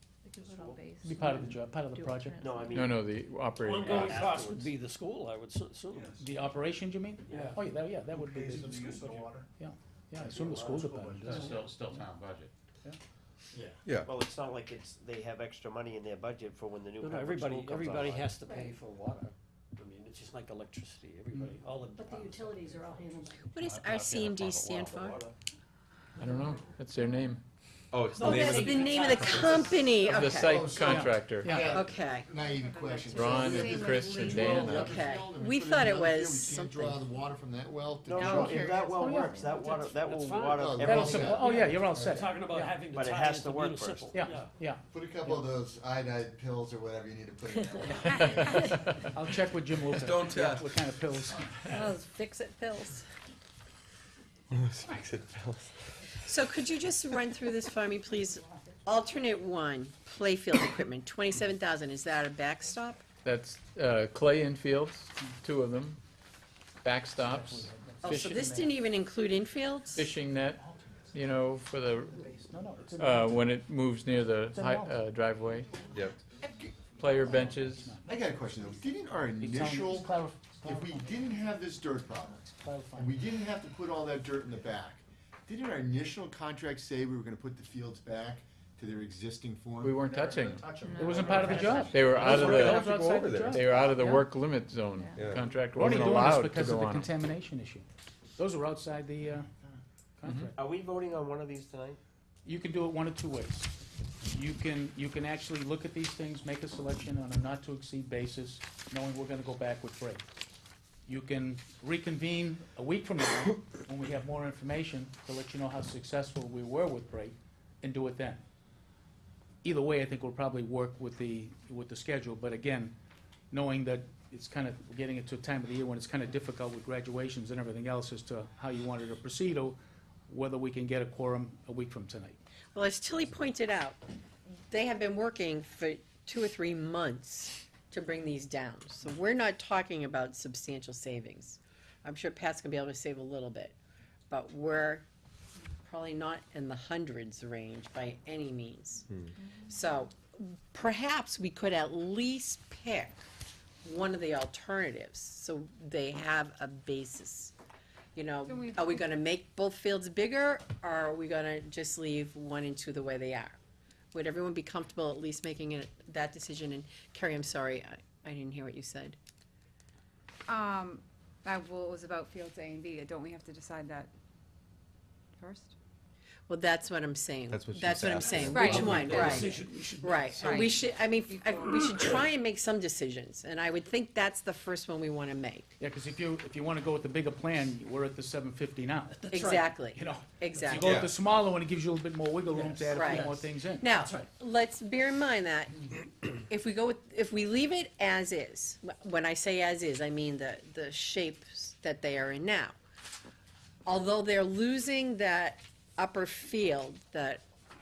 Be part of the job, part of the Do project. No, I mean. No, the operating Ongoing cost. cost would be the school, I would assume. The operations, you mean? Yeah. Oh, yeah, that would be, Pays for the use of the water. yeah, I assume the school department does. It's still town budget. Yeah. Well, it's not like they have extra money in their budget for when the new No, no, Pembroke school everybody, comes everybody online. has to pay for water. I mean, it's just like electricity, everybody, all the But the departments. utilities are all handled by. What does RCMD stand for? I don't know, that's their name. Oh, it's the Oh, name that's of the name of the company, The okay, site contractor. Yeah. okay, Naive question. Ron So and if Chris and we drill Dan. the Okay. field and We put it thought in it another was field, we can't draw something. the water from that well to No, draw. no, if that well Oh, yeah. works, that water, that will That's fine. water Oh, everything. That'll Okay. supply, oh, yeah, you're all We're set. talking about Yeah. having to But it tie has into to work municipal. Yeah, yeah. Put a couple of those iodide pills or whatever you need to put in there. I'll check with Jim Luca. Don't Yeah, test. what kind of pills. those fix-it pills. Makes it feel- So could you just run through this for me, please? Alternate one, playfield equipment, 27,000, is that a backstop? That's clay infields, two of them, backstops, Oh, so this didn't even include infields? fishing net, you know, for the, No, it's in- when it moves near the It's in the driveway. Yep. player benches. I got a question though. Didn't our He's telling you- initial, he's clarif- if we clarifying. didn't have this dirt problem, Clarifying. and we didn't have to put all that dirt in the back, didn't our initial contract say we were gonna put the fields back to their existing form? We weren't touching. It wasn't part of the job. They were out of Those were the, outside the job. they were out of the Yeah. work limit zone. Yeah. Contractor We're only wasn't doing this allowed to because go of the on 'em. contamination issue. Those are outside the, contract. Are we voting on one of these tonight? You can do it one of two ways. You can actually look at these things, make a selection on a not-to-exceed basis, knowing we're gonna go back with Brake. You can reconvene a week from now, when we have more information, to let you know how successful we were with Brake, and do it then. Either way, I think we'll probably work with the schedule, but again, knowing that it's kind of getting into a time of the year when it's kind of difficult with graduations and everything else as to how you wanted to proceed, or whether we can get a quorum a week from tonight. Well, as Tilly pointed out, they have been working for 2 or 3 months to bring these down. So we're not talking about substantial savings. I'm sure Pat's gonna be able to save a little bit, but we're probably not in the hundreds range by any means. So perhaps we could at least pick one of the alternatives, so they have a basis. You know, Can we- are we gonna make both fields bigger, or are we gonna just leave 1 and 2 the way they are? Would everyone be comfortable at least making that decision? And Carrie, I'm sorry, I didn't hear what you said. Well, it was about fields A and B. Don't we have to decide that first? Well, that's what I'm saying. That's what she's I'm asking. saying. Right. Which one, The right, decision we should make. right. Right. We should, I mean, we should try and make some decisions, and I would think that's the first one we wanna make. Yeah, because if you wanna go with the bigger plan, we're at the 750 now. That's right. Exactly, You know, if you exactly. go with the smaller one, it gives you a little bit more wiggle room to add a few Right. more things in. Now, That's right. let's bear in mind that if we leave it as is, when I say as is, I mean the shapes that they are in now. Although they're losing that upper field that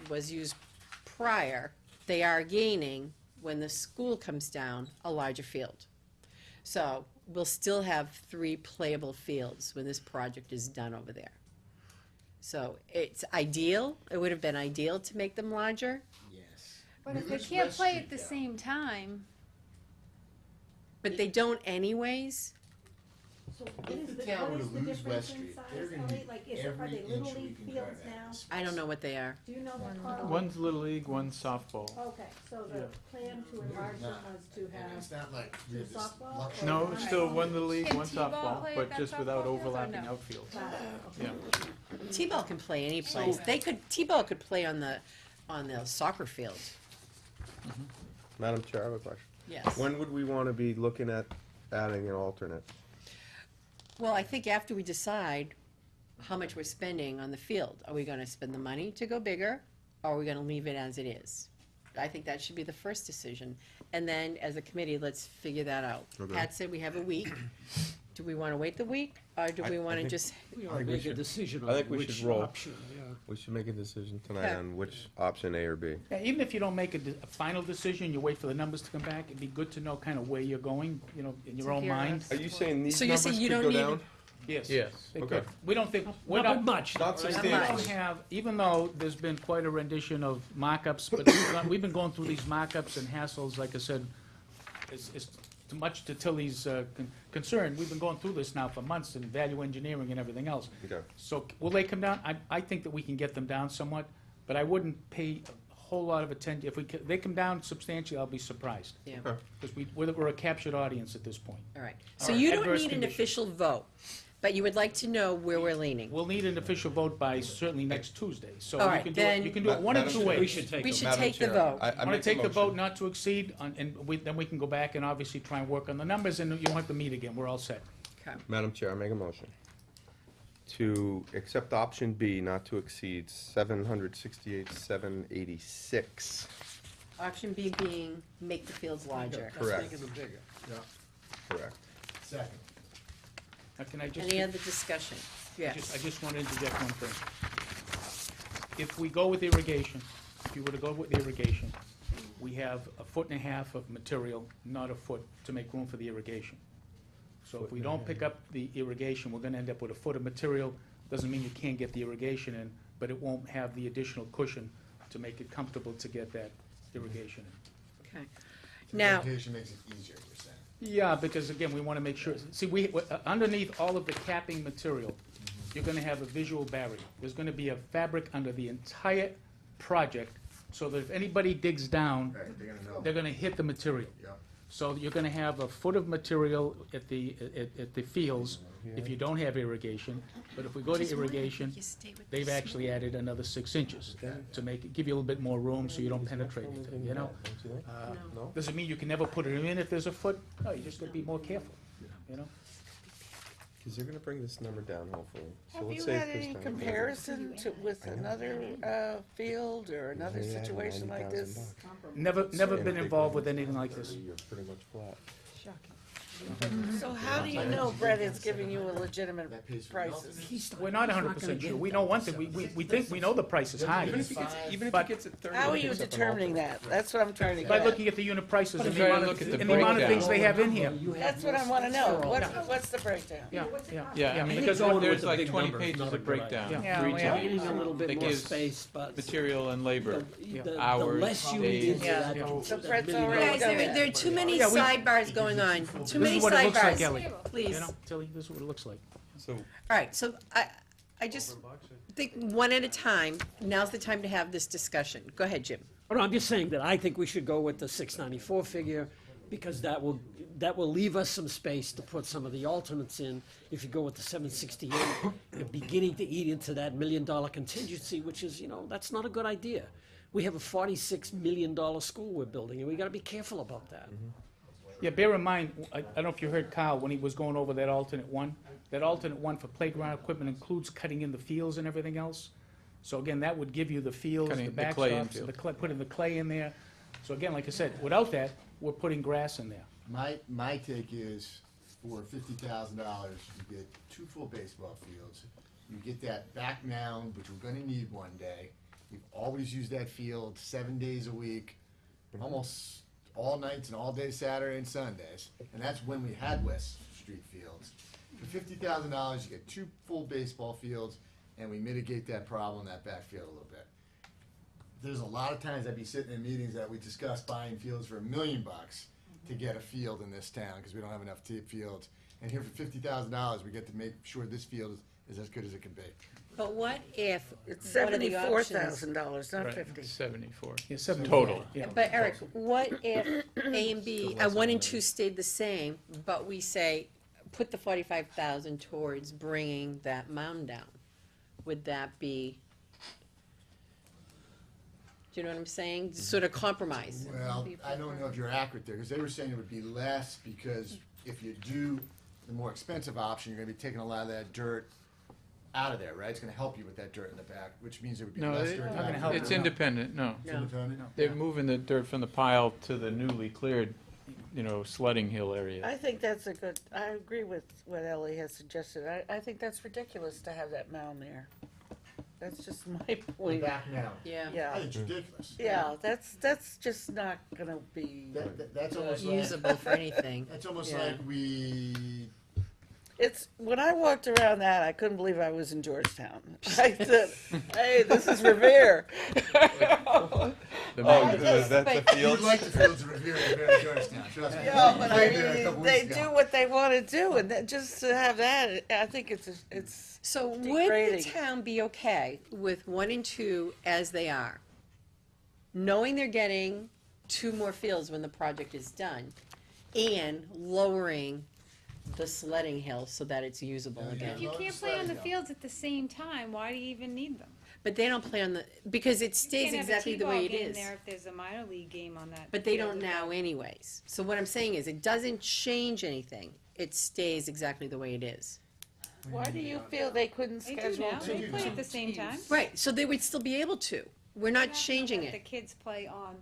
was used prior, they are gaining, when the school comes down, a larger field. So we'll still have 3 playable fields when this project is done over there. So it's ideal, it would have been ideal to make them larger, Yes. But if they can't play at the same time, but they don't anyways. So If the town were to lose West Street, they're gonna need Like, every are they Little inch we League can fields carve out. now? I don't know what they are. Do you know that, Carl? One's Little League, one's softball. Okay, so the plan to enlarge them was to And have it's not like we have this softball? luxury. No, it's still one Little League, Can one T-ball softball, play at but that just without softball field or overlapping no? outfields. Okay. Yeah. T-ball can play any place. T-ball could play on the soccer field, Madam Chair, I have a question. yes. When would we want to be looking at adding an alternate? Well, I think after we decide how much we're spending on the field, are we gonna spend the money to go bigger, or are we gonna leave it as it is? I think that should be the first decision, and then as a committee, let's figure that out. Okay. Pat said we have a week. Do we wanna wait the week, or do we wanna think- just, We I ought to think we make a should- decision I on think we which should roll. option, yeah. We should make a decision tonight Okay. on which option, A or B. Yeah, even if you don't make a final decision, you wait for the numbers to come back, it'd be good to know kind of where you're going, you know, in your To own hear mind. us. Are you saying these So you're numbers saying you could don't go need- down? Yes. Yes. They Okay. could. We don't think, we're Not by not, much. Not we substantial. don't have, even though there's been quite a rendition of markups, but we've been going through these markups and hassles, like I said, it's too much to Tilly's concern. We've been going through this now for months, and value engineering and everything else. Okay. So will they come down? I think that we can get them down somewhat, but I wouldn't pay a whole lot of attention. If they come down substantially, I'll be surprised. yeah, Okay. Because we're a captured audience at this point. all right. So All right. you don't Adverse need an conditions. official vote, but you would like to know where we're leaning. We'll need an official vote by certainly next Tuesday, so All you right, can do then- it, you can do it one of Madam two Chair, ways. We should take We them. should Madam take the Chair, vote. I Want to make take the motion. vote not to exceed, and then we can go back and obviously try and work on the numbers, and you don't have to meet again, we're all set. Okay. Madam Chair, I make a motion to accept option B not to exceed 786. Option B being make the fields larger. Correct. Let's make them bigger. Correct. Second. Now, can I just? Any other discussion? I Yes. just want to interject one thing. If we go with irrigation, if you were to go with irrigation, we have 1.5 feet of material, not a foot, to make room for the irrigation. So if we don't pick up the irrigation, we're gonna end up with a foot of material. Doesn't mean you can't get the irrigation in, but it won't have the additional cushion to make it comfortable to get that irrigation in. Okay. Now- Vegetation makes it easier, you're saying. Yeah, because again, we wanna make sure, see, underneath all of the capping material, you're gonna have a visual barrier. There's gonna be a fabric under the entire project, so that if anybody digs down, Right, they're gonna know. they're gonna hit the material. Yep. So you're gonna have a foot of material at the fields if you don't have irrigation. But if we go to irrigation, they've actually added another 6 inches to give you a little bit more room so you don't penetrate anything, you know? Does it mean you can never put it in if there's a foot? No, you just gotta be more careful, you know? Because they're gonna bring this number down, hopefully. So Have let's you say had if this any time- comparison with another field or another Yeah, situation like this? $90,000. Never been involved with anything like this. You're pretty much flat. So how do you know Brett is giving you a legitimate That pays for prices? We're not 100% sure. We know one thing, we think we know the price is high. Even if he But- gets it 30. How are you determining that? That's what I'm trying to get By at. looking at the unit prices and the Try to amount look at of, the and the amount of things breakdown. they have in here. That's what I wanna know. What's the breakdown? Yeah, Yeah, I mean, because going with there's the like big 20 number is pages not a of good breakdown, idea. Yeah, three we times. Needing a little bit That more gives space, but material and labor, the hours, less you days. need into Yeah. that. So that Brett's million already dollars. Guys, done that. there are too many Yeah, we- sidebars going on, too This many is what it looks like, sidebars. Ellie. Please. You know, Tilly, this is what it looks like. So All right, so I just think one at a time, now's the time to have this discussion. Go ahead, Jim. Oh, no, I'm just saying that I think we should go with the 694 figure, because that will leave us some space to put some of the alternates in. If you go with the 768, you're beginning to eat into that $1 million contingency, which is, that's not a good idea. We have a $46 million school we're building, and we gotta be careful about that. Yeah, bear in mind, I don't know if you heard Kyle when he was going over that alternate one. That alternate one for playground equipment includes cutting in the fields and everything else. So again, that would give you the fields, the Cutting the clay backstops, infield. putting the clay in there. So again, like I said, without that, we're putting grass in there. My take is, for $50,000, you get 2 full baseball fields. You get that back mound, which we're gonna need one day. We've always used that field 7 days a week, almost all nights and all day Saturday and Sundays. And that's when we had West Street fields. For $50,000, you get 2 full baseball fields, and we mitigate that problem, that backfield a little bit. There's a lot of times I'd be sitting in meetings that we discuss buying fields for $1 million to get a field in this town, because we don't have enough fields. And here for $50,000, we get to make sure this field is as good as it can be. But what if It's one of the $74,000, not Right. 50. 74. Yeah, 70. Total. Yeah. But Eric, what if A and B, 1 and 2 stayed the same, but we say, put the 45,000 towards bringing that mound down? Would that be, do you know what I'm saying? Sort of compromise. Well, I don't know if you're accurate there, because they were saying it would be less, because if you do the more expensive option, you're gonna be taking a lot of that dirt out of there, right? It's gonna help you with that dirt in the back, which means it would be No, less it- dirt. Not gonna help it's you. independent, no. It's independent? They're moving the dirt from the pile to the newly cleared, sledding hill area. I think that's a good, I agree with what Ellie has suggested. I think that's ridiculous to have that mound there. That's just my The point. back now. Yeah. I Yeah, think it's ridiculous. yeah, that's just not gonna be, That's almost like, Usable for anything. that's almost Yeah. like we, it's, when I walked around that, I couldn't believe I was in Georgetown. I said, hey, this is Revere. The Oh, main- that's the you'd field. like the fields of Revere compared to Georgetown, trust me. Yeah, but I Played there a mean, couple they weeks do ago. what they wanna do, and that, just to have that, I think it's, So would the Degrading. town be okay with 1 and 2 as they are? Knowing they're getting 2 more fields when the project is done, and lowering the sledding hill so that it's usable again? You can't play on the fields at the same time, why do you even need them? But they don't play on the, because it stays You can't have a exactly the way it T-ball game is. there if there's a minor league game on that. But they field don't as now well. anyways. So what I'm saying is, it doesn't change anything. It stays exactly the way it is. why do you feel they couldn't They do schedule now, they play at the same time. Right, so they would still be able to. We're not Not changing that The it. kids play on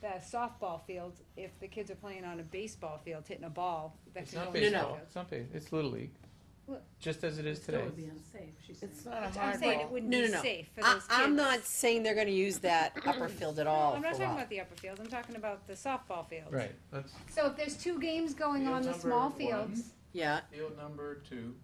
the softball field, if the kids are playing on a baseball field, hitting a ball, that It's can not go in the baseball, field. it's not it's Little League, What? just as it is today. It's not a I'm hard saying it ball. wouldn't No, be no, no. safe for those kids. I'm not saying they're gonna use that upper field at all I'm not for talking what. about the upper field, I'm talking about the softball field. Right, that's So if there's 2 games going Field on the number small 1. fields, Yeah. field number 2.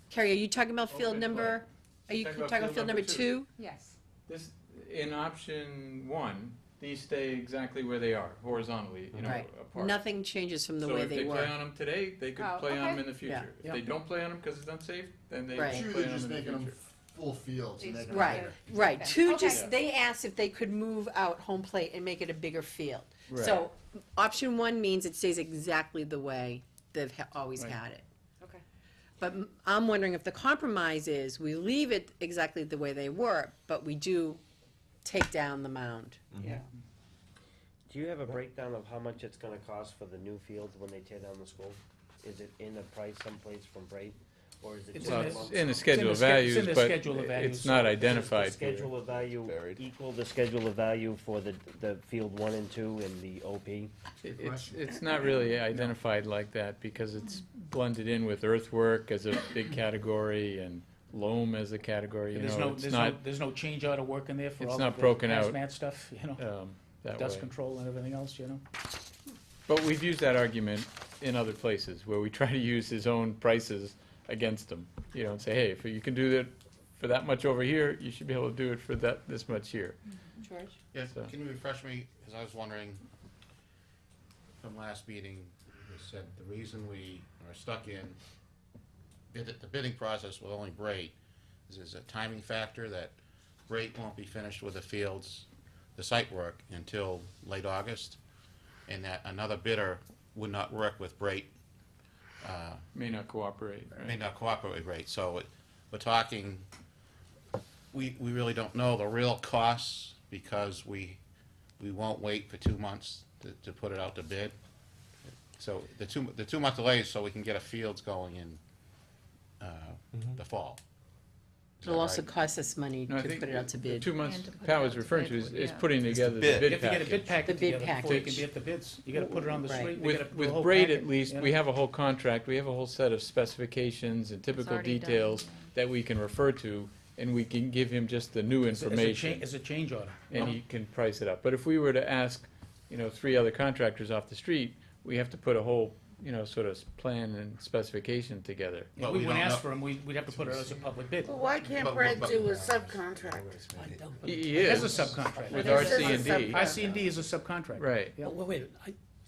Carrie, are you talking about field Open number, are you Talking talking about about field field number number 2? yes. This, in option 1, these stay exactly where they are, horizontally, you know, Right. apart. Nothing changes from the So way if they they play were. on them today, they could Oh, play on them okay. in the future. Yeah. If they don't play on them because it's unsafe, then they Right. won't Two, play they're on just them in the making them future. full fields and they're not Right, there. right. Okay. Two, Okay. just, they asked if they could move out home plate and make it a bigger field. Right. So, option one means it stays exactly the way they've always Right. had it. Okay. But I'm wondering if the compromise is, we leave it exactly the way they were, but we do take down the mound. Yeah. Do you have a breakdown of how much it's gonna cost for the new fields when they tear down the school? Is it in the price someplace from Brate, or is it It's just Well, in a the- it's month? in the It's in schedule the of sch- it's values, in the but schedule of values. it's not The identified here. schedule of value Buried. equal the schedule of value for the field 1 and 2 and the OP? It's not really identified like that because it's blended in with earthwork as a big category and loam as a category, you know, it's not, There's no change order work in there for it's all not the broken out. hazmat stuff, you know, that dust way. control and everything else, you know? But we've used that argument in other places where we try to use his own prices against him, you know, and say, hey, if you can do that for that much over here, you should be able to do it for this much here. George? Yeah, So- can you refresh me, because I was wondering, from last meeting, you said the reason we are stuck in the bidding process with only Brate is a timing factor that Brate won't be finished with the fields, the site work until late August, and that another bidder would not work with Brate, May not cooperate, may right? not cooperate with Brate. So we're talking, we really don't know the real costs because we won't wait for 2 months to put it out to bid. So the 2 month delay is so we can get a fields going in the fall. Is that It'll also right? cost us money No, I to think put it out to the bid. 2 months And to put it Pat out was to referring bid, to is yeah. putting together the bid. bid You have to get a package. bid packet The bid together before you can package. get the bids. You gotta put it on the Right. street. They gotta With, do with the whole Brate packet, at least, you know? we have a whole contract, we have a whole set of specifications and typical already done, details yeah. that we can refer to, and we can give him just the new It's a information, It's a change order. and he can price it up. But if we were to ask, you know, 3 other contractors off the street, we have to put a whole, you know, sort of plan and specification together. If But we we wouldn't don't ask know- for them, we'd have to put it as a public bid. Well, why can't But- Brad but- do a subcontract? He It is. is a subcontract. With It says RC&D. a RC&D is a subcontract. Right. Yeah. Well, wait,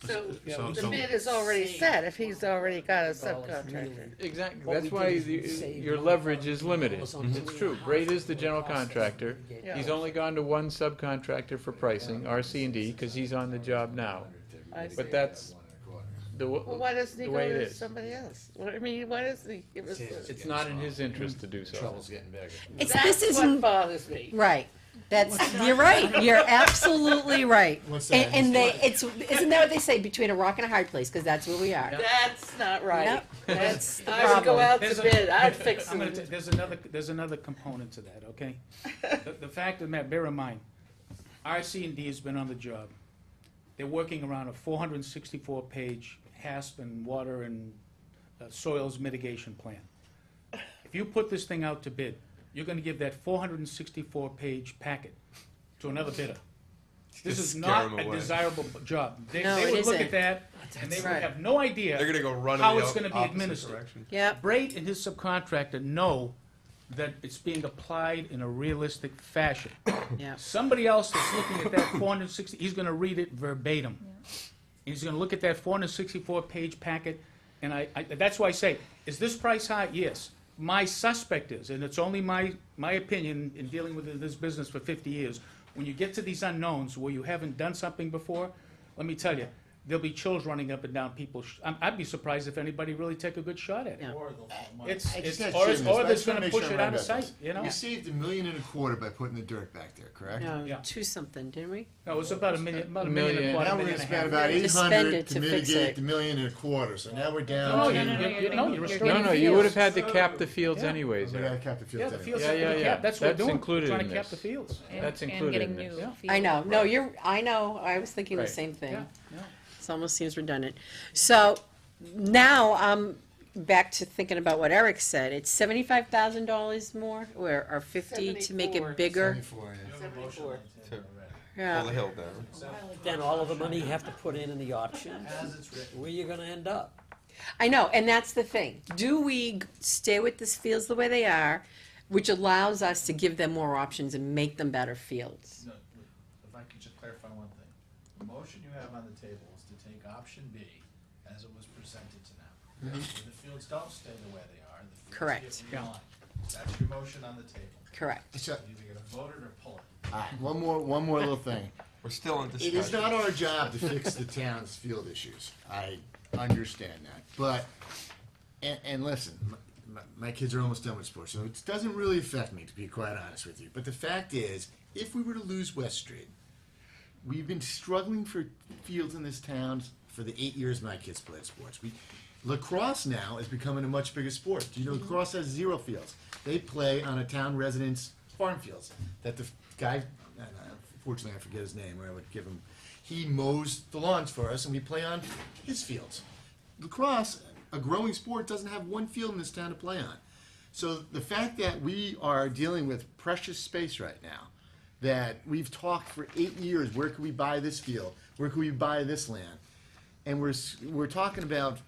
So So- the so- bid is already set if he's already got a subcontractor. Exactly, What that's we why did is we saved your $1 leverage is limited. Mhm. It's true, Brate is the general contractor. Yeah. He's only gone to one subcontractor for pricing, RC&D, because he's on the job now. I see. But that's the, Well, why doesn't he the go way it to is. somebody else? Well, I mean, why doesn't he give us the? It's not in his interest to do so. getting bigger. It's, That's this what isn't, bothers me. right. That's, you're right. You're absolutely right. What's that? And they, isn't that what they say, between a rock and a hard place, because that's where we are. That's not right. Yep, that's the I would go problem. out There's to a- bid, I'd fix I'm gonna it. there's another component to that, okay? The fact of the matter, bear in mind, RC&D has been on the job. They're working around a 464-page HASP and water and soils mitigation plan. If you put this thing out to bid, you're gonna give that 464-page packet to another bidder. This Just is scare not 'em a away. desirable job. They No, it would look isn't. at that, and they would right. have no idea They're gonna go running how the it's gonna be opposite administered. direction. Yep, Brate and his subcontractor know that it's being applied in a realistic fashion. yep. Somebody else that's looking at that 460, he's gonna read it verbatim. He's gonna look at that 464-page packet, and that's why I say, is this price high? Yes. My suspect is, and it's only my opinion in dealing with this business for 50 years, when you get to these unknowns where you haven't done something before, let me tell you, there'll be chills running up and down people's, I'd be surprised if anybody really take a good shot at it. Yeah. Or they'll fall money. It's, I just it's, gotta or check it's, this, but or I they're just wanna gonna make push sure it I'm out of right about sight, this. you know? We saved $1.25 million by putting the dirt back there, correct? No, Yeah. 2 something, didn't we? No, it was about a million and a Million. quarter, Now we're million gonna and a spend half. about To spend 800 it to to fix mitigate it. the $1.25 million, so now we're No, down to. you're No, you would have had to fields. cap the fields Yeah. anyways. We gotta cap the Yeah, fields the anyway. fields Yeah, have to yeah, be yeah. capped, that's what we're That's doing, included trying in to cap this. the fields. And- That's and included getting in new this. Yeah. field I know, no, equipment. I know, I was thinking the Right. same thing. Yeah, yeah. It almost seems redundant. So now I'm back to thinking about what Eric said. It's $75,000 more, or 50 to make it 74. bigger. 74, yeah. 74. To pull the Yeah, hill down. then all of the money you have to put in the options, As it's written. where you gonna end up? I know, and that's the thing. Do we stay with this fields the way they are, which allows us to give them more options and make them better fields? No, if I could just clarify one The motion you have on the table is to take option B as it was presented to them. If the fields don't stay the way they are, the fields Correct. get realigned. That's your motion on the table. Correct. So, You're either gonna vote it or pull it. all right, one more little thing. We're still in It discussion. is not our job to fix the town's field issues. I understand that, but, and listen, my kids are almost done with sports, so it doesn't really affect me, to be quite honest with you. But the fact is, if we were to lose West Street, we've been struggling for fields in this town for the 8 years my kids played sports. Lacrosse now is becoming a much bigger sport. Do you know lacrosse has 0 fields? They play on a town resident's farm fields that the guy, fortunately I forget his name, or I would give him, he mows the lawns for us and we play on his fields. Lacrosse, a growing sport, doesn't have 1 field in this town to play on. So the fact that we are dealing with precious space right now, that we've talked for 8 years, where could we buy this field? Where could we buy this land? And we're talking about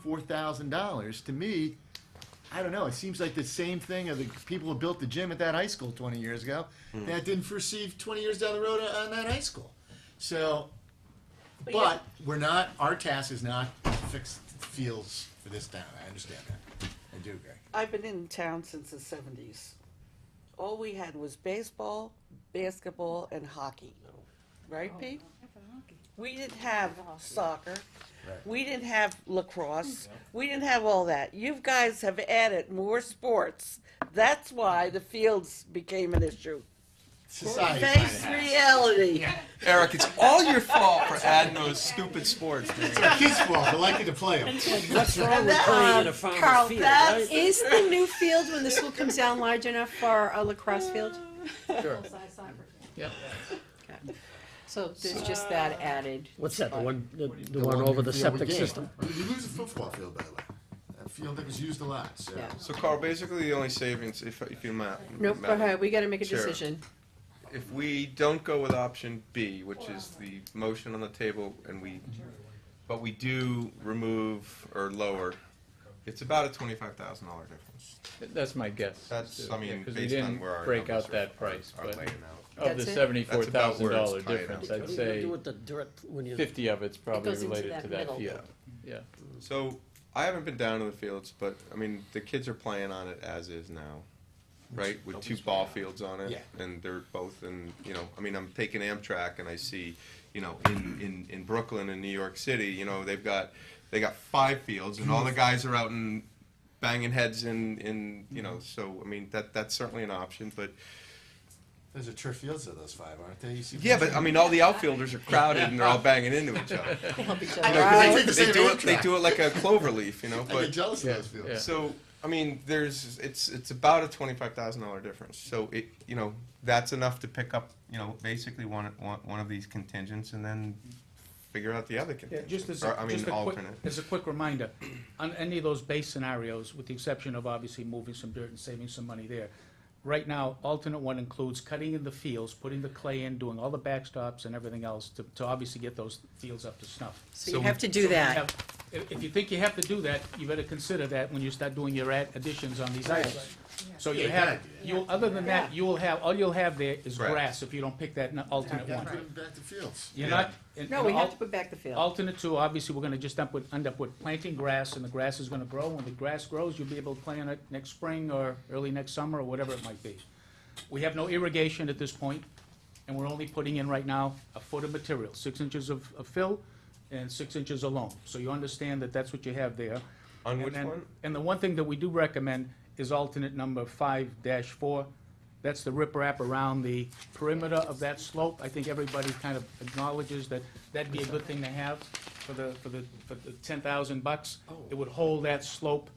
$74,000. To me, I don't know, it seems like the same thing of the people who built the gym at that high school 20 years ago that didn't foresee 20 years down the road on that high school. So, but we're not, our task is not to fix fields for this town. I understand that. I do, Greg. I've been in town since the 70s. All we had was baseball, basketball, and hockey. Right, Pete? We didn't have soccer. Right. We didn't have lacrosse. We didn't have all that. You guys have added more sports. That's why the fields became an issue. Society Face kinda has. reality. Eric, it's all your fault for adding those stupid sports. It's our kids' fault. They like to play them. What's wrong with playing in a Carl, farmer's field, right? is the new field when the school comes down large enough for a lacrosse field? Sure. Yep. Okay. So there's just that added. What's that, the one over the field we septic gained. system? We lose a football field, by the way. A field that was used a lot, so. Yeah. So Carl, basically the only savings, if you mind. Nope, go ahead, we gotta make a Sure. decision. If we don't go with option B, which is the motion on the table, but we do remove or lower, it's about a $25,000 difference. That's my guess. That's, I mean, Because we based on didn't where our break numbers out that are price, but laying out. of the That's it? $74,000 That's about where it's tied difference, up. I'd What are you say gonna do with the dirt when you? 50 of it's probably goes into related that to that middle. field. Yeah. So, I haven't been down to the fields, but, I mean, the kids are playing on it as is now, right? With 2 ball fields on it. Yeah. And they're both in, I mean, I'm taking Amtrak and I see, in Brooklyn and New York City, they got 5 fields and all the guys are out and banging heads in, so, I mean, that's certainly an option, but, Those are turf fields of those 5, aren't they? You see yeah, but, I mean, all the outfielders are crowded and they're all banging into each other. Help each I other know, 'cause out. they take the They same do it, they Amtrak. do it like a clover leaf, I get but. jealous of Yeah, those fields. yeah. So, I mean, it's about a $25,000 difference. So that's enough to pick up, basically one of these contingents and then figure out the other Yeah, contingent. just as, Or, I mean, just a quick, alternate. as a quick reminder, on any of those base scenarios, with the exception of obviously moving some dirt and saving some money there, right now, alternate one includes cutting in the fields, putting the clay in, doing all the backstops and everything else to obviously get those fields up to snuff. So you have to do that. If you think you have to do that, you better consider that when you start doing your additions on these items. So you Yeah, have, good you, other than that, all you'll have there is Grass. grass if you don't pick that alternate Gotta one. put them back to fields. You're Yeah. not. and- No, and we have al- to put back the field. Alternate 2, obviously, we're gonna just end up with planting grass, and the grass is gonna grow. When the grass grows, you'll be able to plant it next spring or early next summer, or whatever it might be. We have no irrigation at this point, and we're only putting in right now a foot of material, 6 inches of fill and 6 inches of loam. So you understand that that's what you have there. On And which then- one? And the one thing that we do recommend is alternate number 5-4. That's the riprap around the perimeter of that slope. I think everybody kind of acknowledges that that'd be a good thing to have for the $10,000. It would hold that slope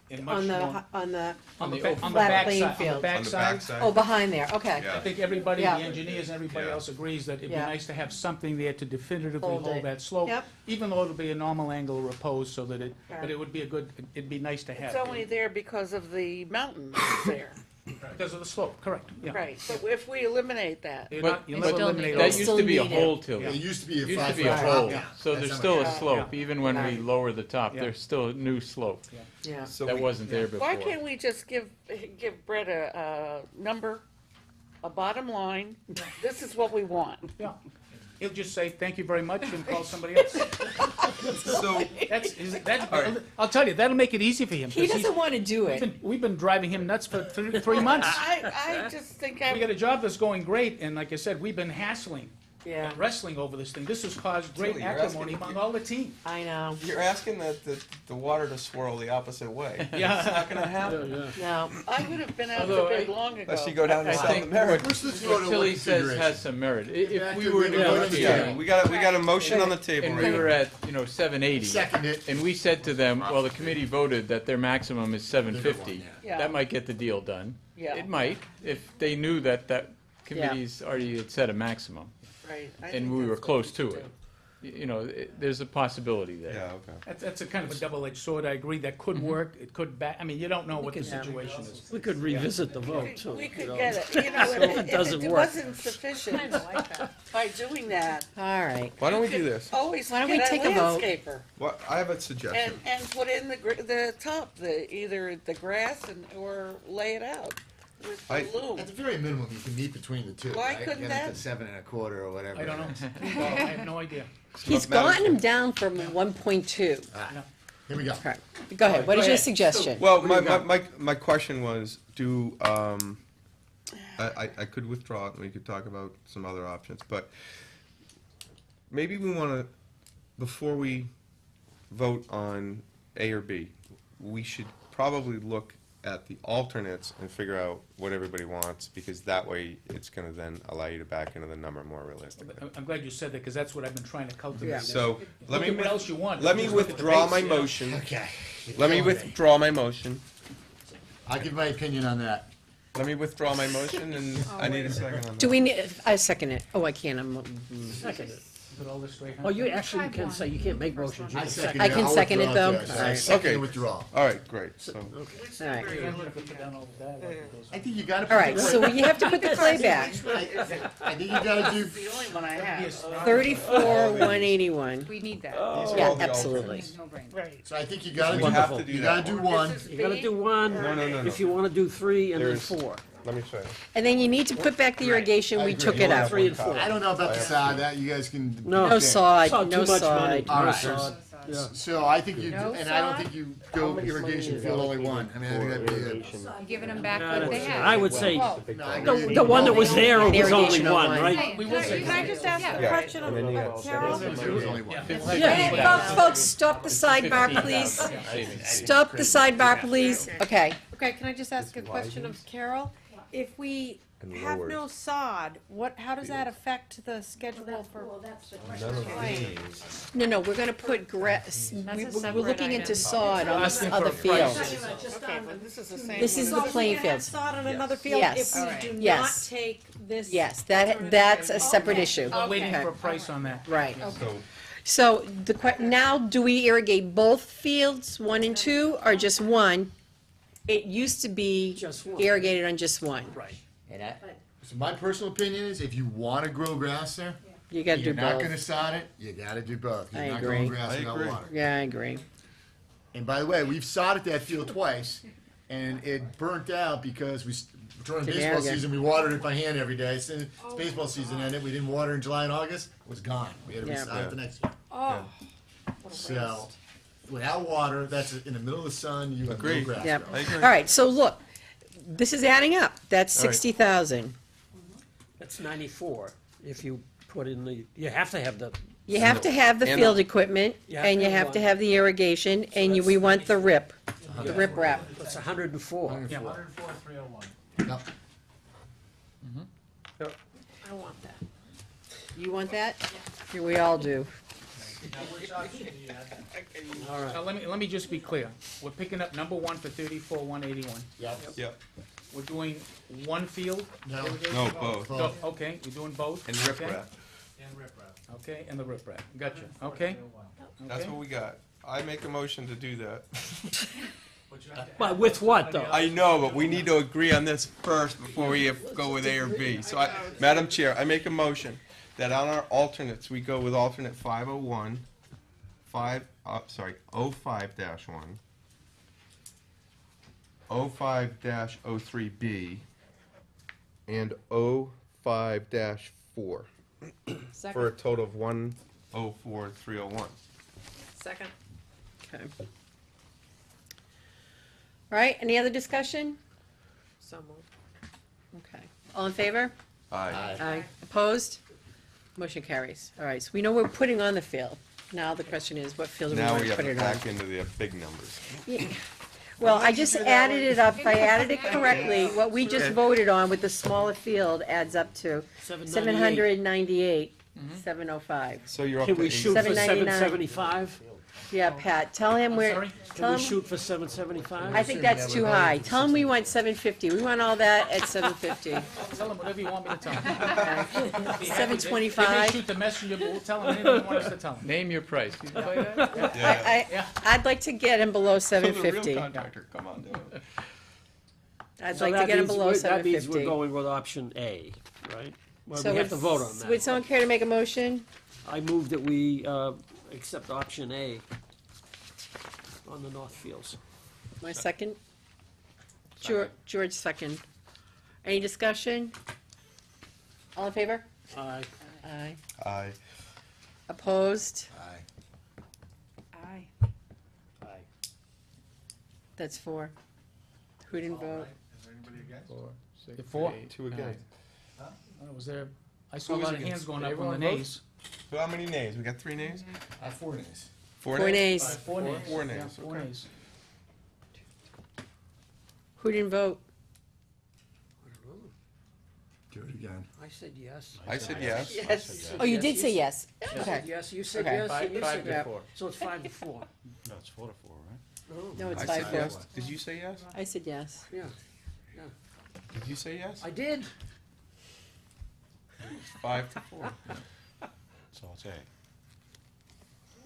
in much On more. the On the flat back playing side, on the field. On back the side. backside? Oh, behind there, okay. Yeah. I think everybody, the Yeah. engineers and everybody Yeah. else agrees that it'd be Yeah. nice to have something there to definitively Hold hold it. that slope. Yep. Even though it'll be a normal angle of repose so that Right. but it would be it'd be nice to have. It's only there because of the mountains there. Because of the slope, correct, yeah. Right, so if we eliminate that, You'll But- not- you'll but never still eliminate need all That of it. used to be a Still need hole it. till. It used to be a Used to 5 be a foot hole, drop. so That's there's not still a much. slope, even when we Right. lower the top, Yeah. there's still a new slope. Yeah. So That we- wasn't there before. why can't we just give Brett a number, a bottom line? This is what we want. Yeah. he'll just say, thank you very much, and call somebody else. So, I'll tell you, that'll make it easy for him. He 'cause he's- doesn't wanna do we've it. been- We've been driving him nuts for 3 months. I just think We got I'm, a job that's going great, and like I said, we've been hassling, Yeah, and wrestling over this thing. This has caused great Tilly, you're acrimony asking- among all the team. I know. you're asking the water to swirl the opposite way. Yeah. It's not gonna happen. No, I would have been out Although to bid I- long ago. Unless you go down to I South think America. Let's what go to Tilly one says configuration. has some merit. If Back we to were the Yeah, negotiating, we got a motion on the table and right we now. were at, 780. Second it. And we said to them, well, the committee voted that their maximum is 750. Yeah. That might get the deal done. Yeah. It might, if they knew that committee's already had set a maximum, Right, I and think we were that's close what to we it. There's a possibility there. Yeah, okay. That's a kind of a double-edged sword, I agree, that could work, it could you don't know what the situation is. We could revisit the do. vote, too. We you could know. get it, So if it doesn't if it work. wasn't sufficient Kinda like that. by doing that, all right. Why don't we do this? always Why don't we get take a a vote? landscaper. Well, I have a suggestion. And put in the top, either the grass or lay it out with I- the loom. At the very minimum, you can meet between the two, Why right? couldn't Get that- it to 7 1/4 or whatever. I don't know. Well, I have no idea. He's Madam gotten him down from 1.2. Here we go. Okay, go ahead, what is your suggestion? Well, my question was, I could withdraw it, and we could talk about some other options, but maybe we wanna, before we vote on A or B, we should probably look at the alternates and figure out what everybody wants, because that way it's gonna then allow you to back into the number more realistically. I'm glad you said that, because that's what I've been trying to cultivate. Yeah. So, let Look at me, what else you want. let me Just look at the withdraw base, my yeah. motion. Okay. Let me Killing me. withdraw my motion. I'll give my opinion on that. Let me withdraw my motion, and I need a second on that. Do we need, I second it, oh, I can't, Second it. Put all this straight. Oh, you actually, you can say, you can't make motions. You I can second I it. can I'll second it, withdraw though. too. All right. Second Okay. the withdrawal. All right, great, so. all right. I think you gotta. All right, so you have to put the playback, I think you gotta do. The only one I have. 34,181. We need that. These are Yeah, all the absolutely. No brainer. Right. So I think you gotta We do. have to do You that gotta do one. one. This is You gotta B? do one, No, no, no, no. if you wanna do 3 and then There's- 4. Let me show you. And then you need to put back the irrigation, I we agree. took You it only out. have 3 and 4. I don't know about the side, that you guys can. No. No pick. sod, Saw no too much money. sod. All No right. sod. Yeah. So I think you, No and I don't sod? think you go irrigation field only one. I mean, I think that'd be a. You giving them back No, what they that's- had. I would say, Whoa. No, I the, agree. the one that was there was only Irrigation on one, one. right? We will say. Can I just ask a Yeah, question and then you got Carol? There was only one. Hey, folks, stop the sidebar, please. Stop the sidebar, please. Okay, Okay, can I just ask a question of Carol? If we And have lowered. no sod, how does that affect the schedule for? None of these. no, we're gonna put grass, That's a we're separate looking into item. sod on this Asking for other a price. field. Okay, but this is the same. This is one. the playing field. sod on another field Yes. if we do not Yes. take this? Yes, that's a separate issue. I'm waiting Okay. for a price on that. Right. So, So now, do we irrigate both fields, 1 and 2, or just one? It used to be Just one. irrigated on just one. Right. So my personal opinion is, if you wanna grow grass there, You gotta do you're not both. gonna sod it, you gotta do both. I You're not agree. growing grass I without agree. water. Yeah, I agree. And by the way, we've sodded that field twice, and it burnt out because during Didn't baseball irrigate. season, we watered it by hand every day. Since baseball season ended, we didn't water in July and August, it was gone. We had to Yeah. resod it the next year. Oh, So, without water, that's in the middle of the sun, you have no Agreed. grass Yep. growing. I agree. All right, so look, this is adding up. That's All right. 60,000. That's 94, if you put in you have to have the, You have to have the And field equipment, You have and to you have have to one. have the irrigation, and we want the rip wrap. that's 104. 104, 301. Yep. I want that. You want that? Yeah, we all do. All right. Now, let me just be clear. We're picking up number 1 for 34,181. Yep. Yep. We're doing one field? No. No, both. So, okay, we're doing both? And okay? riprap. And riprap. Okay, and the riprap. Gotcha. Okay? That's Okay. what we got. I make a motion to do that. But you have to But with what, though? I know, but we need to agree on this first before we go with A or B. So Madam Chair, I make a motion that on our alternates, we go with alternate 501, 05-1, 05-03B, and 05-4. for a Second, total of 104,301. second. Okay. All right, any other discussion? So moved. Okay. All in favor? Aye. Aye. Opposed? Motion carries. All right, so we know we're putting on the field. Now the question is, what field do we Now want we to have put to it on? back into the big numbers. Yeah. Well, I just added it up, if I added it correctly, what we just Okay. voted on with the smaller field adds up to 798, 705. So you're up Can to we eight- shoot for 799. 775? Yeah, Pat, tell him where, Can tell we him, shoot for 775? I think that's too high. Tell him we want 750. We want all that at 750. Tell them whatever you want me to tell them. 725. They may shoot the messenger, but we'll tell them anything you want us to tell them. Name your price. You can play that? Yeah. I'd like to get him below Tell the real 750. contractor, come on down. I'd So like to that get him means below That means we're 750. going with option A, right? Well, So we have to would- vote on that. Would someone care to make a motion? I move that we accept option A on the North Fields. My second? George second. Any discussion? All in favor? Aye. Aye. Aye. Opposed? Aye. Aye. That's 4. Who didn't vote? Is there anybody against? 4, 6, The 4? 8, 2 against. Was there, I saw a Who was lot of against? hands going Did up on the everyone vote? nays. So how many nays? We got 3 nays? 4 nays. 4 4 nays? nays. 4 nays. 4 nays, Yeah, 4 okay. nays. Who didn't vote? Do it again. I said yes. I said yes. Yes. Oh, you did say yes. I Okay. said yes, you said Okay. yes, and you Five said to yes. 4. So it's 5 to 4. No, it's 4 to 4, right? No, it's I 5 said 4. yes. Did you say yes? I said yes. Yeah, Did you say yes? I did. 5 to 4. So it's A.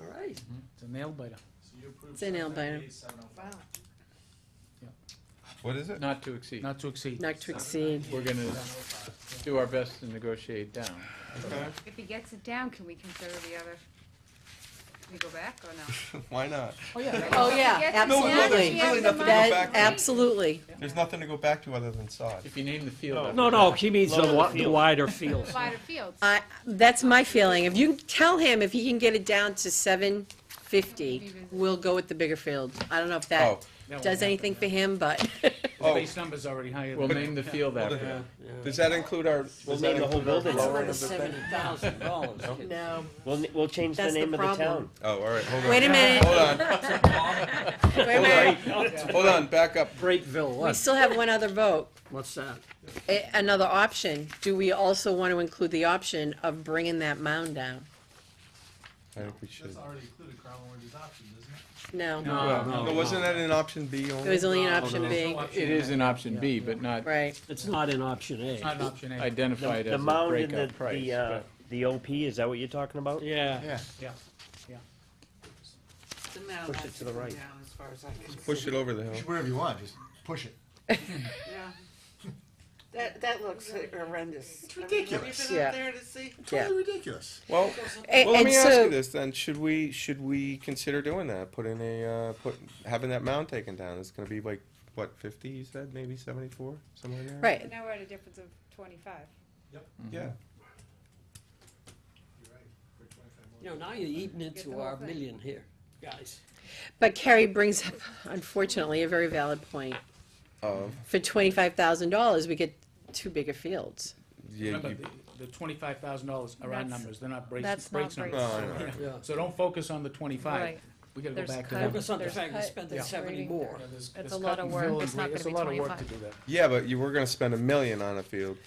All right. It's a nail biter. So you approved It's a nail biter. 798, 705. What is it? Not to exceed. Not to exceed. Not to exceed. We're gonna do our best to negotiate down. Okay. If he gets it down, can we consider the other? Can we go back or no? Why not? Oh, yeah, If he gets it No, down, no, there's he has really the nothing to go money. back to. Absolutely. There's nothing to go back to other than sod. If you name the field. No, no, he means Lower the the field. wider fields. Wider fields. That's my feeling. If you tell him if he can get it down to 750, we'll go with the bigger field. I don't know if that Oh. That does won't anything for him, but The base number's already higher We'll than. name the field after Yeah. that. Does that include our? We'll does that name the whole include our building. lowering That's of the thing? $70,000. no. We'll change the That's the name of the problem. town. Oh, all right, hold on. Wait a minute. Hold on, Wait a minute. hold on, back up. Breakville, We what? still have one other vote. What's that? Another option. Do we also want to include the option of bringing that mound down? I think we should. That's already included, Carl, in these options, isn't it? No. No, wasn't that an option B only? It was only an option no. B. It is in option B, but not Right. It's not in option A. It's not an option A. identified The as a mound and breakout price. the OP, is that what you're talking about? Yeah. Yeah. Push it to the right. Push it over the hill. Whatever you want, just push it. That looks horrendous. It's ridiculous. Have you been Yeah. up there to see? Yeah. Totally ridiculous. Well, And- let and me ask so- you this then: should we consider doing that? Having that mound taken down? It's going to be like what 50? You said maybe 74, somewhere in there. But Right. now we're at a difference of 25. Yeah. You're right, for 25 You more. know, now you're eating Get the into whole our thing. million here, guys. But Carrie brings up, unfortunately, a very valid point. For $25,000, we get 2 bigger fields. Yeah. Remember, You, the $25,000 are our That's- numbers, they're not Brace, that's Brace not numbers. no, I know. Yeah. So don't focus on the 25. Right. We gotta go There's back to cut- that. Focus on the There's fact we cut, spent there's 70 grading, more. Yeah, there's It's cut a lot of and work. fill and It's not grade. It's gonna a be lot of work to 25. do that. yeah, but you were going to spend $1 million on a field.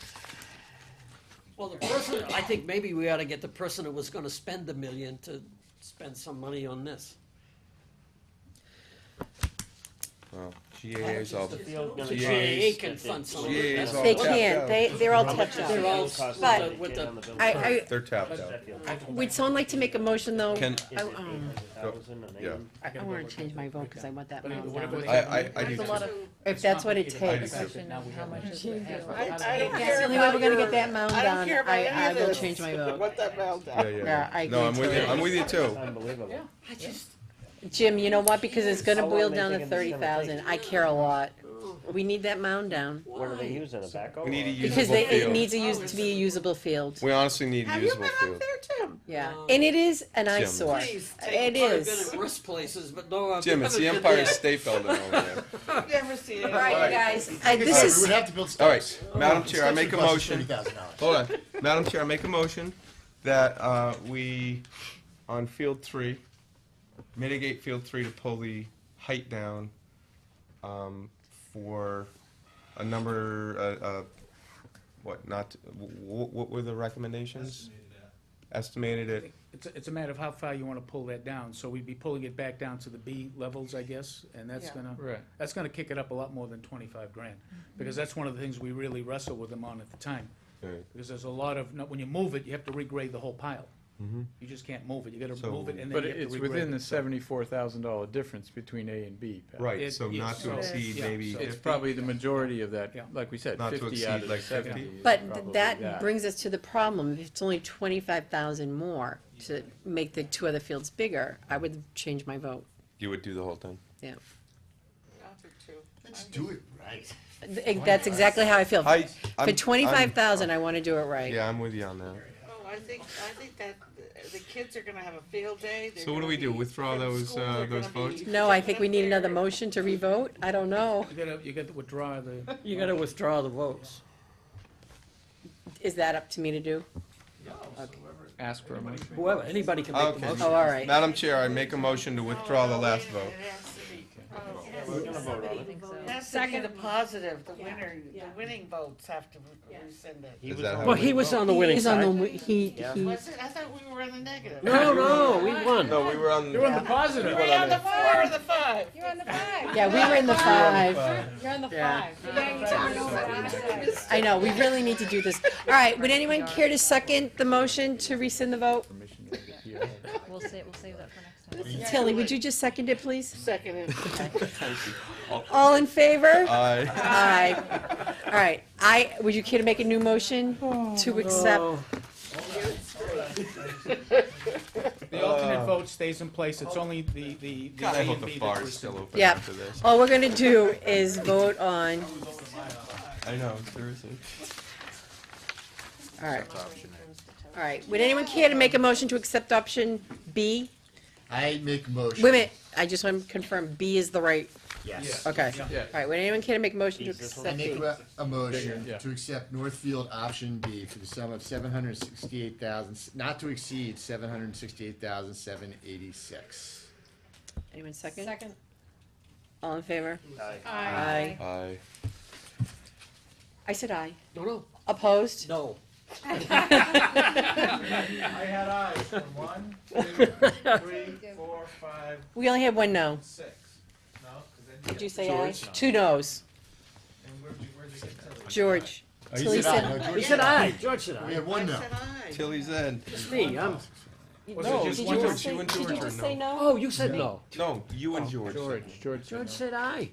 Well, the person, I think maybe we ought to get the person who was gonna spend the million to spend some money on this. Well, GAA's all. The field gonna The cost- GAA can fund some of GAA it. is all They tapped can't, out. they're all How much tapped does out. the They're all field cost but- to with get the- on the building? I, They're tapped out. That field. would someone like to make a motion, though? Can- Is it 800,000 or Yeah. 900? I want to change my vote, because I want that But mound what if down. it's- I do That's a lot too. of If that's what it It's complicated. takes. I do. question, Now we how have much it. is it? I don't That's care the only way about we're gonna your- get that mound I don't down. care about any I of will this. change my vote. What that mound Yeah, down. yeah. Yeah, I No, I'm agree with you. totally. I'm with you too. Unbelievable. Jim, you know what, because it's gonna How long boil they down to think it's gonna 30,000, take? I care a lot. We need that mound down. What are they using, a backhoe? We need a or- usable Because it field. needs to be a usable field. We honestly need a Have you usable been field. up there, Tim? Yeah, and it is an Jim. eyesore. Please, It I've been is. in worse places, but no, I've Jim, it's the never been Empire there. State Building over there. Never seen it. All right, guys, this All right, we would is, have to build All right, steps. Madam Chair, I Steps make a would cost us motion. $30,000. Hold on. Madam Chair, I make a motion that we, on Field 3, mitigate Field 3 to pull the height down for a number, what, not, what were the recommendations? Estimated at, It's a matter of how far you wanna pull that down, so we'd be pulling it back down to the B levels, I guess, and that's Yeah. gonna, Right. that's gonna kick it up a lot more than 25 grand. Because that's one of the things we really wrestle with them on at the time. Right. Because there's a lot of, when you move it, you have to regrade the whole pile. You just can't move it, you gotta So- move it and then But you have to regrade it. it's within the So $74,000 difference between A and B, Pat. right, It- so yeah, not to so- exceed yeah, maybe so- It's 50? probably the majority of that, Yeah. like we said, Not to 50 out exceed of like the 70 50. is but probably that brings us to the problem. If it's only 25,000 more to make the two other fields bigger, I would change my vote. You would do the whole thing? Yeah. Let's do it right. That's exactly how I feel. I- For I'm- 25,000, I want to do it right. Yeah, I'm with you on that. Oh, I think that the kids are gonna have a field day. They're So what do gonna we do, be- withdraw in those, school, they're those gonna be votes? No, I think we need up there. another motion to revote. I don't know. You gotta withdraw the. You gotta withdraw the votes. Is that up to me to do? Ask for a motion. Whoever, anybody can make the Okay. motion. Oh, all right. Madam Chair, I make a motion to withdraw the last vote. It has to be- We're gonna vote on I it. think so. It has to be the positive, the winning votes have to rescind it. He Is was that on how the Well, he was on the winning He's on side. the, he, Yeah. Was it? I thought we were on the negative. No, we won. No, we were on. You're on the positive. Were we on the 4 or the 5? You're on the 5. yeah, we were in the 5. You're on the Yeah. 5. Yeah, you took it over. I know, we really need to do this. All right, would anyone care to second the motion to rescind the vote? Permission to appeal. We'll save that for next time. Tilly, would you just second it, please? Second. All in favor? Aye. Aye. All right, would you care to make a new motion to accept? Oh, The alternate vote stays in place, it's only the God, I A hope and the B bar that is we still rescind. open Yeah. after this. All we're gonna do is vote on, I know, seriously. all right. All right, would anyone care to make a motion to accept option B? I make a motion. Wait a minute, I just want to confirm B is the right, Yes. okay. Yeah. All right, would anyone care to make a motion to Is this I accept make B? a motion Yeah. to accept Northfield option B for the sum of $768,000, not to exceed $768,786. Anyone second? Second. All in favor? Aye. Aye. Aye. I said aye. no, Opposed? no. I had eyes for 1, 2, 3, 4, 5, We only have one no. 6. No? 'Cause then Did you get- say aye? Two no's. And where'd you get Tilly? George. Oh, you Tilly said aye. said, No, George He said aye, George said We aye. have one no. Tilly's in. It's me, I'm, Was it no, just did one you or just say, you and did George you are just no? say no? oh, you said no. No, you and George. George said aye.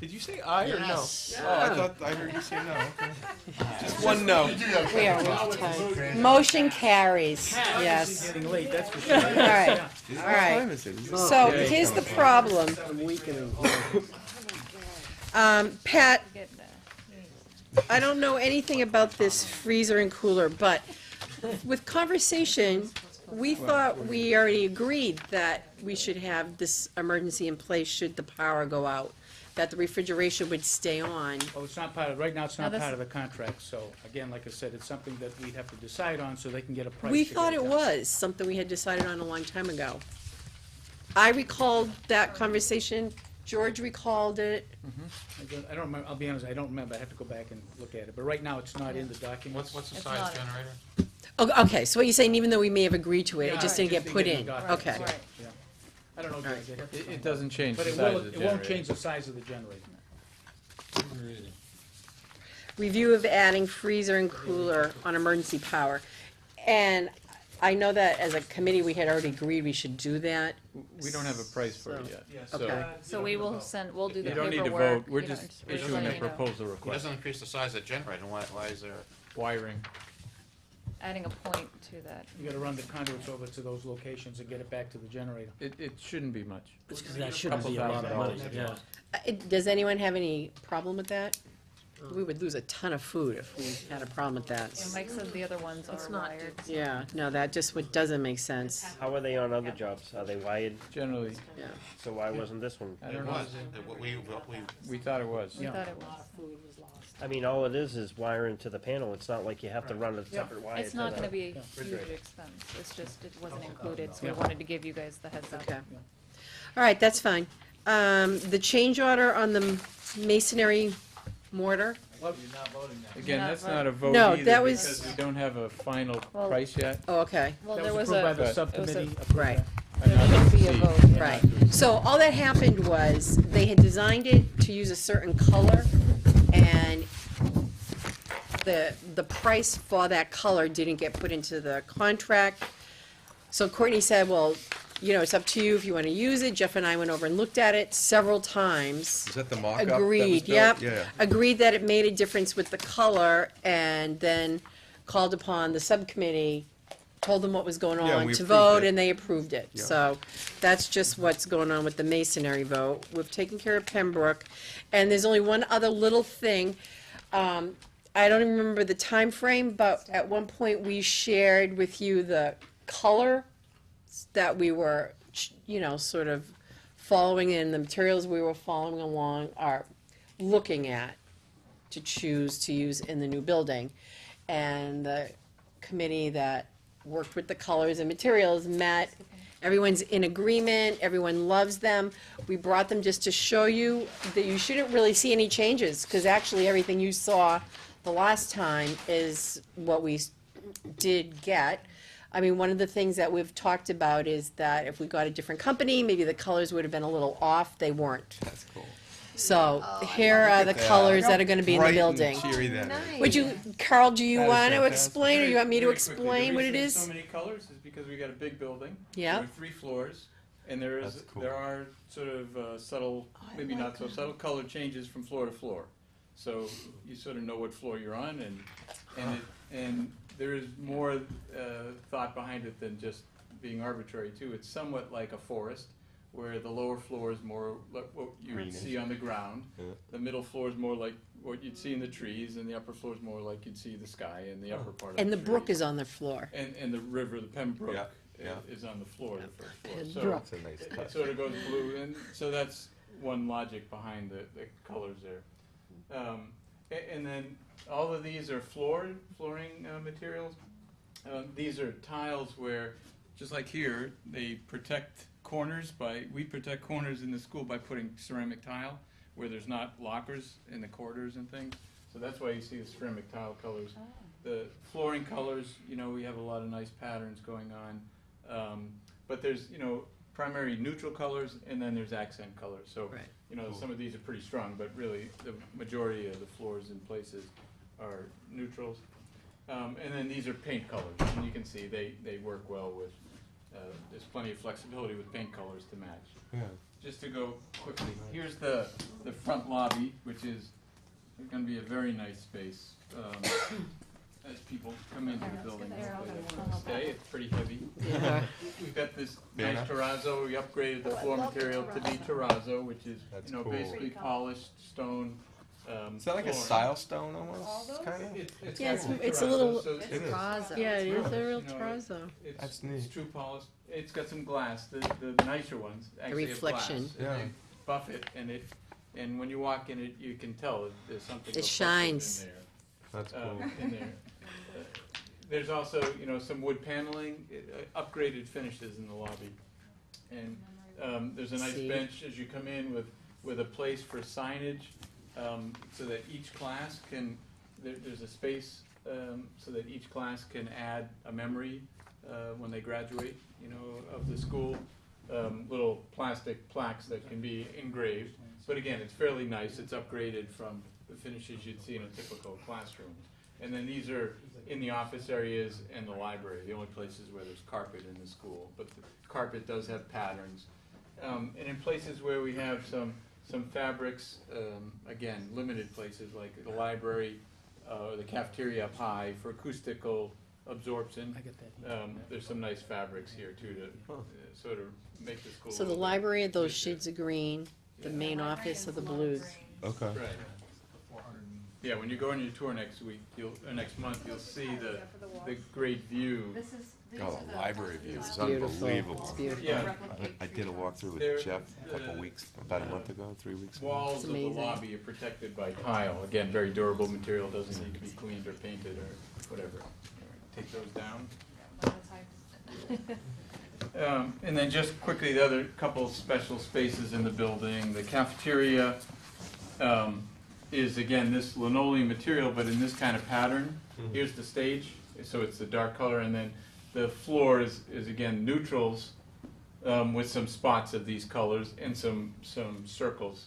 Did you say aye or no? Yes. Oh, I thought I heard you say no. Okay. Just one no. We are out of time. Motion carries, yes. Getting late, that's for sure. All right, all right. is it? So here's the problem. I'm weakening. Pat, Get that. I don't know anything about this freezer and cooler, but with conversation, we thought we already agreed that we should have this emergency in place should the power go out, that the refrigeration would stay on. Well, it's not part of, right now, it's Now not this- part of the contract, so, again, like I said, it's something that we'd have to decide on so they can get a price. We to get thought it done. was something we had decided on a long time ago. I recalled that conversation, George recalled it. I don't remember, I'll be honest, I don't remember, I have to go back and look at it, but right now, it's not in the documents. What's the It's size not- generator? Oh, okay, so what you're saying, even though we may have agreed to it, Yeah, it just right, didn't get put in in? the documents, Okay. yeah, yeah. I don't know, All right. George, I'd have to It find out. doesn't change the But size it of will, the it won't generator. change the size of the generator. Review of adding freezer and cooler on emergency power. And I know that as a committee, we had already agreed we should do that. We don't have a price for it yet. Yes. So Okay. So we will send, we'll do the you don't need to paperwork. vote, we're you know, just we're issuing a letting you know. proposal It request. doesn't increase the size of the generator, why is there? Wiring. adding a point to that. You gotta run the conduits over to those locations and get it back to the generator. It shouldn't be much. That shouldn't be a lot of money, yeah. Does anyone have any problem with that? We would lose a ton of food if we had a problem with that. And Mike said the other ones are wired. Yeah, no, that just doesn't make sense. How are they on other jobs? Are they wired? Generally, Yeah. So why wasn't this one? I don't know. We thought it was. We Yeah. thought it was. I mean, all it is wiring to the panel. It's not like you have to run a separate wire. It's not to gonna the- be a huge refrigerator. expense, it's just, it wasn't included, so we wanted to give you guys the heads up. Okay. All right, that's fine. The change order on the masonry mortar, Again, Not that's vote. not a vote No, either, that was- because we don't have a final Well- price yet. oh, okay, Well, That there was was approved by the it was a- subcommittee. right. There would be a vote. Right. So all that happened was they had designed it to use a certain color and the price for that color didn't get put into the contract. So Courtney said, well, you know, it's up to you if you want to use it. Jeff and I went over and looked at it several times. Is that the mock-up that was Agreed, built? yep. Yeah. Agreed that it made a difference with the color and then called upon the subcommittee, told them what was going Yeah, on we to approved vote, it. and they approved it. Yeah. So that's just what's going on with the masonry vote. We've taken care of Pembroke, and there's only one other little thing. I don't even remember the time frame, but at one point we shared with you the color that we were, you know, sort of following in, the materials we were following along are looking at to choose to use in the new building. And the committee that worked with the colors and materials met, everyone's in agreement, everyone loves them. We brought them just to show you that you shouldn't really see any changes, because actually everything you saw the last time is what we did get. I mean, one of the things that we've talked about is that if we got a different company, maybe the colors would have been a little off, they weren't. That's cool. So here are the colors that are gonna be in the Bright and building. cheery that is. Would you, Carl, do you That is want to fantastic. explain, or you want me to Very quickly, explain what the it reason there's is? so many colors is because we got a big building. Yeah. There are 3 floors, and That's cool. there are sort of subtle, maybe not so subtle color changes from floor to floor. So you sort of know what floor you're on, and there is more thought behind it than just being arbitrary too. It's somewhat like a forest, where the lower floor is more like what you would Greenish. see on the ground. Yeah. The middle floor is more like what you'd see in the trees, and the upper floor is more like you'd see the sky and the upper part of And the trees. brook is on the floor. And the river, the Pembroke, Yeah, yeah. is on the floor, the first floor. Pembroke. So That's a nice it touch. sort of goes blue, and so that's one logic behind the colors there. And then all of these are flooring materials. These are tiles where, just like here, they protect corners we protect corners in the school by putting ceramic tile where there's not lockers in the corridors and things. So that's why you see the ceramic tile colors. The flooring colors, you know, we have a lot of nice patterns going on. But there's, you know, primary neutral colors, and then there's accent colors. So, Right. you know, some of these are pretty strong, but really the majority of the floors and places are neutrals. And then these are paint colors, and you can see they work well with, there's plenty of flexibility with paint colors to match. Yeah. Just to go quickly, here's the front lobby, which is gonna be a very nice space, as people come into the building and stay. It's pretty heavy. Yeah. We've got this Banner. nice terrazzo, we upgraded the floor material to be terrazzo, which is, That's you know, cool. basically polished stone. Is that like a flooring. silestone almost, kind of? Yeah, got it's a terrazzo, little- so It is. Terrazzo. Yeah, it is a real You know, terrazzo. It's, That's it's neat. true polished. It's got some glass. The nicer ones actually reflection. have glass. Yeah. And they buff it, and when you walk in it, you can tell there's something. It reflective shines. in there. That's cool. In there. There's also, you know, some wood paneling, upgraded finishes in the lobby, and there's a nice See? bench as you come in with a place for signage, so that each class can. There's a space so that each class can add a memory when they graduate, you know, of the school. Little plastic plaques that can be engraved, but again, it's fairly nice. It's upgraded from the finishes you'd see in a typical classroom. And then these are in the office areas and the library, the only places where there's carpet in the school. But the carpet does have patterns. And in places where we have some fabrics, again, limited places like the library, the cafeteria up high for acoustical absorption. There's some nice fabrics here too to sort of make the school. So the library, those shades of green, the main office of the blues. Okay. Right. Yeah, when you go on your tour next week, next month, you'll see the great view. This is, these Oh, are the the. library view is Beautiful. unbelievable. It's beautiful. Yeah. I did a walkthrough There- with Jeff a couple the- weeks, about a month ago, 3 weeks ago. Walls It's of the amazing. lobby are protected by tile. Again, very durable material, doesn't need to be cleaned or painted or whatever. Take those down. And then just quickly, the other couple special spaces in the building, the cafeteria is again this linoleum material, but in this kind of pattern. Here's the stage, so it's the dark color, and then the floor is again neutrals with some spots of these colors and some circles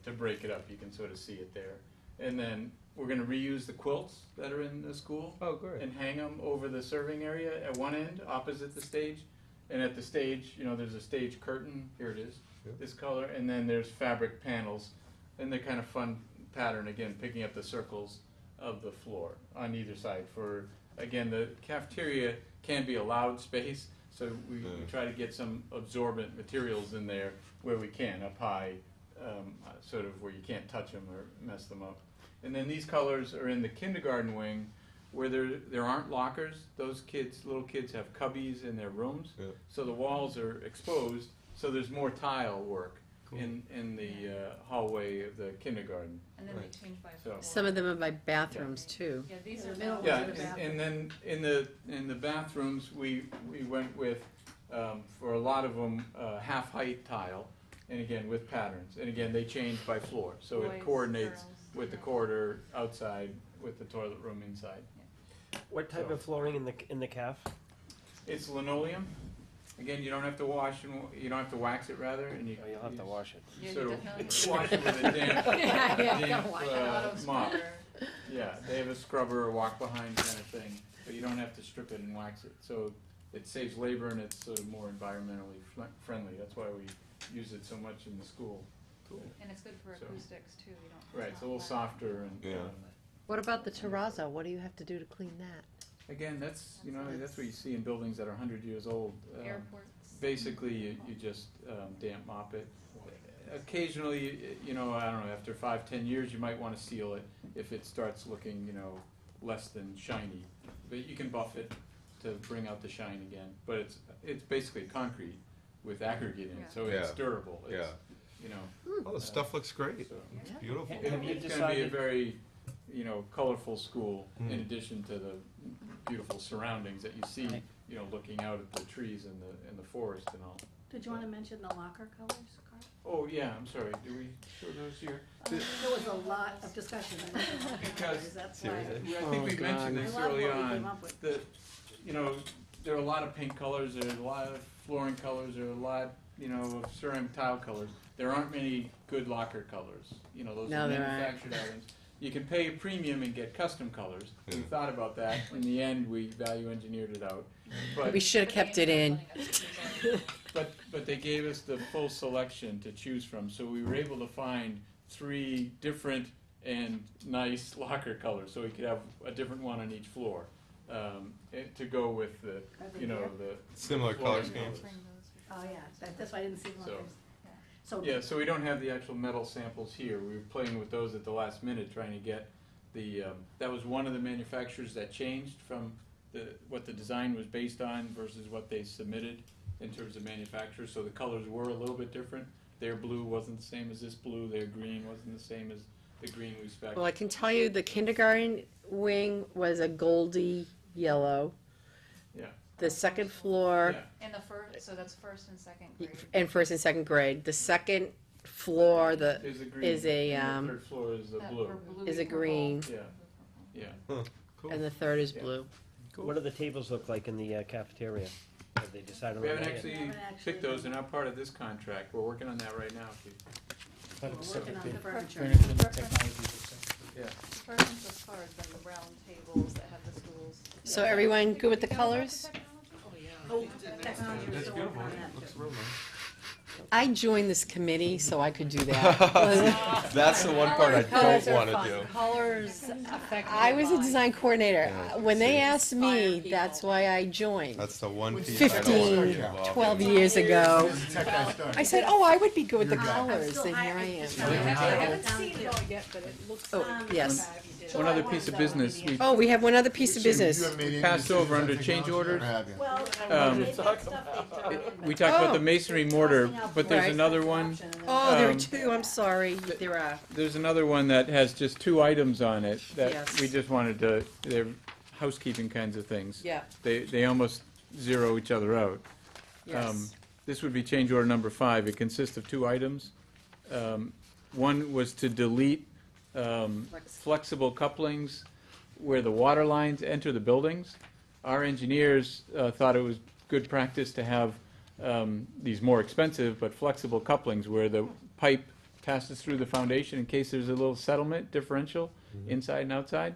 to break it up. You can sort of see it there. And then we're going to reuse the quilts that are in the school. Oh, great. And hang them over the serving area at one end, opposite the stage. And at the stage, there's a stage curtain. Here it is, this color. And then there's fabric panels. And they're kind of fun pattern, again, picking up the circles of the floor on either side. For, again, the cafeteria can be a loud space, so we try to get some absorbent materials in there where we can, up high, sort of where you can't touch them or mess them up. And then these colors are in the kindergarten wing, where there aren't lockers. Those little kids have cubbies in their rooms, so the walls are exposed. So there's more tile work in the hallway of the kindergarten. And then they change by floor. Some of them are by bathrooms too. Yeah, these are. Yeah, and then in the bathrooms, we went with, for a lot of them, half-height tile, and again, with patterns. And again, they change by floor, so Boys, it coordinates girls, with the corridor outside, with the toilet room inside. What type of flooring in the caf? It's linoleum. Again, you don't have to wash, you don't have to wax it rather, and you. Oh, you'll have to wash it. Yeah, you Sort of definitely- wash it with a damp, Yeah, you damp gotta wash it. Auto mop. scrubber. Yeah, they have a scrubber or walk behind kind of thing, but you don't have to strip it and wax it. So it saves labor and it's sort of more environmentally friendly. That's why we use it so much in the school. And it's good for So- acoustics too, you don't. Right, it's a little softer and, Yeah. What about the terrazzo? What do you have to do to clean that? again, that's what you see in buildings that are 100 years old. Airports. Basically, you just damp mop it. Occasionally, I don't know, after 5-10 years, you might want to seal it if it starts looking, less than shiny. But you can buff it to bring out the shine again. But it's basically concrete with aggregate in it, so it's Yeah. durable. It's, Oh, the stuff looks great. so It's beautiful. Have you it's going to be a decided- very, colorful school in addition to the beautiful surroundings that you see, looking out at the trees and the forest and all. Did you wanna mention the locker colors, Carl? Oh, yeah, I'm sorry, do we show those here? There was a lot of discussion about the locker Because- colors, that's why. I think we mentioned I this love early what we came on, up with. that, there are a lot of paint colors, there are a lot of flooring colors, there are a lot, of ceramic tile colors. There aren't many good locker colors, those No, are there aren't. manufactured items. You can pay a premium and get custom colors. We thought about that, in the end, we value engineered it out. But We should have kept it in. But they gave us the full selection to choose from, so we were able to find 3 different and nice locker colors, so we could have a different one on each floor, to go with the, the. Similar color flooring schemes. colors. Oh, yeah, that's why I didn't see the So- lockers. So, Yeah, so we don't have the actual metal samples here, we were playing with those at the last minute, trying to get the, that was one of the manufacturers that changed from what the design was based on versus what they submitted in terms of manufacturer, so the colors were a little bit different. Their blue wasn't the same as this blue, their green wasn't the same as the green we spec. Well, I can tell you the kindergarten wing was a goldy yellow. Yeah. The second floor, Yeah. And the first, so that's first and second grade. and first and second grade. The second floor, Is a green, is a, and the third floor is the That blue. were blue is a purple. green, Yeah, yeah. Cool. and the third is Yeah. blue. What do the tables look like in the cafeteria? Have they decided on We haven't that actually yet? haven't actually picked those, they're not part of this contract, we're working on that right now, Keith. we're working on the furniture. Yeah. The preference as far as then the round tables that have the stools. So everyone good with the colors? Oh, technology, we're still working on that too. I joined this committee so I could do that. That's the one part I Colors don't are wanna fun. do. Colors affect. I your was a body. design coordinator. When they See. asked me, Inspire that's people. why I joined. That's the one piece I don't wanna 15, get involved in. 12 years ago. Where's the tech guy starting? I said, oh, I would be good with the colors, and here I I am. haven't seen it all yet, but it looks. Oh, yes. One other piece of business, we Oh, we have one other piece of So you business. haven't made any passed decisions over on under technology, change or orders. have you? we talked about Oh. the masonry mortar, but there's Right. another one. Oh, there are Um, two, I'm sorry, there are. There's another one that has just 2 items on it that Yes. we just wanted to, they're housekeeping kinds of things. Yeah, They almost zero each other out. yes. This would be change order number 5. It consists of 2 items. One was to delete flexible couplings where the water lines enter the buildings. Our engineers thought it was good practice to have these more expensive but flexible couplings where the pipe passes through the foundation in case there's a little settlement differential inside and outside.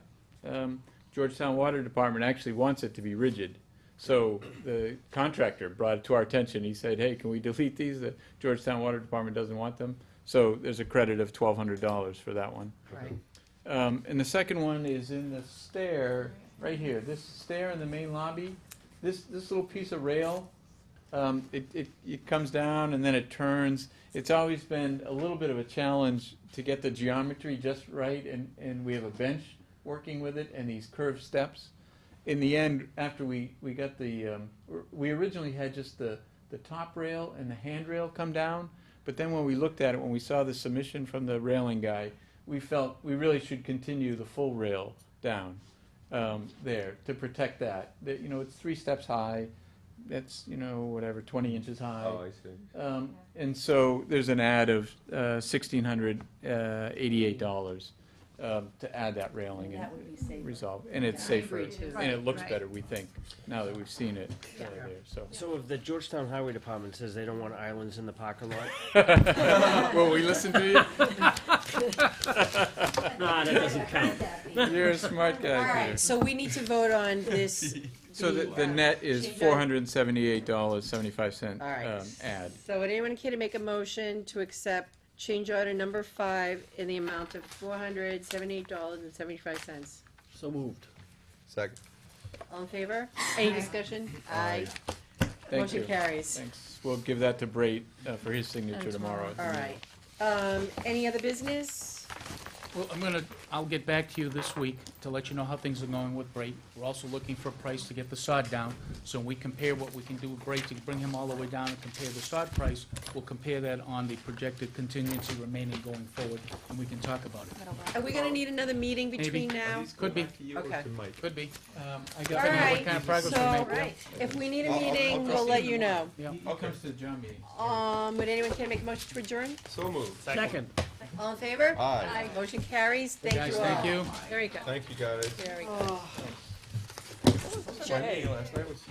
Georgetown Water Department actually wants it to be rigid. So the contractor brought it to our attention. He said, hey, can we delete these? The Georgetown Water Department doesn't want them. So there's a credit of $1,200 for that one. Right. And the second one is in the stair, right here, this stair in the main lobby, this little piece of rail, it comes down and then it turns. It's always been a little bit of a challenge to get the geometry just right, and we have a bench working with it and these curved steps. In the end, after we got the, we originally had just the top rail and the handrail come down, but then when we looked at it, when we saw the submission from the railing guy, we felt we really should continue the full rail down there to protect that. You know, it's 3 steps high. That's, you know, whatever, 20 inches high. Oh, I see. And so there's an ad of $1,688 to add that railing and That would be safer. resolve. And it's Yeah, I safer, agree too. and it looks Right. better, we think, now that we've seen it there, so. So if the Georgetown Highway Department says they don't want islands in the parking lot? Will we listen to you? Nah, that doesn't count. You're a smart All guy, Peter. right, so we need to vote on this. So the net is change order. $478.75 All right. ad. So would anyone care to make a motion to accept change order number 5 in the amount of $478.75? So moved. Second. All in favor? Any discussion? Aye. Thank Motion you. carries. Thanks. We'll give that to Brait for his signature And tomorrow. at the All meeting. right. Any other business? Well, I'll get back to you this week to let you know how things are going with Brait. We're also looking for a price to get the sod down, so we compare what we can do with Brait to bring him all the way down and compare the sod price. We'll compare that on the projected contingency remaining going forward, and we can talk about it. Are we gonna need another meeting between now? Could be, Okay. could be. All Depending on right, what kind of progress we so make. if we need a I'll meeting, call we'll let Steve you know. Yeah. He comes to the John meeting. Would anyone care to make a motion to adjourn? So moved. Second. All in favor? Aye. Motion carries. Thank Guys, you all. thank you. Very good. Thank you, guys. Very good. My meeting last night was.